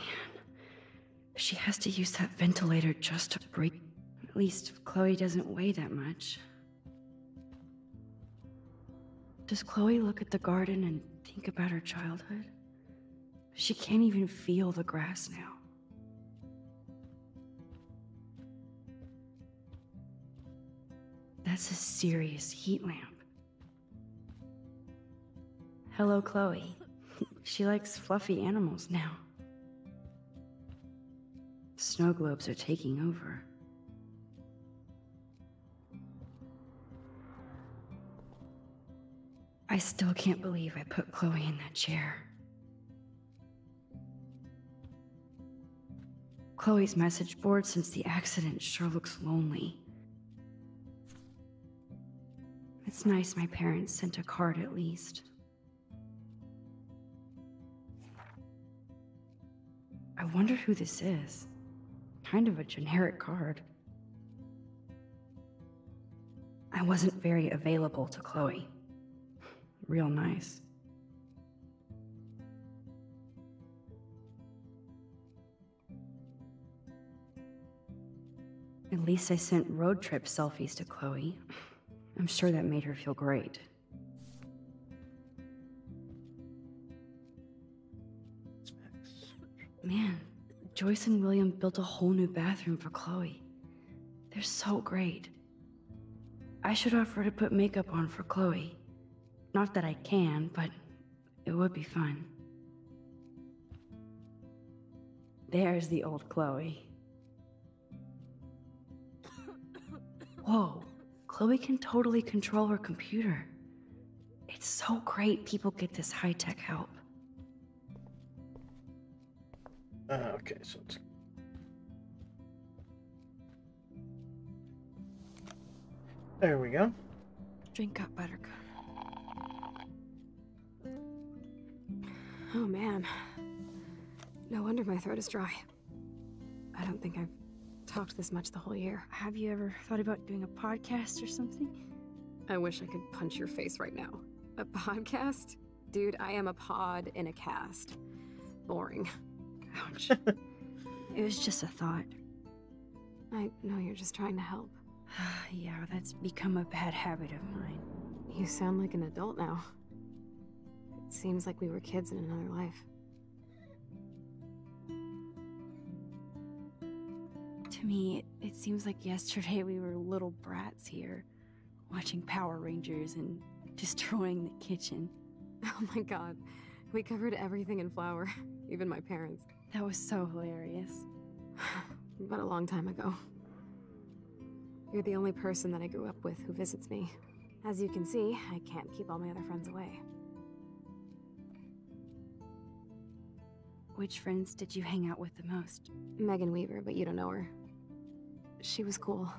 She has to use that ventilator just to breathe. At least Chloe doesn't weigh that much. Does Chloe look at the garden and think about her childhood? She can't even feel the grass now. That's a serious heat lamp. Hello, Chloe. She likes fluffy animals now. Snow globes are taking over. I still can't believe I put Chloe in that chair. Chloe's message board since the accident sure looks lonely. It's nice my parents sent a card at least. I wonder who this is. Kind of a generic card. I wasn't very available to Chloe. Real nice. At least I sent road trip selfies to Chloe. I'm sure that made her feel great. Man, Joyce and William built a whole new bathroom for Chloe. They're so great. I should offer to put makeup on for Chloe. Not that I can, but it would be fun. There's the old Chloe. Whoa, Chloe can totally control her computer. It's so great people get this high-tech help. Okay, so it's... There we go. Drink up, Buttercup. Oh man. No wonder my throat is dry. I don't think I've talked this much the whole year. Have you ever thought about doing a podcast or something? I wish I could punch your face right now. A podcast? Dude, I am a pod in a cast. Boring. Ouch. It was just a thought. I know you're just trying to help. Yeah, that's become a bad habit of mine. You sound like an adult now. It seems like we were kids in another life. To me, it seems like yesterday we were little brats here, watching Power Rangers and destroying the kitchen. Oh my god. We covered everything in flour, even my parents. That was so hilarious. But a long time ago. You're the only person that I grew up with who visits me. As you can see, I can't keep all my other friends away. Which friends did you hang out with the most? Megan Weaver, but you don't know her. She was cool.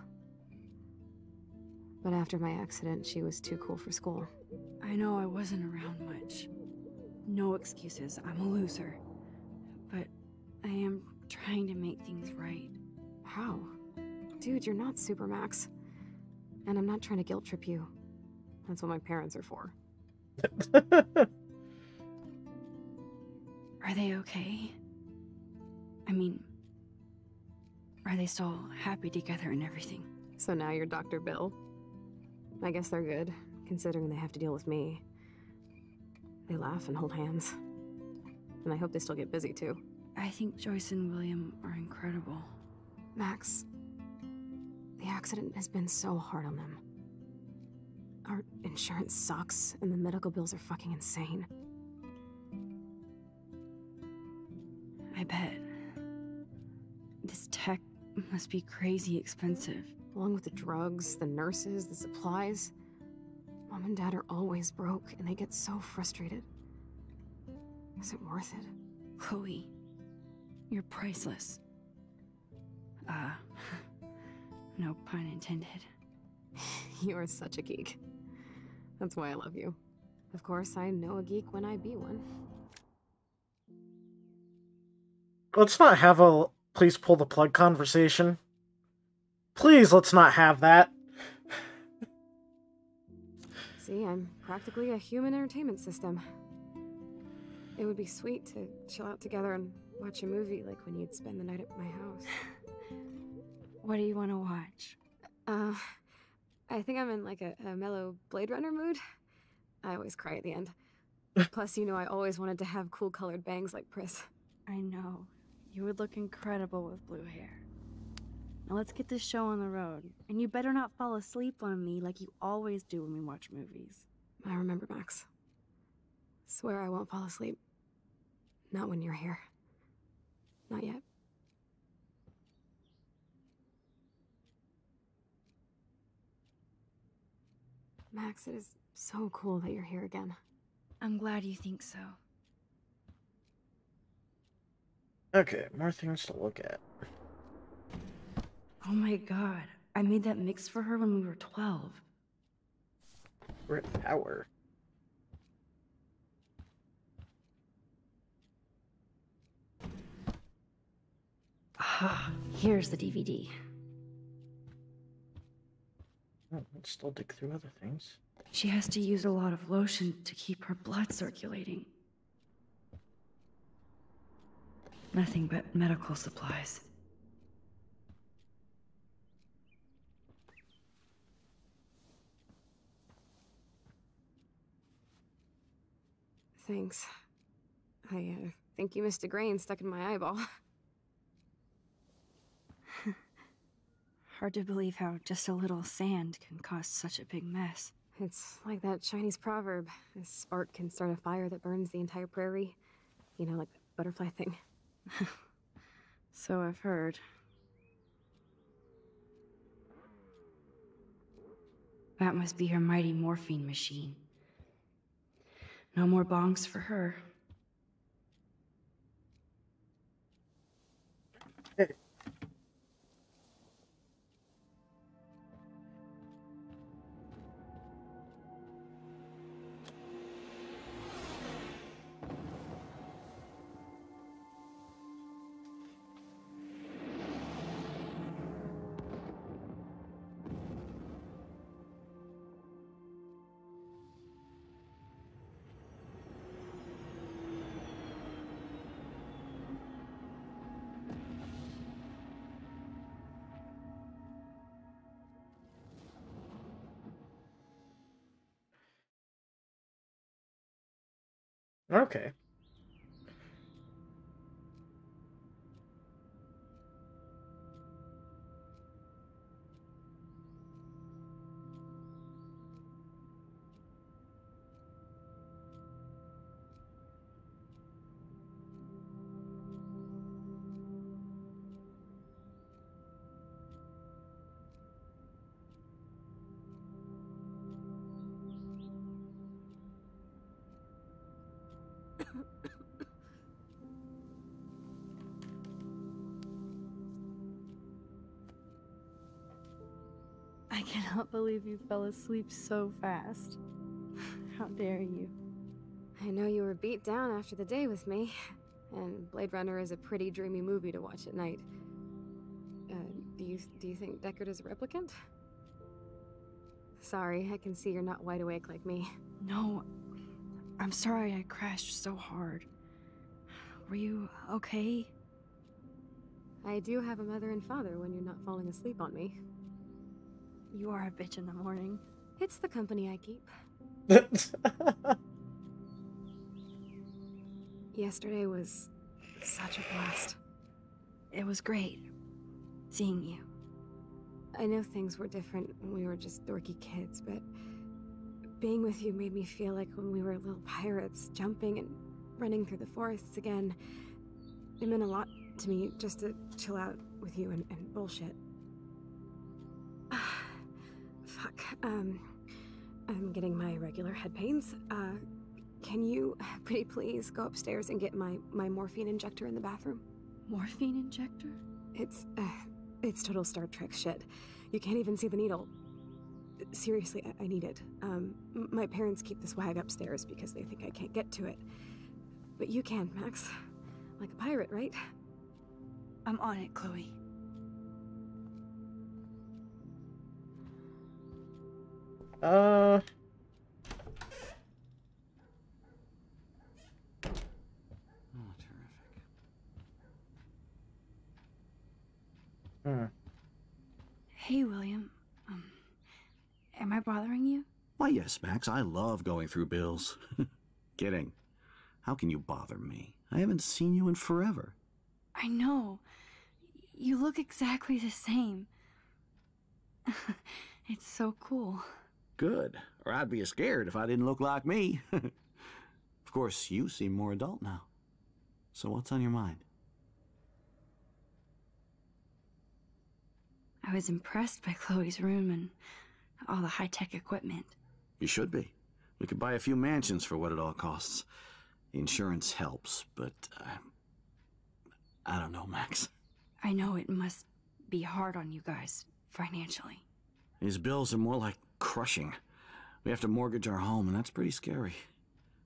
But after my accident, she was too cool for school. I know I wasn't around much. No excuses, I'm a loser. But I am trying to make things right. How? Dude, you're not Supermax. And I'm not trying to guilt trip you. That's what my parents are for. Are they okay? I mean, are they still happy together and everything? So now you're Dr. Bill? I guess they're good, considering they have to deal with me. They laugh and hold hands. And I hope they still get busy, too. I think Joyce and William are incredible. Max, the accident has been so hard on them. Our insurance sucks, and the medical bills are fucking insane. I bet. This tech must be crazy expensive. Along with the drugs, the nurses, the supplies. Mom and Dad are always broke, and they get so frustrated. Is it worth it? Chloe, you're priceless. No pun intended. You are such a geek. That's why I love you. Of course, I know a geek when I be one. Let's not have a please pull the plug conversation. Please, let's not have that. See, I'm practically a human entertainment system. It would be sweet to chill out together and watch a movie like when you'd spend the night at my house. What do you want to watch? I think I'm in like a mellow Blade Runner mood. I always cry at the end. Plus, you know I always wanted to have cool colored bangs like Pris. I know. You would look incredible with blue hair. Now let's get this show on the road. And you better not fall asleep on me like you always do when we watch movies. I remember, Max. Swear I won't fall asleep. Not when you're here. Not yet. Max, it is so cool that you're here again. I'm glad you think so. Okay, more things to look at. Oh my god, I made that mix for her when we were 12. We're at Power. Ah, here's the DVD. Oh, let's still dig through other things. She has to use a lot of lotion to keep her blood circulating. Nothing but medical supplies. Thanks. I think you missed a grain stuck in my eyeball. Hard to believe how just a little sand can cause such a big mess. It's like that Chinese proverb. A spark can start a fire that burns the entire prairie. You know, like the butterfly thing. So I've heard. That must be her mighty morphine machine. No more bongs for her. Okay. cannot believe you fell asleep so fast. How dare you? I know you were beat down after the day with me, and Blade Runner is a pretty dreamy movie to watch at night. Do you think Deckard is a replicant? Sorry, I can see you're not wide awake like me. No, I'm sorry I crashed so hard. Were you okay? I do have a mother and father when you're not falling asleep on me. You are a bitch in the morning. It's the company I keep. Yesterday was such a blast. It was great seeing you. I know things were different when we were just dorky kids, but being with you made me feel like when we were little pirates, jumping and running through the forests again. It meant a lot to me just to chill out with you and bullshit. Fuck. I'm getting my regular head pains. Can you, pretty please, go upstairs and get my morphine injector in the bathroom? Morphine injector? It's total Star Trek shit. You can't even see the needle. Seriously, I need it. My parents keep the swag upstairs because they think I can't get to it. But you can, Max. Like a pirate, right? I'm on it, Chloe. Oh, terrific. Hey, William. Am I bothering you? Why, yes, Max. I love going through bills. Kidding. How can you bother me? I haven't seen you in forever. I know. You look exactly the same. It's so cool. Good. Or I'd be scared if I didn't look like me. Of course, you seem more adult now. So what's on your mind? I was impressed by Chloe's room and all the high-tech equipment. You should be. We could buy a few mansions for what it all costs. The insurance helps, but I don't know, Max. I know it must be hard on you guys, financially. These bills are more like crushing. We have to mortgage our home, and that's pretty scary.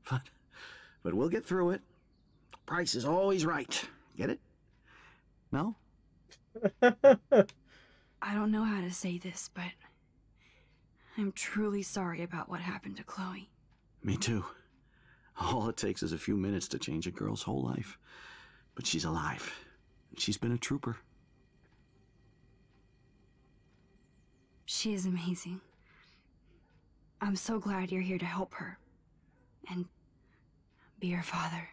But we'll get through it. Price is always right. Get it? No? I don't know how to say this, but I'm truly sorry about what happened to Chloe. Me too. All it takes is a few minutes to change a girl's whole life. But she's alive. She's been a trooper. She is amazing. I'm so glad you're here to help her. And be her father.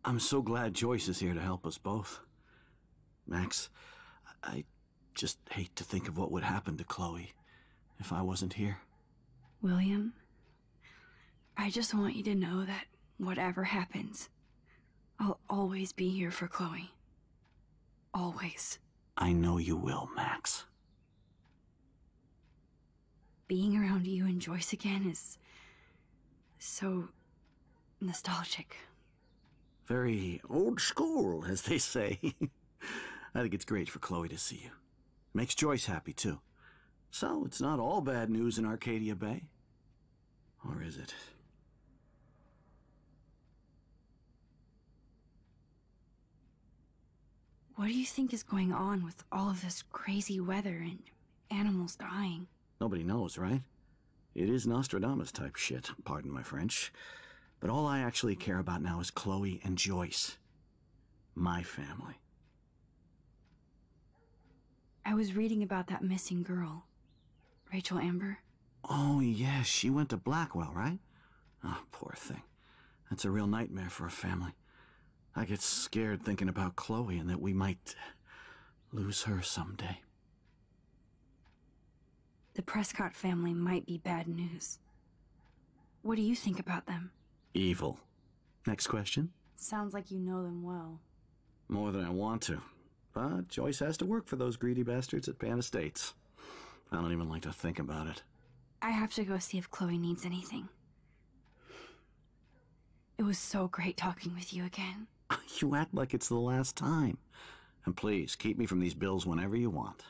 I'm so glad Joyce is here to help us both. Max, I just hate to think of what would happen to Chloe if I wasn't here. William, I just want you to know that whatever happens, I'll always be here for Chloe. Always. I know you will, Max. Being around you and Joyce again is so nostalgic. Very old school, as they say. I think it's great for Chloe to see you. Makes Joyce happy, too. So, it's not all bad news in Arcadia Bay. Or is it? What do you think is going on with all of this crazy weather and animals dying? Nobody knows, right? It is Nostradamus-type shit, pardon my French. But all I actually care about now is Chloe and Joyce. My family. I was reading about that missing girl, Rachel Amber. Oh, yeah, she went to Blackwell, right? Oh, poor thing. That's a real nightmare for a family. I get scared thinking about Chloe and that we might lose her someday. The Prescott family might be bad news. What do you think about them? Evil. Next question? Sounds like you know them well. More than I want to. But Joyce has to work for those greedy bastards at Pan Estates. I don't even like to think about it. I have to go see if Chloe needs anything. It was so great talking with you again. You act like it's the last time. And please, keep me from these bills whenever you want.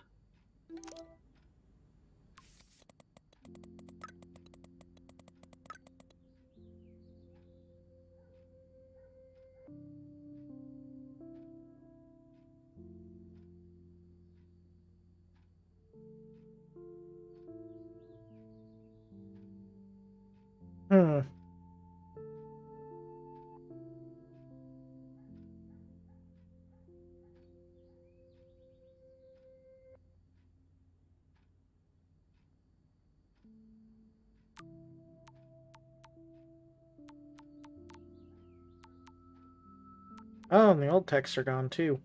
Oh, and the old texts are gone too.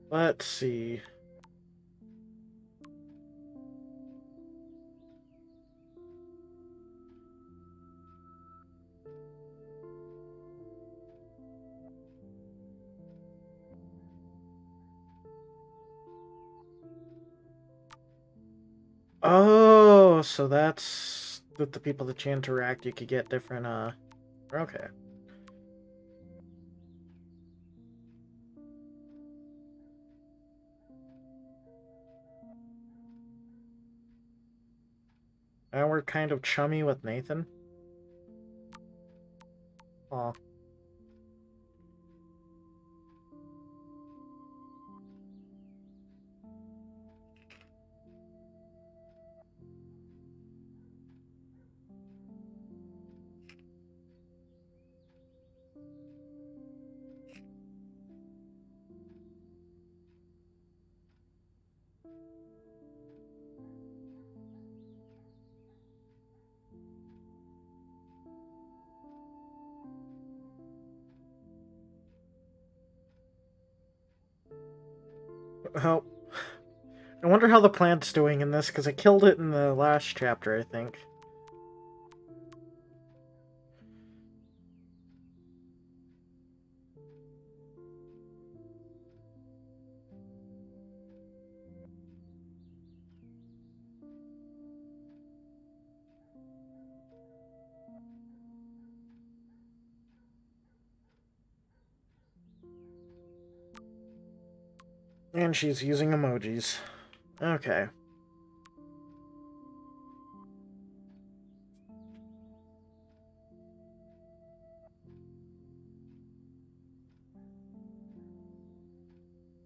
Let's see. Oh, so that's with the people that you interact, you could get different, okay. And we're kind of chummy with Nathan. Aw. Oh. I wonder how the plant's doing in this, because I killed it in the last chapter, I think. And she's using emojis. Okay.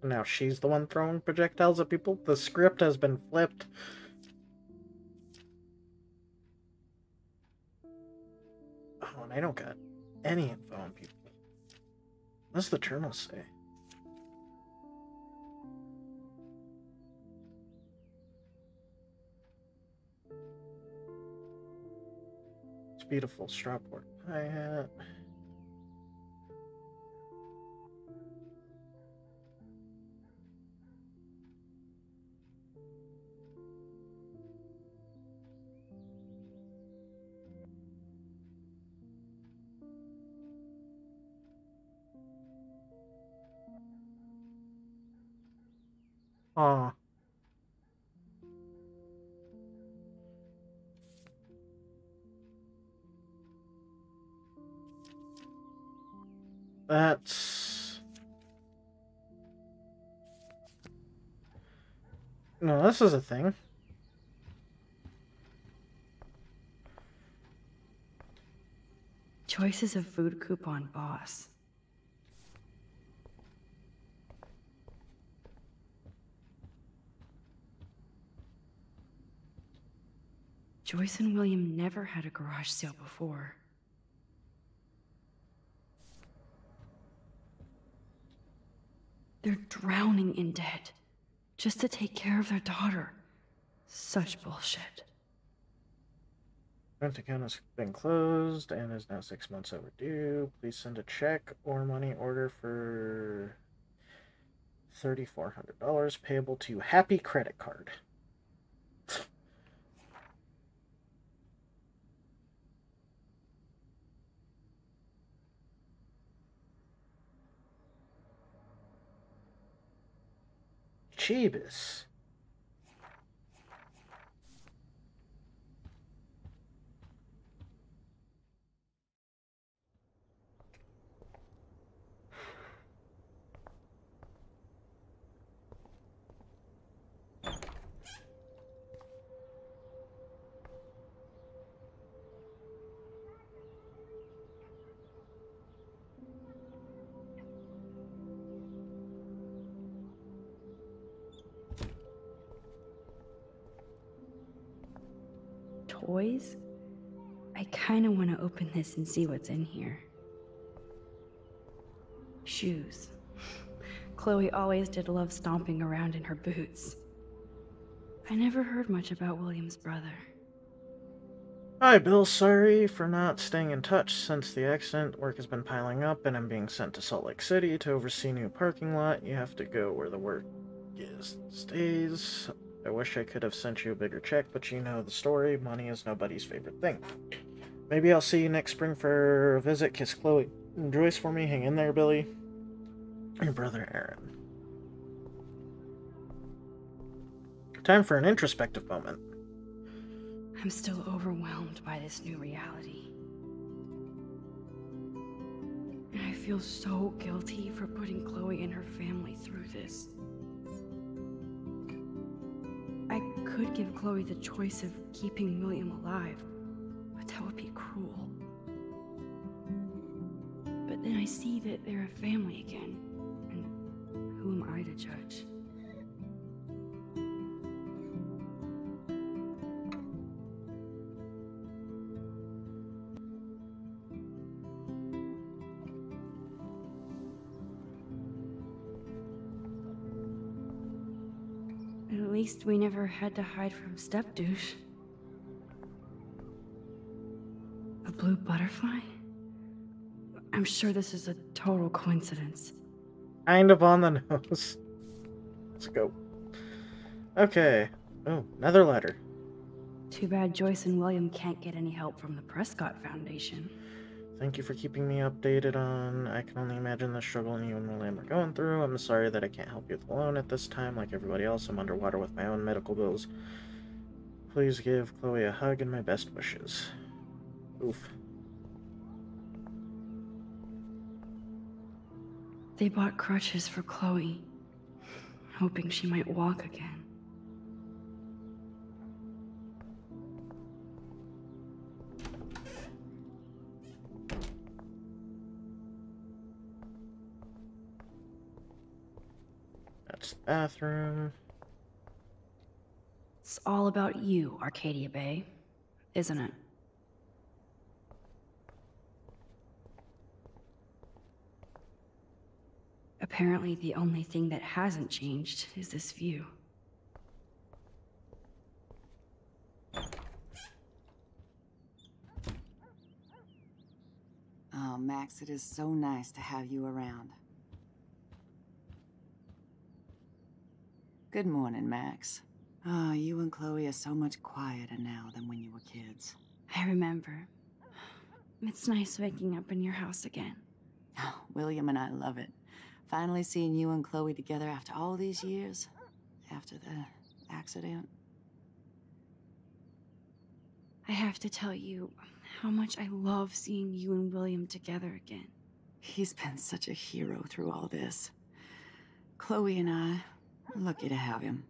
Now she's the one throwing projectiles at people. The script has been flipped. Oh, and I don't got any info on people. What does the journal say? It's beautiful. Strawport. Hi-hat. Aw. That's... No, this is a thing. Choices of food coupon boss. Joyce and William never had a garage sale before. They're drowning in debt just to take care of their daughter. Such bullshit. Rent account has been closed and is now 6 months overdue. Please send a check or money order for $3,400 payable to Happy Credit Card. Jeebus. Toys? I kinda wanna open this and see what's in here. Shoes. Chloe always did love stomping around in her boots. I never heard much about William's brother. Hi, Bill. Sorry for not staying in touch since the accident. Work has been piling up, and I'm being sent to Salt Lake City to oversee new parking lot. You have to go where the work stays. I wish I could have sent you a bigger check, but you know the story. Money is nobody's favorite thing. Maybe I'll see you next spring for a visit. Kiss Chloe and Joyce for me. Hang in there, Billy. Your brother, Aaron. Time for an introspective moment. I'm still overwhelmed by this new reality. And I feel so guilty for putting Chloe and her family through this. I could give Chloe the choice of keeping William alive, but that would be cruel. But then I see that they're a family again, and who am I to judge? At least we never had to hide from Step-douche. A blue butterfly? I'm sure this is a total coincidence. Kind of on the nose. Let's go. Okay. Oh, another letter. Too bad Joyce and William can't get any help from the Prescott Foundation. Thank you for keeping me updated on. I can only imagine the struggle you and William are going through. I'm sorry that I can't help you alone at this time. Like everybody else, I'm underwater with my own medical bills. Please give Chloe a hug and my best wishes. Oof. They bought crutches for Chloe, hoping she might walk again. That's the bathroom. It's all about you, Arcadia Bay, isn't it? Apparently, the only thing that hasn't changed is this view. Oh, Max, it is so nice to have you around. Good morning, Max. Oh, you and Chloe are so much quieter now than when you were kids. I remember. It's nice waking up in your house again. Oh, William and I love it. Finally seeing you and Chloe together after all these years. After the accident. I have to tell you how much I love seeing you and William together again. He's been such a hero through all this. Chloe and I are lucky to have him.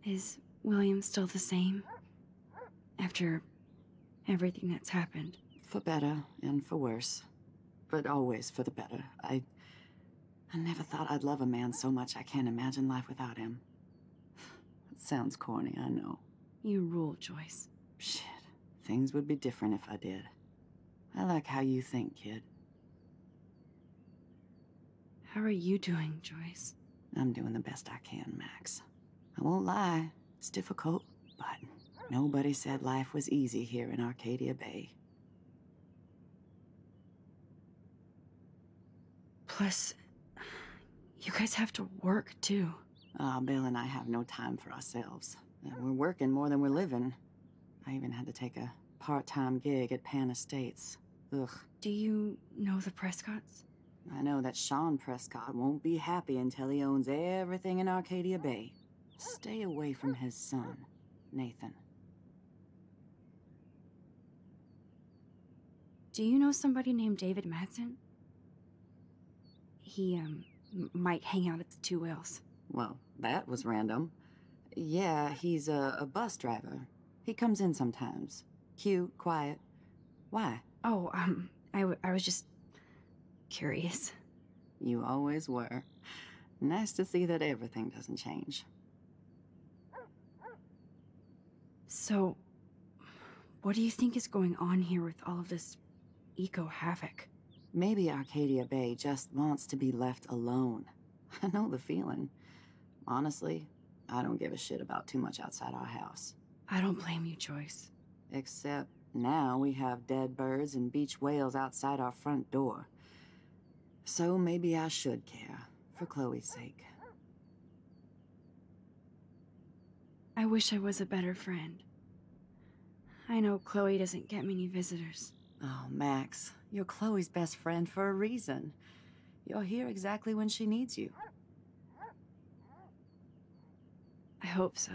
Is William still the same? After everything that's happened? For better and for worse. But always for the better. I never thought I'd love a man so much I can't imagine life without him. It sounds corny, I know. You rule, Joyce. Shit. Things would be different if I did. I like how you think, kid. How are you doing, Joyce? I'm doing the best I can, Max. I won't lie. It's difficult, but nobody said life was easy here in Arcadia Bay. Plus, you guys have to work, too. Bill and I have no time for ourselves. We're working more than we're living. I even had to take a part-time gig at Pan Estates. Ugh. Do you know the Prescotts? I know that Sean Prescott won't be happy until he owns everything in Arcadia Bay. Stay away from his son, Nathan. Do you know somebody named David Madsen? He, might hang out at the Two Whales. Well, that was random. Yeah, he's a bus driver. He comes in sometimes. Cute, quiet. Why? Oh, I was just curious. You always were. Nice to see that everything doesn't change. So, what do you think is going on here with all of this eco-havoc? Maybe Arcadia Bay just wants to be left alone. I know the feeling. Honestly, I don't give a shit about too much outside our house. I don't blame you, Joyce. Except now we have dead birds and beach whales outside our front door. So maybe I should care, for Chloe's sake. I wish I was a better friend. I know Chloe doesn't get many visitors. Oh, Max, you're Chloe's best friend for a reason. You're here exactly when she needs you. I hope so.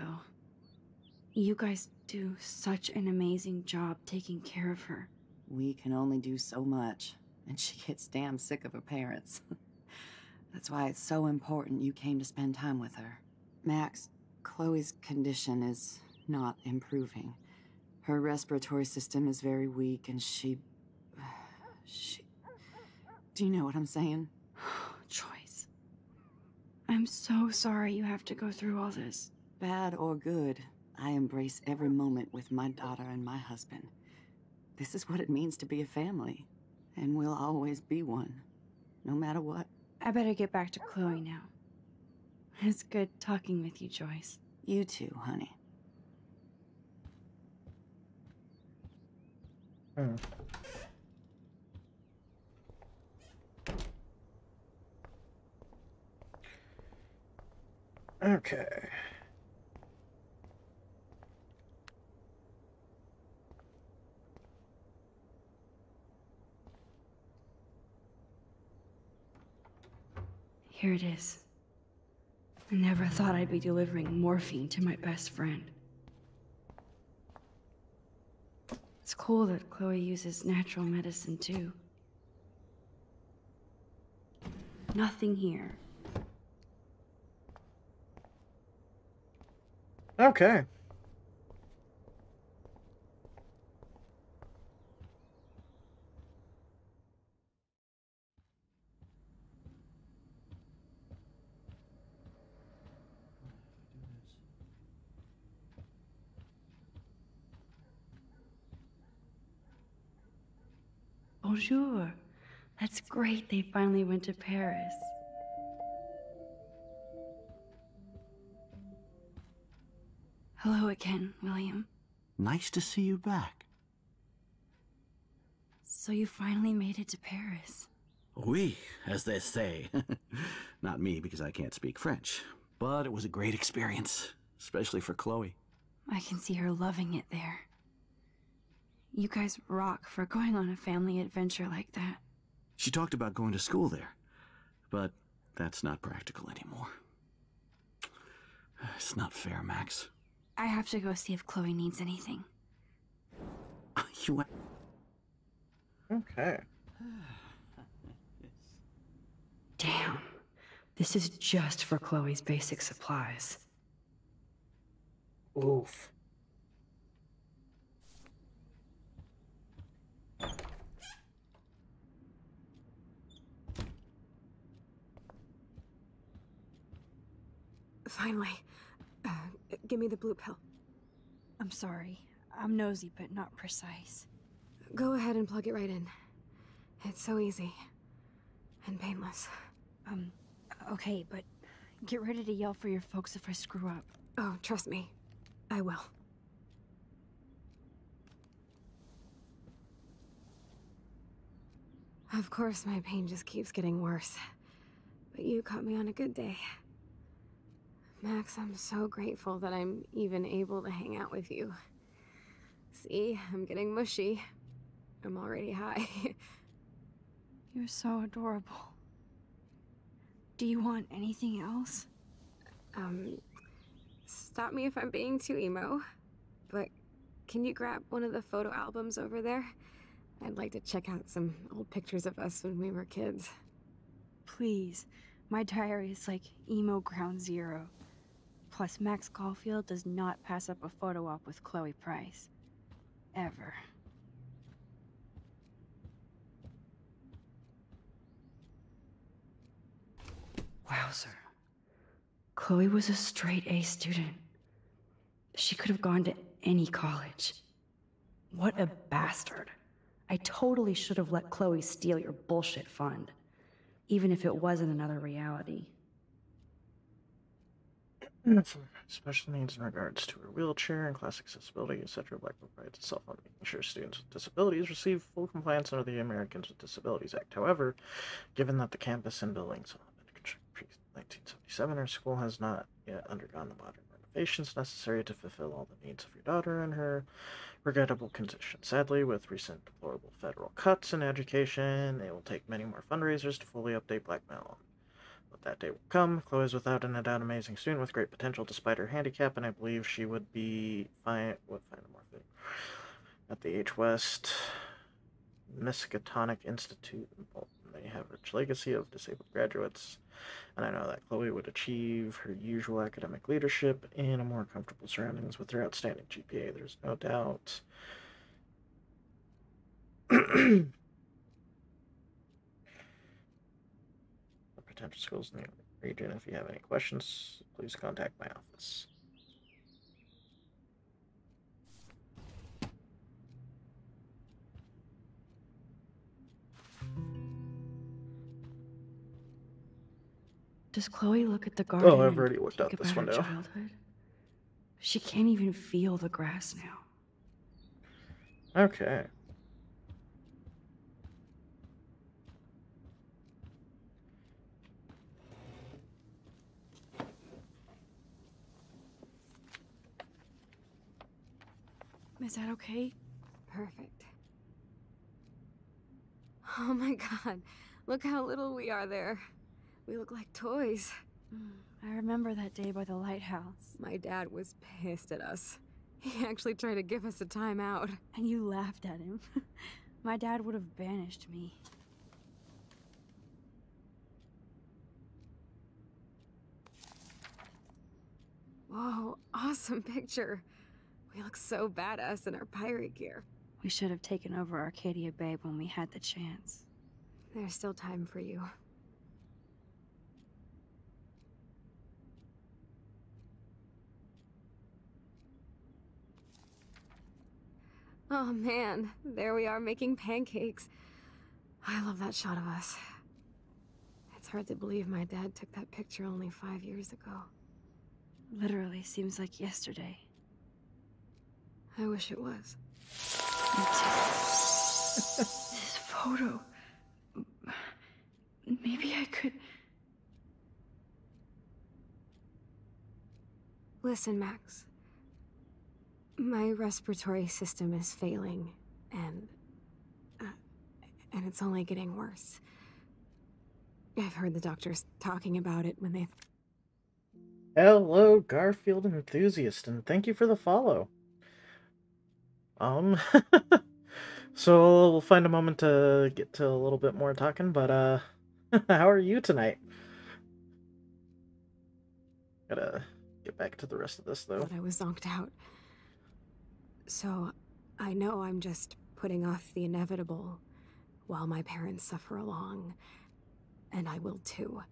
You guys do such an amazing job taking care of her. We can only do so much, and she gets damn sick of her parents. That's why it's so important you came to spend time with her. Max, Chloe's condition is not improving. Her respiratory system is very weak, and she... Do you know what I'm saying? Joyce. I'm so sorry you have to go through all this. Bad or good, I embrace every moment with my daughter and my husband. This is what it means to be a family, and we'll always be one, no matter what. I better get back to Chloe now. It's good talking with you, Joyce. You too, honey. Okay. Here it is. I never thought I'd be delivering morphine to my best friend. It's cool that Chloe uses natural medicine too. Nothing here. Okay. Bonjour. That's great they finally went to Paris. Hello again, William. Nice to see you back. So you finally made it to Paris. Oui, as they say. Not me, because I can't speak French. But it was a great experience, especially for Chloe. I can see her loving it there. You guys rock for going on a family adventure like that. She talked about going to school there, but that's not practical anymore. It's not fair, Max. I have to go see if Chloe needs anything. You... Okay. Damn. This is just for Chloe's basic supplies. Oof. Finally. Give me the blue pill. I'm sorry. I'm nosy, but not precise. Go ahead and plug it right in. It's so easy. And painless. Okay, but get ready to yell for your folks if I screw up. Oh, trust me. I will. Of course, my pain just keeps getting worse. But you caught me on a good day. Max, I'm so grateful that I'm even able to hang out with you. See, I'm getting mushy. I'm already high. You're so adorable. Do you want anything else? Stop me if I'm being too emo, but can you grab one of the photo albums over there? I'd like to check out some old pictures of us when we were kids. Please. My diary is like emo ground zero. Plus, Max Caulfield does not pass up a photo op with Chloe Price. Ever. Wowzer. Chloe was a straight A student. She could have gone to any college. What a bastard. I totally should have let Chloe steal your bullshit fund. Even if it wasn't another reality. For special needs in regards to her wheelchair and class accessibility, etc., Blackboard prides itself on making sure students with disabilities receive full compliance under the Americans with Disabilities Act. However, given that the campus and buildings have been constructed pre-1977, our school has not yet undergone the modern renovations necessary to fulfill all the needs of your daughter in her regrettable condition. Sadly, with recent deplorable federal cuts in education, it will take many more fundraisers to fully update Black Mountain. But that day will come. Chloe is without a doubt an amazing student with great potential despite her handicap, and I believe she would be find a more fit at the H. West Miskatonic Institute in Bolton. They have a rich legacy of disabled graduates, and I know that Chloe would achieve her usual academic leadership in a more comfortable surroundings with her outstanding GPA. There's no doubt. Potential schools in the region. If you have any questions, please contact my office. Does Chloe look at the garden? Oh, I've already looked out think this about her window. childhood? She can't even feel the grass now. Okay. Is that okay? Perfect. Oh my god, look how little we are there. We look like toys. I remember that day by the lighthouse. My dad was pissed at us. He actually tried to give us a timeout. And you laughed at him. My dad would have banished me. Whoa, awesome picture. We look so badass in our pirate gear. We should have taken over Arcadia Bay when we had the chance. There's still time for you. Oh man, there we are making pancakes. I love that shot of us. It's hard to believe my dad took that picture only 5 years ago. Literally seems like yesterday. I wish it was. This photo. Maybe I could. Listen, Max. My respiratory system is failing, and it's only getting worse. I've heard the doctors talking about it when they... Hello, Garfield enthusiast, and thank you for the follow. So we'll find a moment to get to a little bit more talking, but how are you tonight? Gotta get back to the rest of this though. But I was zonked out. So I know I'm just putting off the inevitable while my parents suffer along, and I will too.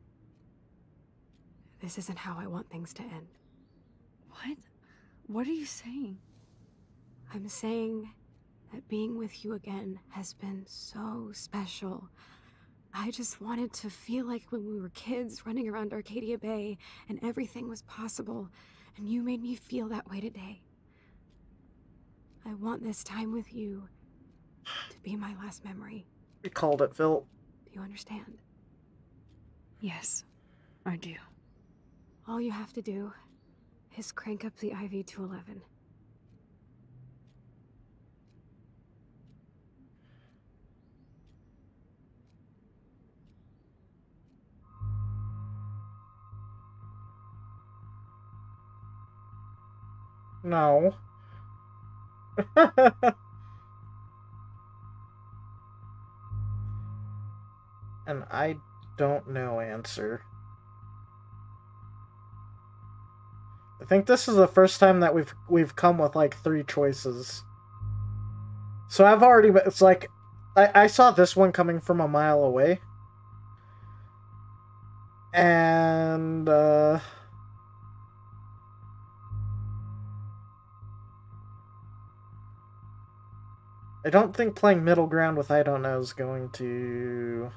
This isn't how I want things to end. What? What are you saying? I'm saying that being with you again has been so special. I just wanted to feel like when we were kids running around Arcadia Bay and everything was possible, and you made me feel that way today. I want this time with you to be my last memory. You called it, Phil. Do you understand? Yes, I do. All you have to do is crank up the IV to 11. No. And I don't know answer. I think this is the first time that we've come with like 3 choices. So I've already, it's like I saw this one coming from a mile away. And I don't think playing middle ground with I don't know is going to...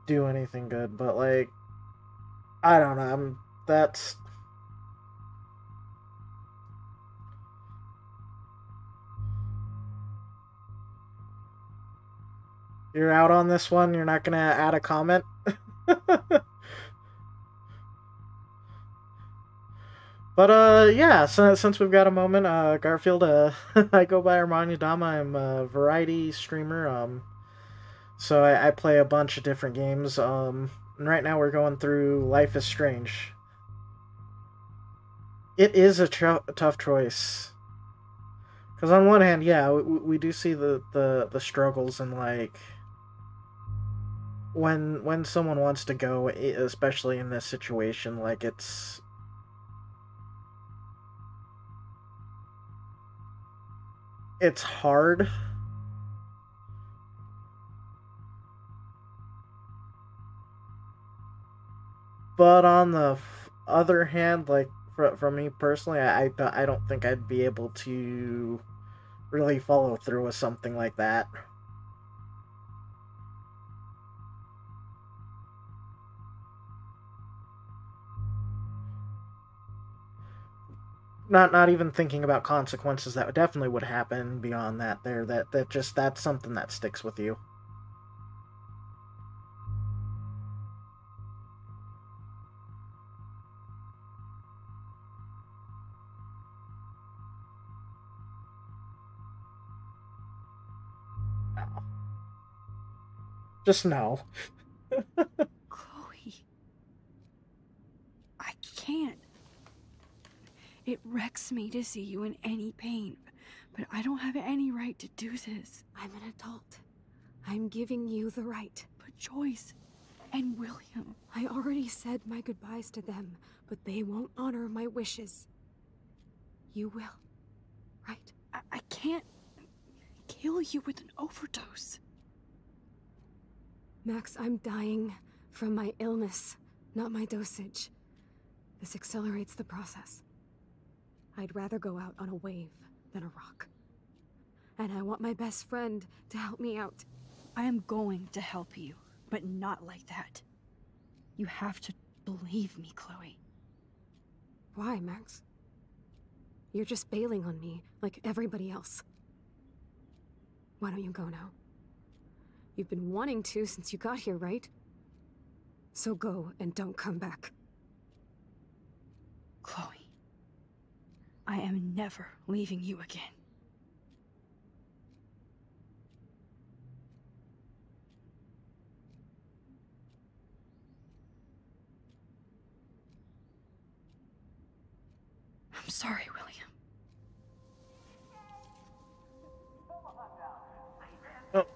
do anything good, but like, I don't know. That's. You're out on this one? You're not gonna add a comment? But, yeah, so, since we've got a moment, Garfield, I go by Armani Dama. I'm a variety streamer, so I play a bunch of different games, and right now we're going through Life is Strange. It is a tough choice. Because on one hand, yeah, we do see the struggles and, like, when someone wants to go, especially in this situation, like, it's hard. But on the other hand, like, for me personally, I don't think I'd be able to really follow through with something like that. Not even thinking about consequences that definitely would happen beyond that there, that's something that sticks with you. Just no. Chloe. I can't. It wrecks me to see you in any pain, but I don't have any right to do this. I'm an adult. I'm giving you the right. But Joyce and William... I already said my goodbyes to them, but they won't honor my wishes. You will, right? I can't kill you with an overdose. Max, I'm dying from my illness, not my dosage. This accelerates the process. I'd rather go out on a wave than a rock. And I want my best friend to help me out. I am going to help you, but not like that. You have to believe me, Chloe. Why, Max? You're just bailing on me, like everybody else. Why don't you go now? You've been wanting to since you got here, right? So go and don't come back. Chloe, I am never leaving you again. I'm sorry, William. Oh.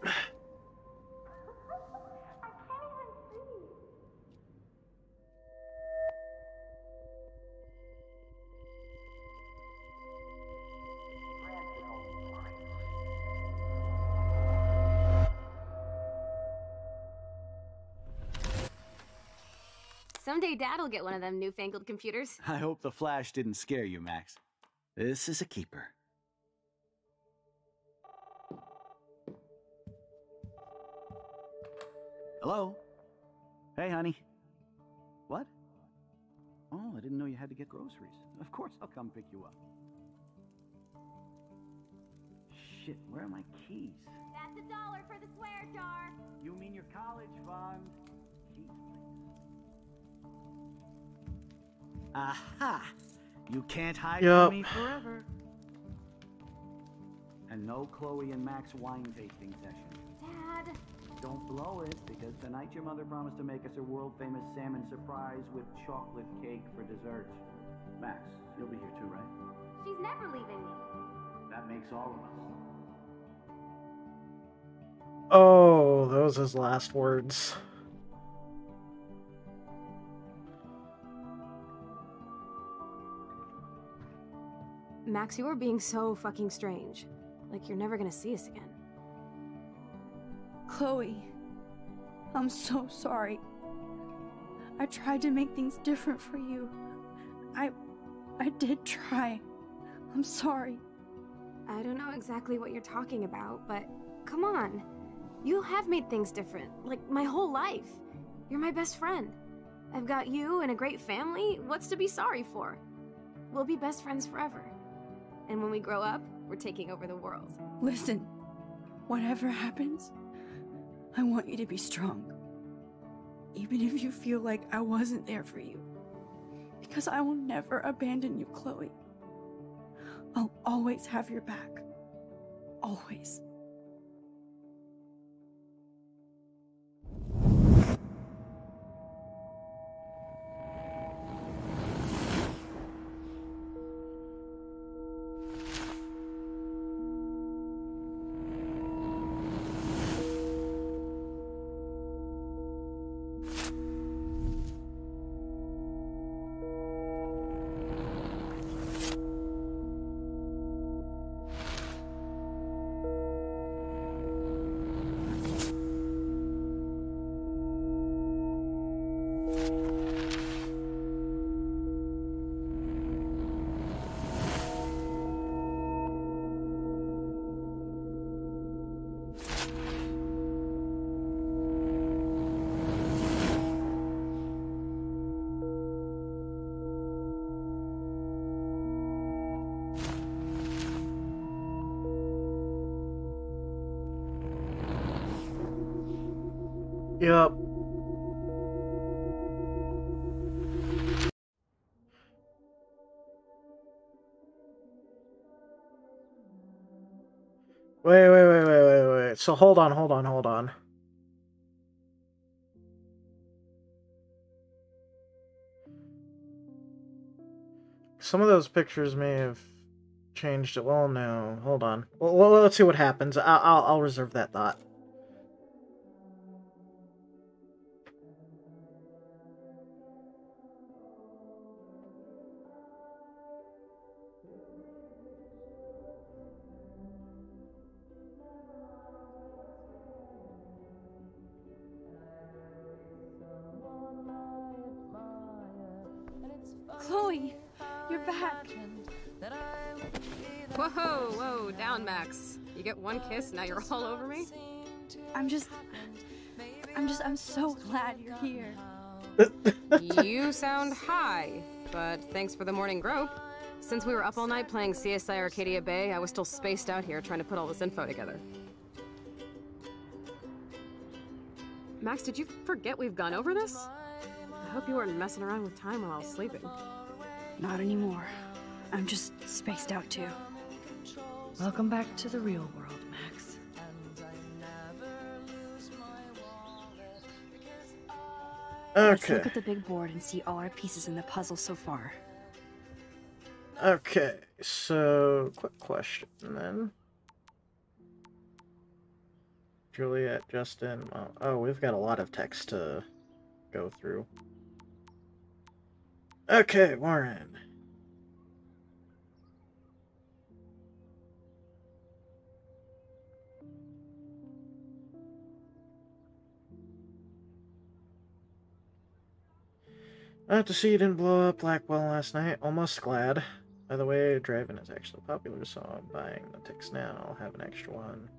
Someday Dad'll get one of them newfangled computers. I hope the flash didn't scare you, Max. This is a keeper. Hello? Hey, honey. What? Oh, I didn't know you had to get groceries. Of course I'll come pick you up. Shit, where are my keys? That's $1 for the swear jar. You mean your college fund? Keys, please. Aha! You can't hide from me forever. And no Chloe and Max wine tasting session. Dad. Don't blow it, because tonight your mother promised to make us a world-famous salmon surprise with chocolate cake for dessert. Max, you'll be here too, right? She's never leaving me. That makes all of us. Oh, those his last words. Max, you are being so fucking strange. Like you're never gonna see us again. Chloe, I'm so sorry. I tried to make things different for you. I did try. I'm sorry. I don't know exactly what you're talking about, but come on. You have made things different, like my whole life. You're my best friend. I've got you and a great family. What's to be sorry for? We'll be best friends forever. And when we grow up, we're taking over the world. Listen, whatever happens, I want you to be strong. Even if you feel like I wasn't there for you. Because I will never abandon you, Chloe. I'll always have your back. Always. Yep. Wait. So hold on. Some of those pictures may have changed it. Well, no. Hold on. Well, let's see what happens. I'll reserve that thought. Chloe, you're back. Whoa, down, Max. You get one kiss, now you're all over me? I'm so glad you're here. You sound high, but thanks for the morning grope. Since we were up all night playing CSI Arcadia Bay, I was still spaced out here trying to put all this info together. Max, did you forget we've gone over this? I hope you weren't messing around with time while I was sleeping. Not anymore. I'm just spaced out too. Welcome back to the real world, Max. Let's look Okay. at the big board and see all our pieces in the puzzle so far. Okay, so quick question then. Juliet, Justin, oh, we've got a lot of text to go through. Okay, Warren. I have to see you didn't blow up Blackwell last night. Almost glad. By the way, driving is actually popular, so I'm buying the tickets now. I'll have an extra one.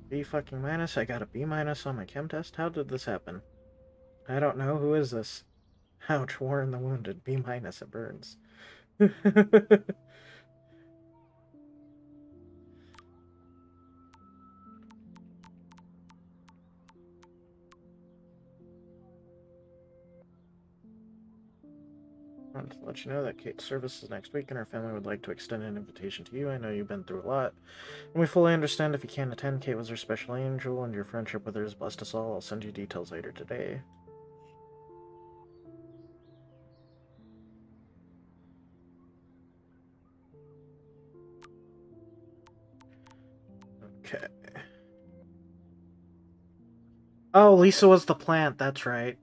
B fucking minus? I got a B minus on my chem test? How did this happen? I don't know. Who is this? Ouch, Warren the Wounded. B minus, it burns. I wanted to let you know that Kate's service is next week and her family would like to extend an invitation to you. I know you've been through a lot, and we fully understand if you can't attend. Kate was our special angel, and your friendship with her has blessed us all. I'll send you details later today. Okay. Oh, Lisa was the plant, that's right.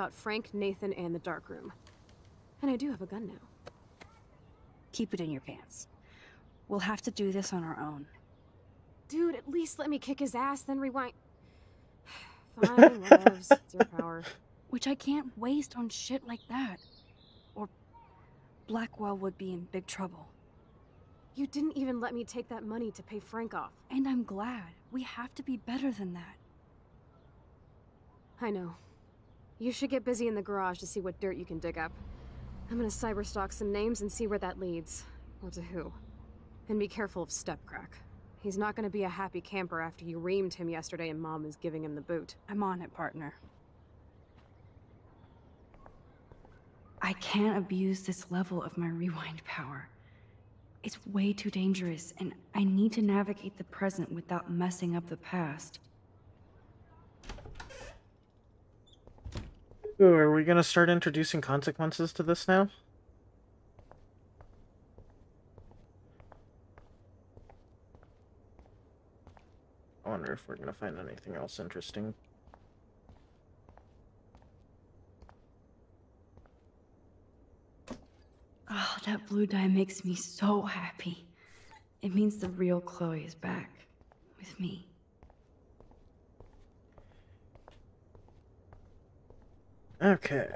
about Frank, Nathan, and the darkroom. And I do have a gun now. Keep it in your pants. We'll have to do this on our own. Dude, at least let me kick his ass, then rewind. Fine, whatevs. It's your power. Which I can't waste on shit like that. Or Blackwell would be in big trouble. You didn't even let me take that money to pay Frank off. And I'm glad. We have to be better than that. I know. You should get busy in the garage to see what dirt you can dig up. I'm gonna cyberstalk some names and see where that leads. Or to who. And be careful of Stepcrack. He's not gonna be a happy camper after you reamed him yesterday and Mom is giving him the boot. I'm on it, partner. I can't abuse this level of my rewind power. It's way too dangerous, and I need to navigate the present without messing up the past. Ooh, are we gonna start introducing consequences to this now? I wonder if we're gonna find anything else interesting. Oh, that blue dye makes me so happy. It means the real Chloe is back with me. Okay.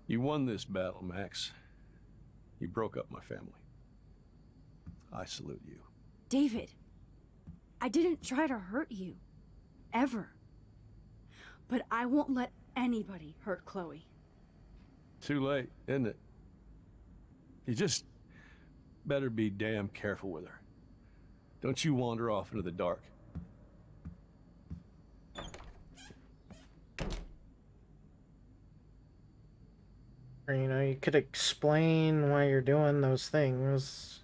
You won this battle, Max. You broke up my family. I salute you. David, I didn't try to hurt you. Ever. But I won't let anybody hurt Chloe. Too late, isn't it? You just better be damn careful with her. Don't you wander off into the dark. Or, you know, you could explain why you're doing those things.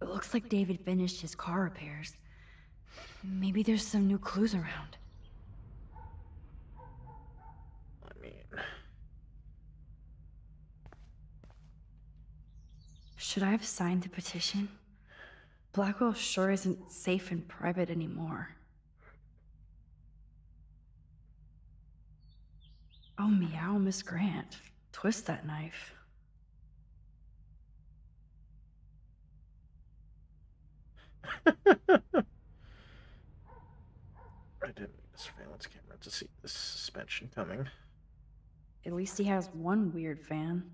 It looks like David finished his car repairs. Maybe there's some new clues around. I mean... Should I have signed the petition? Blackwell sure isn't safe and private anymore. Oh, meow, Miss Grant. Twist that knife. I didn't need a surveillance camera to see this suspension coming. At least he has one weird fan.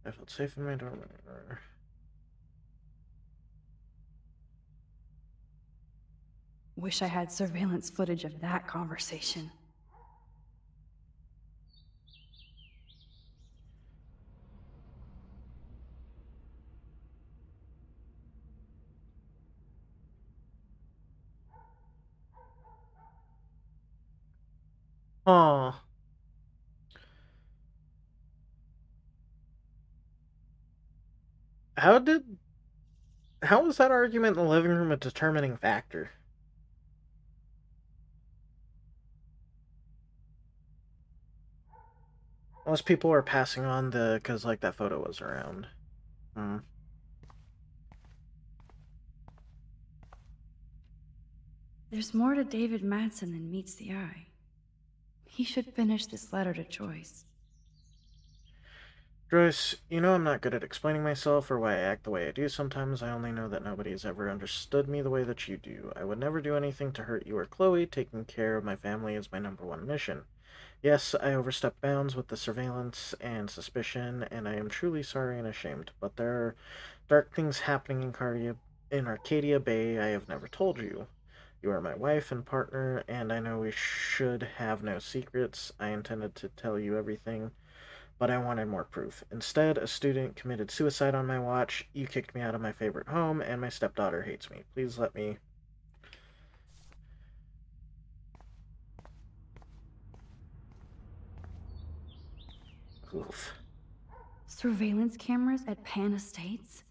I felt safe in my dorm. Wish I had surveillance footage of that conversation. Aw. How was that argument in the living room a determining factor? Most people were passing on because like that photo was around. There's more to David Madsen than meets the eye. He should finish this letter to Joyce. Joyce, you know I'm not good at explaining myself or why I act the way I do sometimes. I only know that nobody has ever understood me the way that you do. I would never do anything to hurt you or Chloe. Taking care of my family is my #1 mission. Yes, I overstepped bounds with the surveillance and suspicion, and I am truly sorry and ashamed. But there are dark things happening in Arcadia Bay I have never told you. You are my wife and partner, and I know we should have no secrets. I intended to tell you everything, but I wanted more proof. Instead, a student committed suicide on my watch. You kicked me out of my favorite home, and my stepdaughter hates me. Please let me... Oof. Surveillance cameras at Pan Estates?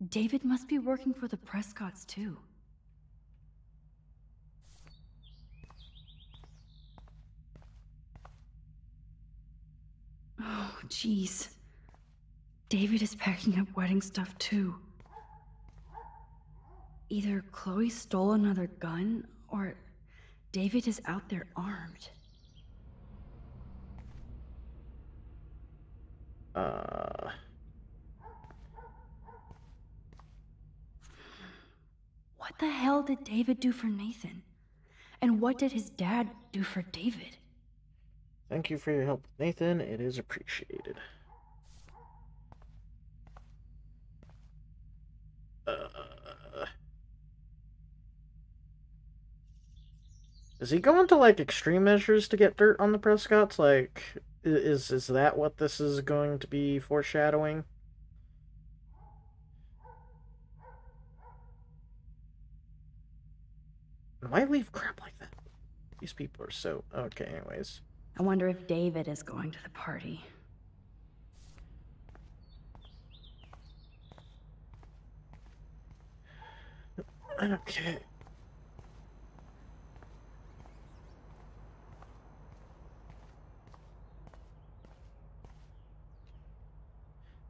David must be working for the Prescotts, too. Oh, jeez. David is packing up wedding stuff, too. Either Chloe stole another gun, or David is out there armed. What the hell did David do for Nathan? And what did his dad do for David? Thank you for your help, Nathan. It is appreciated. Is he going to, like, extreme measures to get dirt on the Prescotts? Like, is that what this is going to be foreshadowing? Why leave crap like that? These people are so... Okay, anyways. I wonder if David is going to the party. Okay.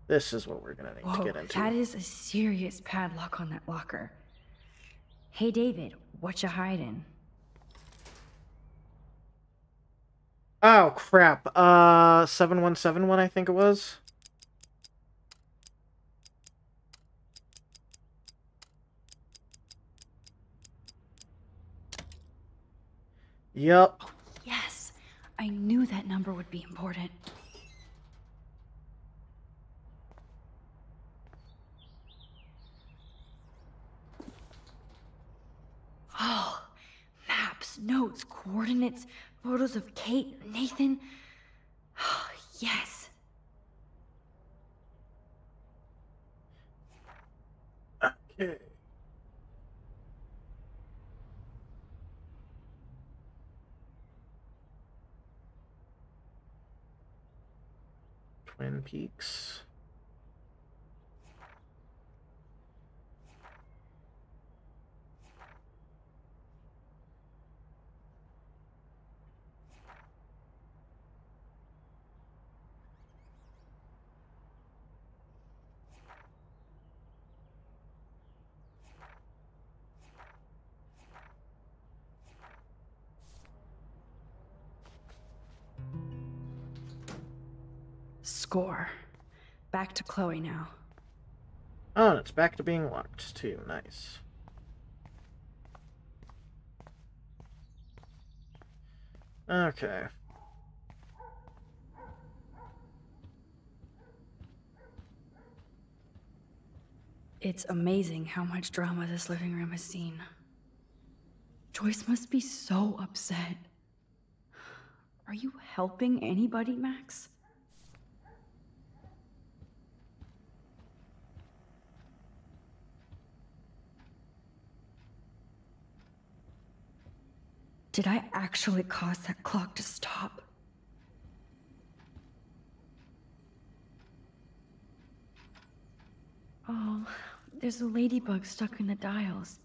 This is what we're gonna need to get into. That is a serious padlock on that locker. Hey, David, what you hiding? Oh, crap. 7171, I think it was. Yep. Oh, yes. I knew that number would be important. Oh, maps, notes, coordinates, photos of Kate, Nathan. Oh, yes. Okay. Twin Peaks. Score. Back to Chloe now. Oh, and it's back to being locked, too. Nice. Okay. It's amazing how much drama this living room has seen. Joyce must be so upset. Are you helping anybody, Max? Did I actually cause that clock to stop? Oh, there's a ladybug stuck in the dials.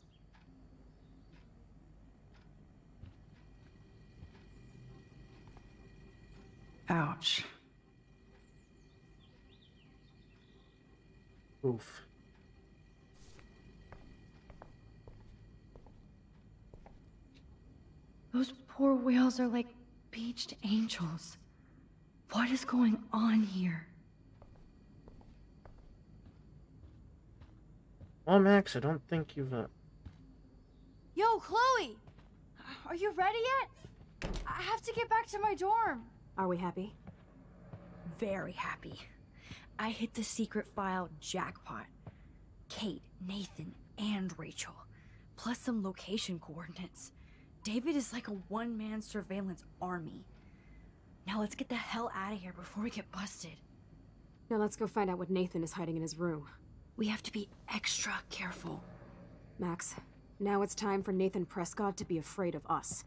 Ouch. Oof. Those poor whales are like beached angels. What is going on here? Well, Max, I don't think you've... Yo, Chloe! Are you ready yet? I have to get back to my dorm. Are we happy? Very happy. I hit the secret file jackpot. Kate, Nathan, and Rachel. Plus some location coordinates. David is like a one-man surveillance army. Now let's get the hell out of here before we get busted. Now let's go find out what Nathan is hiding in his room. We have to be extra careful. Max, now it's time for Nathan Prescott to be afraid of us.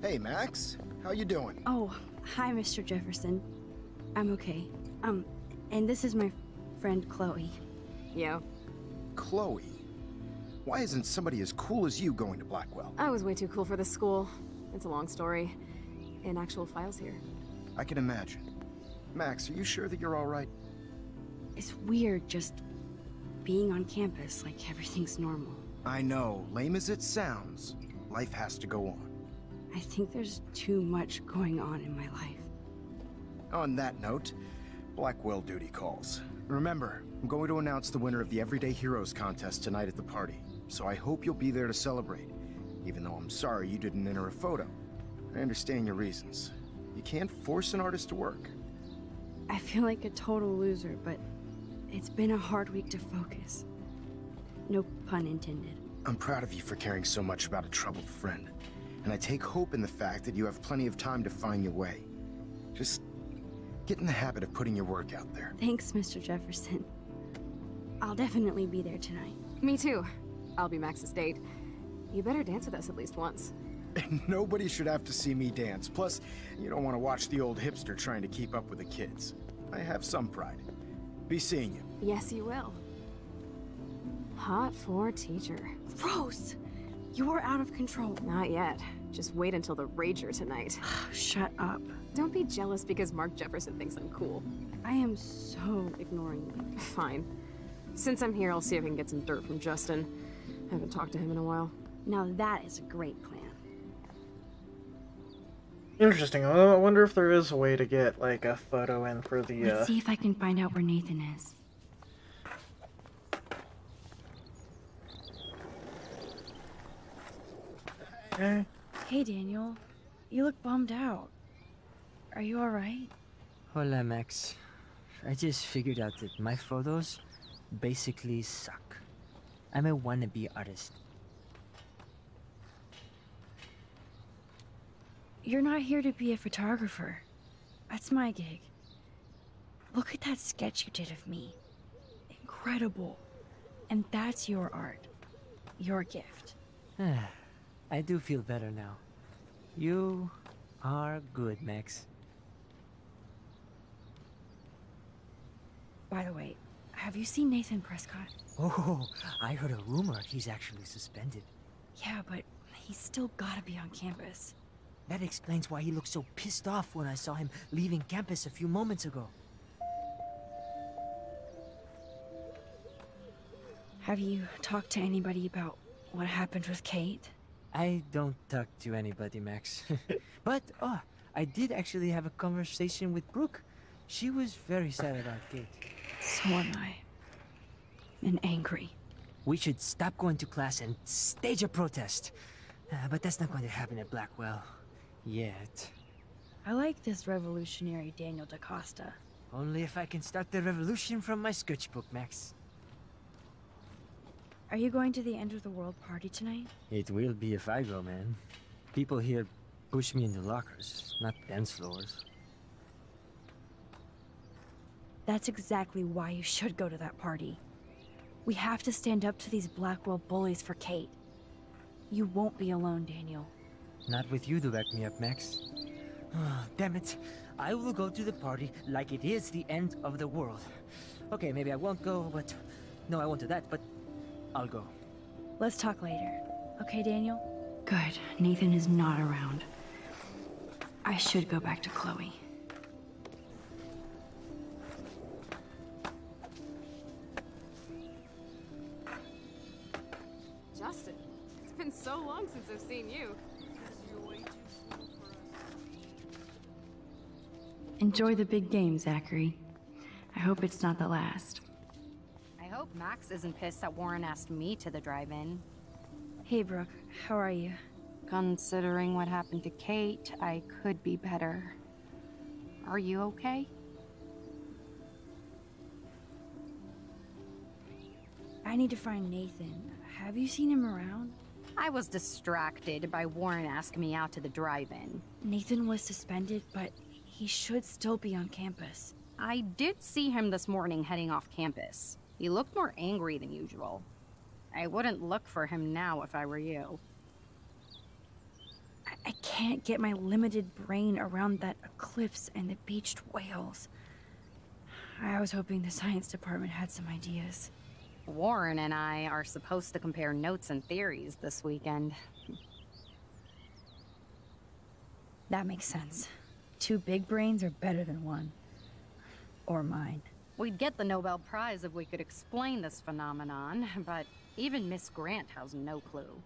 Hey, Max. How you doing? Oh, hi, Mr. Jefferson. I'm okay. And this is my friend Chloe. Yeah. Chloe? Why isn't somebody as cool as you going to Blackwell? I was way too cool for this school. It's a long story. In actual files here. I can imagine. Max, are you sure that you're all right? It's weird just being on campus like everything's normal. I know. Lame as it sounds, life has to go on. I think there's too much going on in my life. On that note, Blackwell duty calls. Remember, I'm going to announce the winner of the Everyday Heroes contest tonight at the party, so I hope you'll be there to celebrate, even though I'm sorry you didn't enter a photo. I understand your reasons. You can't force an artist to work. I feel like a total loser, but it's been a hard week to focus. No pun intended. I'm proud of you for caring so much about a troubled friend, and I take hope in the fact that you have plenty of time to find your way. Just get in the habit of putting your work out there. Thanks, Mr. Jefferson. I'll definitely be there tonight. Me too. I'll be Max's date. You better dance with us at least once. Nobody should have to see me dance. Plus, you don't want to watch the old hipster trying to keep up with the kids. I have some pride. Be seeing you. Yes, you will. Hot for teacher. Rose! You're out of control. Not yet. Just wait until the Rager tonight. Shut up. Don't be jealous because Mark Jefferson thinks I'm cool. I am so ignoring you. Fine. Since I'm here, I'll see if I can get some dirt from Justin. Haven't talked to him in a while. Now that is a great plan. Interesting. I wonder if there is a way to get, like, a photo in for the, Let's see if I can find out where Nathan is. Okay. Hey, Daniel. You look bummed out. Are you alright? Hola, Max. I just figured out that my photos basically suck. I'm a wannabe artist. You're not here to be a photographer. That's my gig. Look at that sketch you did of me. Incredible. And that's your art. Your gift. I do feel better now. You are good, Max. By the way, have you seen Nathan Prescott? Oh, I heard a rumor he's actually suspended. Yeah, but he's still gotta be on campus. That explains why he looked so pissed off when I saw him leaving campus a few moments ago. Have you talked to anybody about what happened with Kate? I don't talk to anybody, Max. But, I did actually have a conversation with Brooke. She was very sad about Kate. So am I. And angry. We should stop going to class and stage a protest. But that's not going to happen at Blackwell. Yet. I like this revolutionary Daniel DaCosta. Only if I can start the revolution from my sketchbook, Max. Are you going to the End of the World party tonight? It will be if I go, man. People here push me into lockers, not dance floors. That's exactly why you should go to that party. We have to stand up to these Blackwell bullies for Kate. You won't be alone, Daniel. Not with you to back me up, Max. Oh, damn it. I will go to the party like it is the end of the world. Okay, maybe I won't go, but... No, I won't do that, but I'll go. Let's talk later. Okay, Daniel? Good. Nathan is not around. I should go back to Chloe. Justin, it's been so long since I've seen you. Enjoy the big game, Zachary. I hope it's not the last. I hope Max isn't pissed that Warren asked me to the drive-in. Hey, Brooke. How are you? Considering what happened to Kate, I could be better. Are you okay? I need to find Nathan. Have you seen him around? I was distracted by Warren asking me out to the drive-in. Nathan was suspended, but he should still be on campus. I did see him this morning heading off campus. He looked more angry than usual. I wouldn't look for him now if I were you. I can't get my limited brain around that eclipse and the beached whales. I was hoping the science department had some ideas. Warren and I are supposed to compare notes and theories this weekend. That makes sense. 2 big brains are better than 1. Or mine. We'd get the Nobel Prize if we could explain this phenomenon, but even Miss Grant has no clue.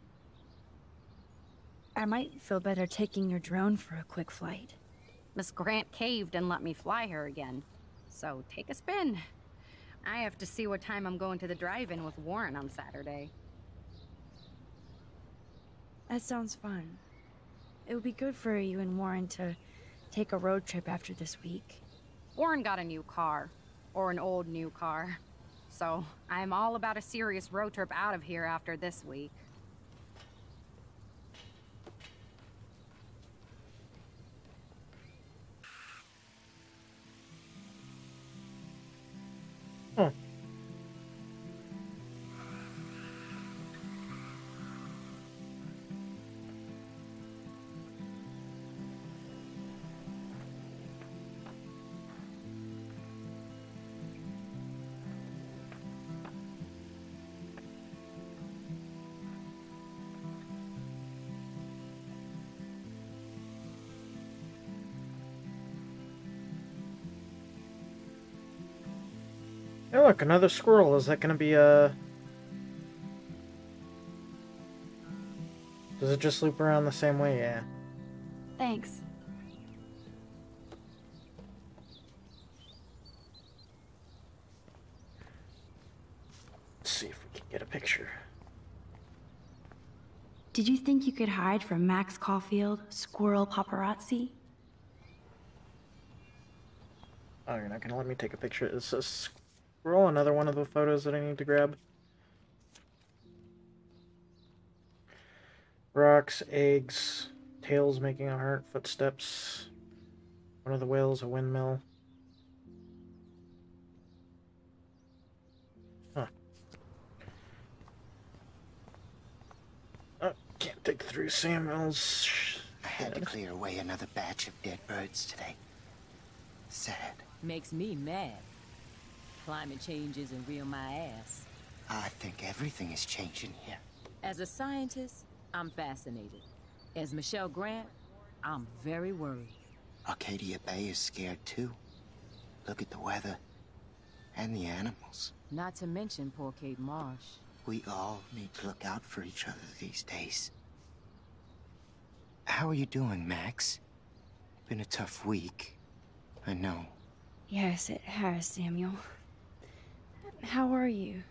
I might feel better taking your drone for a quick flight. Miss Grant caved and let me fly her again. So take a spin. I have to see what time I'm going to the drive-in with Warren on Saturday. That sounds fun. It would be good for you and Warren to take a road trip after this week. Warren got a new car. Or an old new car. So I'm all about a serious road trip out of here after this week. Huh. Hey look, another squirrel. Is that gonna be a... Does it just loop around the same way? Yeah. Thanks. Let's see if we can get a picture. Did you think you could hide from Max Caulfield, squirrel paparazzi? Oh, you're not gonna let me take a picture. Is this squirrel another one of the photos that I need to grab? Rocks, eggs, tails making a heart, footsteps. One of the whales, a windmill. Huh. Oh, can't dig through Samuel's. I had to clear away another batch of dead birds today. Sad. Makes me mad. Climate change isn't real my ass. I think everything is changing here. As a scientist, I'm fascinated. As Michelle Grant, I'm very worried. Arcadia Bay is scared too. Look at the weather. And the animals. Not to mention poor Kate Marsh. We all need to look out for each other these days. How are you doing, Max? Been a tough week. I know. Yes, it has, Samuel. How are you?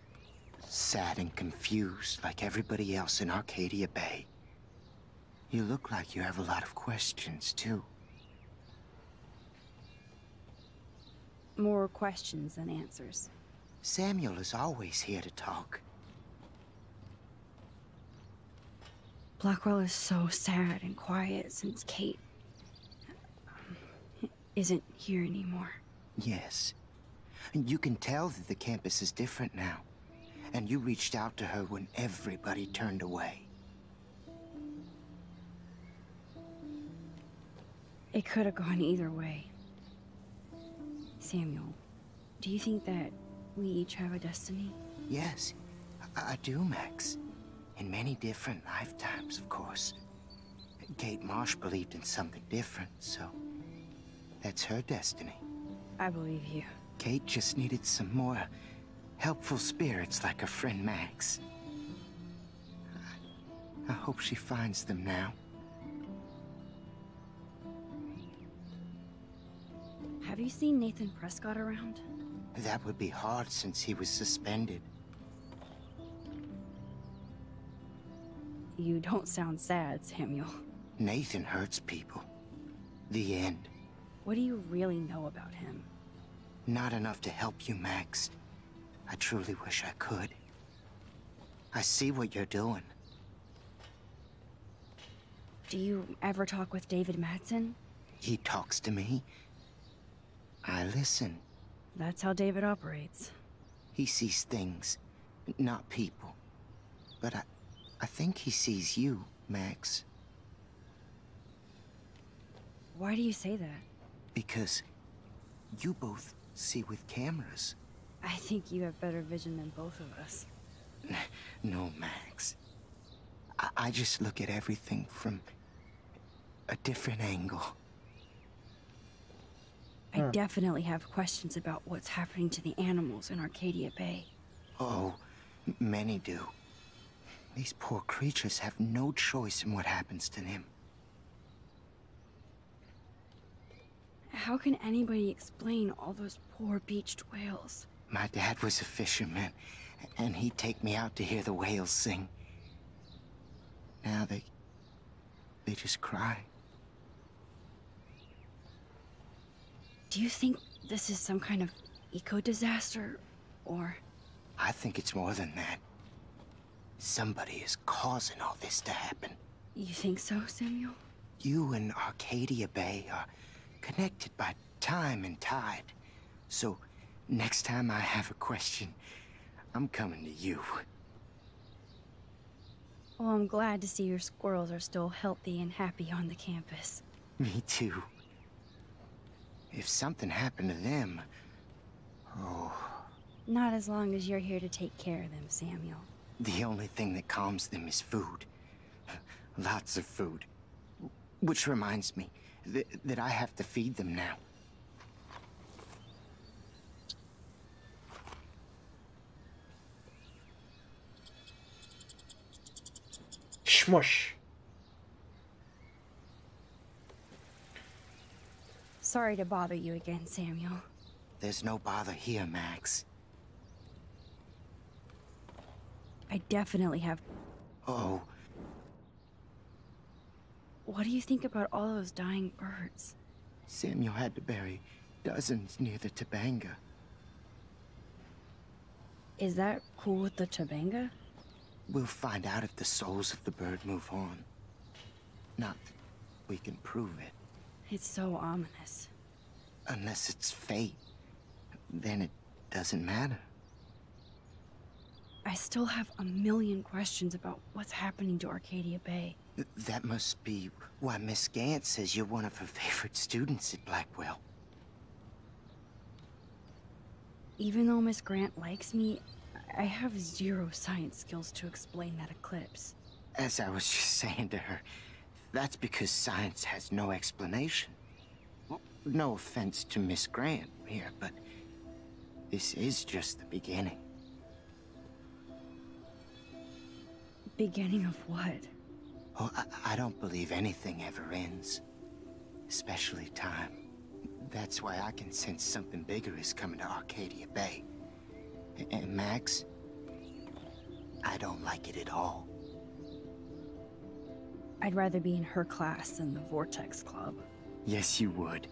Sad and confused like everybody else in Arcadia Bay. You look like you have a lot of questions, too. More questions than answers. Samuel is always here to talk. Blackwell is so sad and quiet since Kate isn't here anymore. Yes. And you can tell that the campus is different now. And you reached out to her when everybody turned away. It could have gone either way. Samuel, do you think that we each have a destiny? Yes, I do, Max. In many different lifetimes, of course. Kate Marsh believed in something different, so that's her destiny. I believe you. Kate just needed some more helpful spirits like her friend Max. I hope she finds them now. Have you seen Nathan Prescott around? That would be hard since he was suspended. You don't sound sad, Samuel. Nathan hurts people. The end. What do you really know about him? Not enough to help you, Max. I truly wish I could. I see what you're doing. Do you ever talk with David Madsen? He talks to me. I listen. That's how David operates. He sees things, not people. But I think he sees you, Max. Why do you say that? Because you both see with cameras. I think you have better vision than both of us. No, Max. I just look at everything from a different angle. I definitely have questions about what's happening to the animals in Arcadia Bay. Oh, many do. These poor creatures have no choice in what happens to them. How can anybody explain all those poor beached whales? My dad was a fisherman, and he'd take me out to hear the whales sing. Now they just cry. Do you think this is some kind of eco-disaster, or...? I think it's more than that. Somebody is causing all this to happen. You think so, Samuel? You and Arcadia Bay are connected by time and tide. So, next time I have a question, I'm coming to you. Well, I'm glad to see your squirrels are still healthy and happy on the campus. Me too. If something happened to them... Oh... Not as long as you're here to take care of them, Samuel. The only thing that calms them is food. Lots of food. Which reminds me that I have to feed them now. Shmush. Sorry to bother you again, Samuel. There's no bother here, Max. I definitely have... Oh. What do you think about all those dying birds? Samuel had to bury dozens near the Tobanga. Is that cool with the Tobanga? We'll find out if the souls of the bird move on. Not that we can prove it. It's so ominous. Unless it's fate, then it doesn't matter. I still have a million questions about what's happening to Arcadia Bay. That must be why Miss Gant says you're one of her favorite students at Blackwell. Even though Miss Grant likes me, I have zero science skills to explain that eclipse. As I was just saying to her, that's because science has no explanation. No offense to Miss Grant here, but this is just the beginning. Beginning of what? Oh, I don't believe anything ever ends. Especially time. That's why I can sense something bigger is coming to Arcadia Bay. And Max, I don't like it at all. I'd rather be in her class than the Vortex Club. Yes, you would.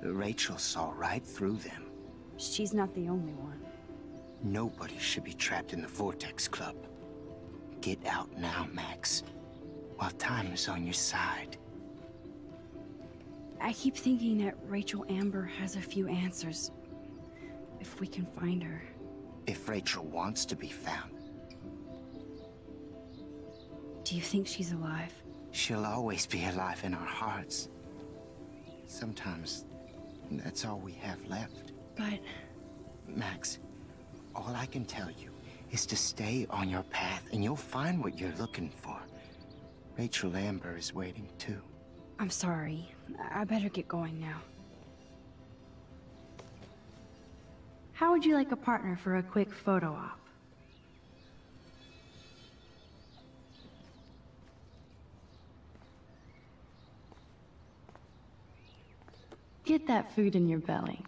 Rachel saw right through them. She's not the only one. Nobody should be trapped in the Vortex Club. Get out now, Max, while time is on your side. I keep thinking that Rachel Amber has a few answers. If we can find her. If Rachel wants to be found. Do you think she's alive? She'll always be alive in our hearts. Sometimes that's all we have left. But... Max, all I can tell you is to stay on your path and you'll find what you're looking for. Rachel Amber is waiting too. I'm sorry. I better get going now. How would you like a partner for a quick photo op? Get that food in your belly.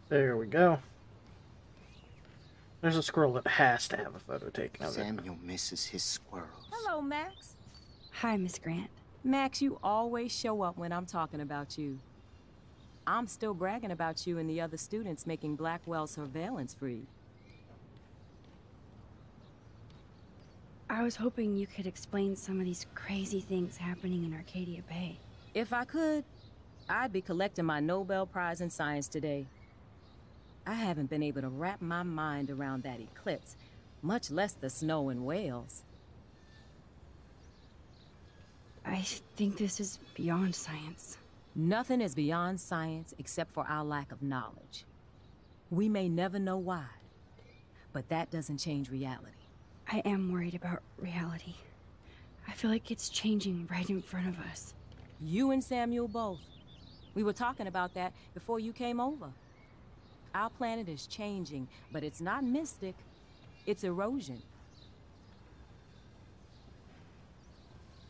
There we go. There's a squirrel that has to have a photo taken of it. Samuel misses his squirrels. Hello, Max. Hi, Miss Grant. Max, you always show up when I'm talking about you. I'm still bragging about you and the other students making Blackwell surveillance free. I was hoping you could explain some of these crazy things happening in Arcadia Bay. If I could, I'd be collecting my Nobel Prize in Science today. I haven't been able to wrap my mind around that eclipse, much less the snow in Wales. I think this is beyond science. Nothing is beyond science except for our lack of knowledge. We may never know why, but that doesn't change reality. I am worried about reality. I feel like it's changing right in front of us. You and Samuel both. We were talking about that before you came over. Our planet is changing, but it's not mystic. It's erosion.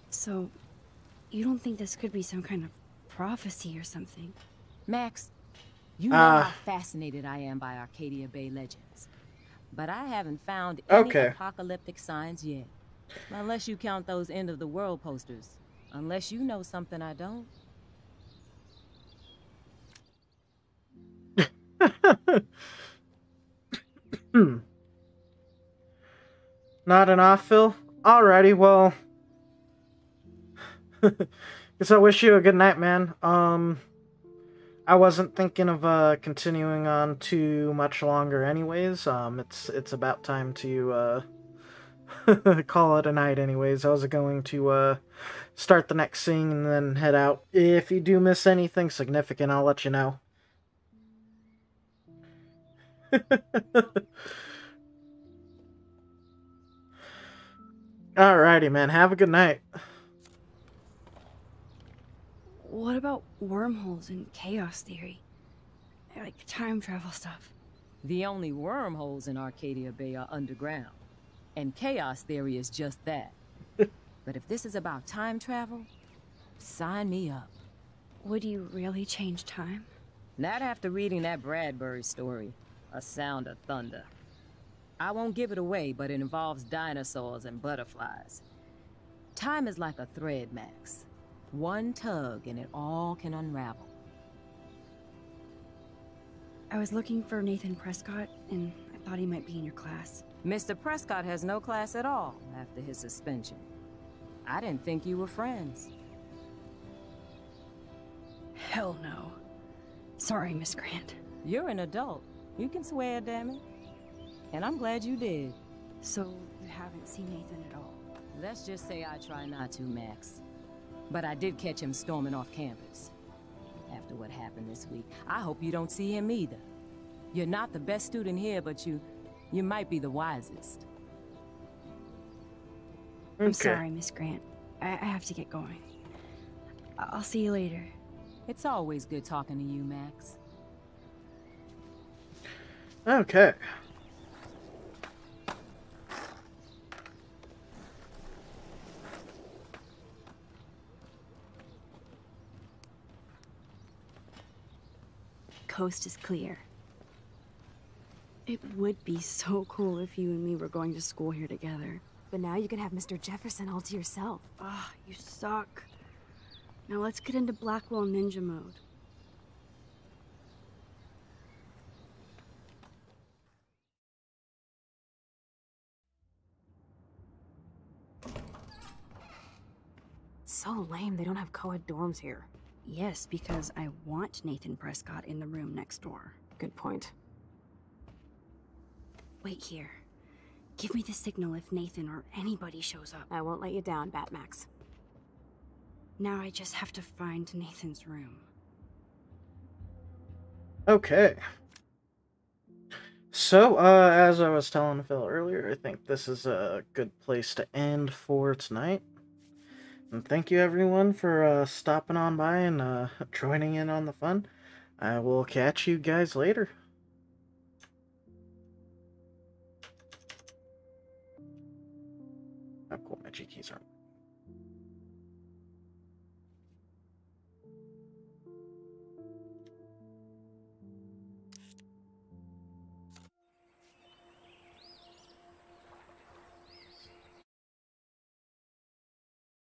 So, you don't think this could be some kind of prophecy or something? Max, you know how fascinated I am by Arcadia Bay legends. But I haven't found any apocalyptic signs yet. Unless you count those end-of-the-world posters. Unless you know something I don't. Not enough, Phil? Alrighty, well... Guess I wish you a good night, man. I wasn't thinking of continuing on too much longer anyways. It's about time to call it a night anyways. I was going to start the next scene and then head out. If you do miss anything significant, I'll let you know. Alrighty, man. Have a good night. What about wormholes and chaos theory? Like time travel stuff. The only wormholes in Arcadia Bay are underground. And chaos theory is just that. But if this is about time travel, sign me up. Would you really change time? Not after reading that Bradbury story, A Sound of Thunder. I won't give it away, but it involves dinosaurs and butterflies. Time is like a thread, Max. One tug and it all can unravel. I was looking for Nathan Prescott, and I thought he might be in your class. Mr. Prescott has no class at all after his suspension. I didn't think you were friends. Hell no. Sorry, Miss Grant. You're an adult. You can swear, damn it. And I'm glad you did. So, you haven't seen Nathan at all? Let's just say I try not to, Max. But I did catch him storming off campus. After what happened this week, I hope you don't see him either. You're not the best student here, but you might be the wisest. I'm sorry, Miss Grant. I have to get going. I'll see you later. It's always good talking to you, Max. Okay. Coast is clear. It would be so cool if you and me were going to school here together. But now you can have Mr. Jefferson all to yourself. Ah, you suck. Now let's get into Blackwell Ninja mode. so lame they don't have co-ed dorms here. Yes, because I want Nathan Prescott in the room next door. Good point. Wait here. Give me the signal if Nathan or anybody shows up. I won't let you down, Batmax. Now I just have to find Nathan's room. Okay. So, as I was telling Phil earlier, I think this is a good place to end for tonight. And thank you everyone for stopping on by and joining in on the fun. I will catch you guys later. Oh, cool, my G keys aren't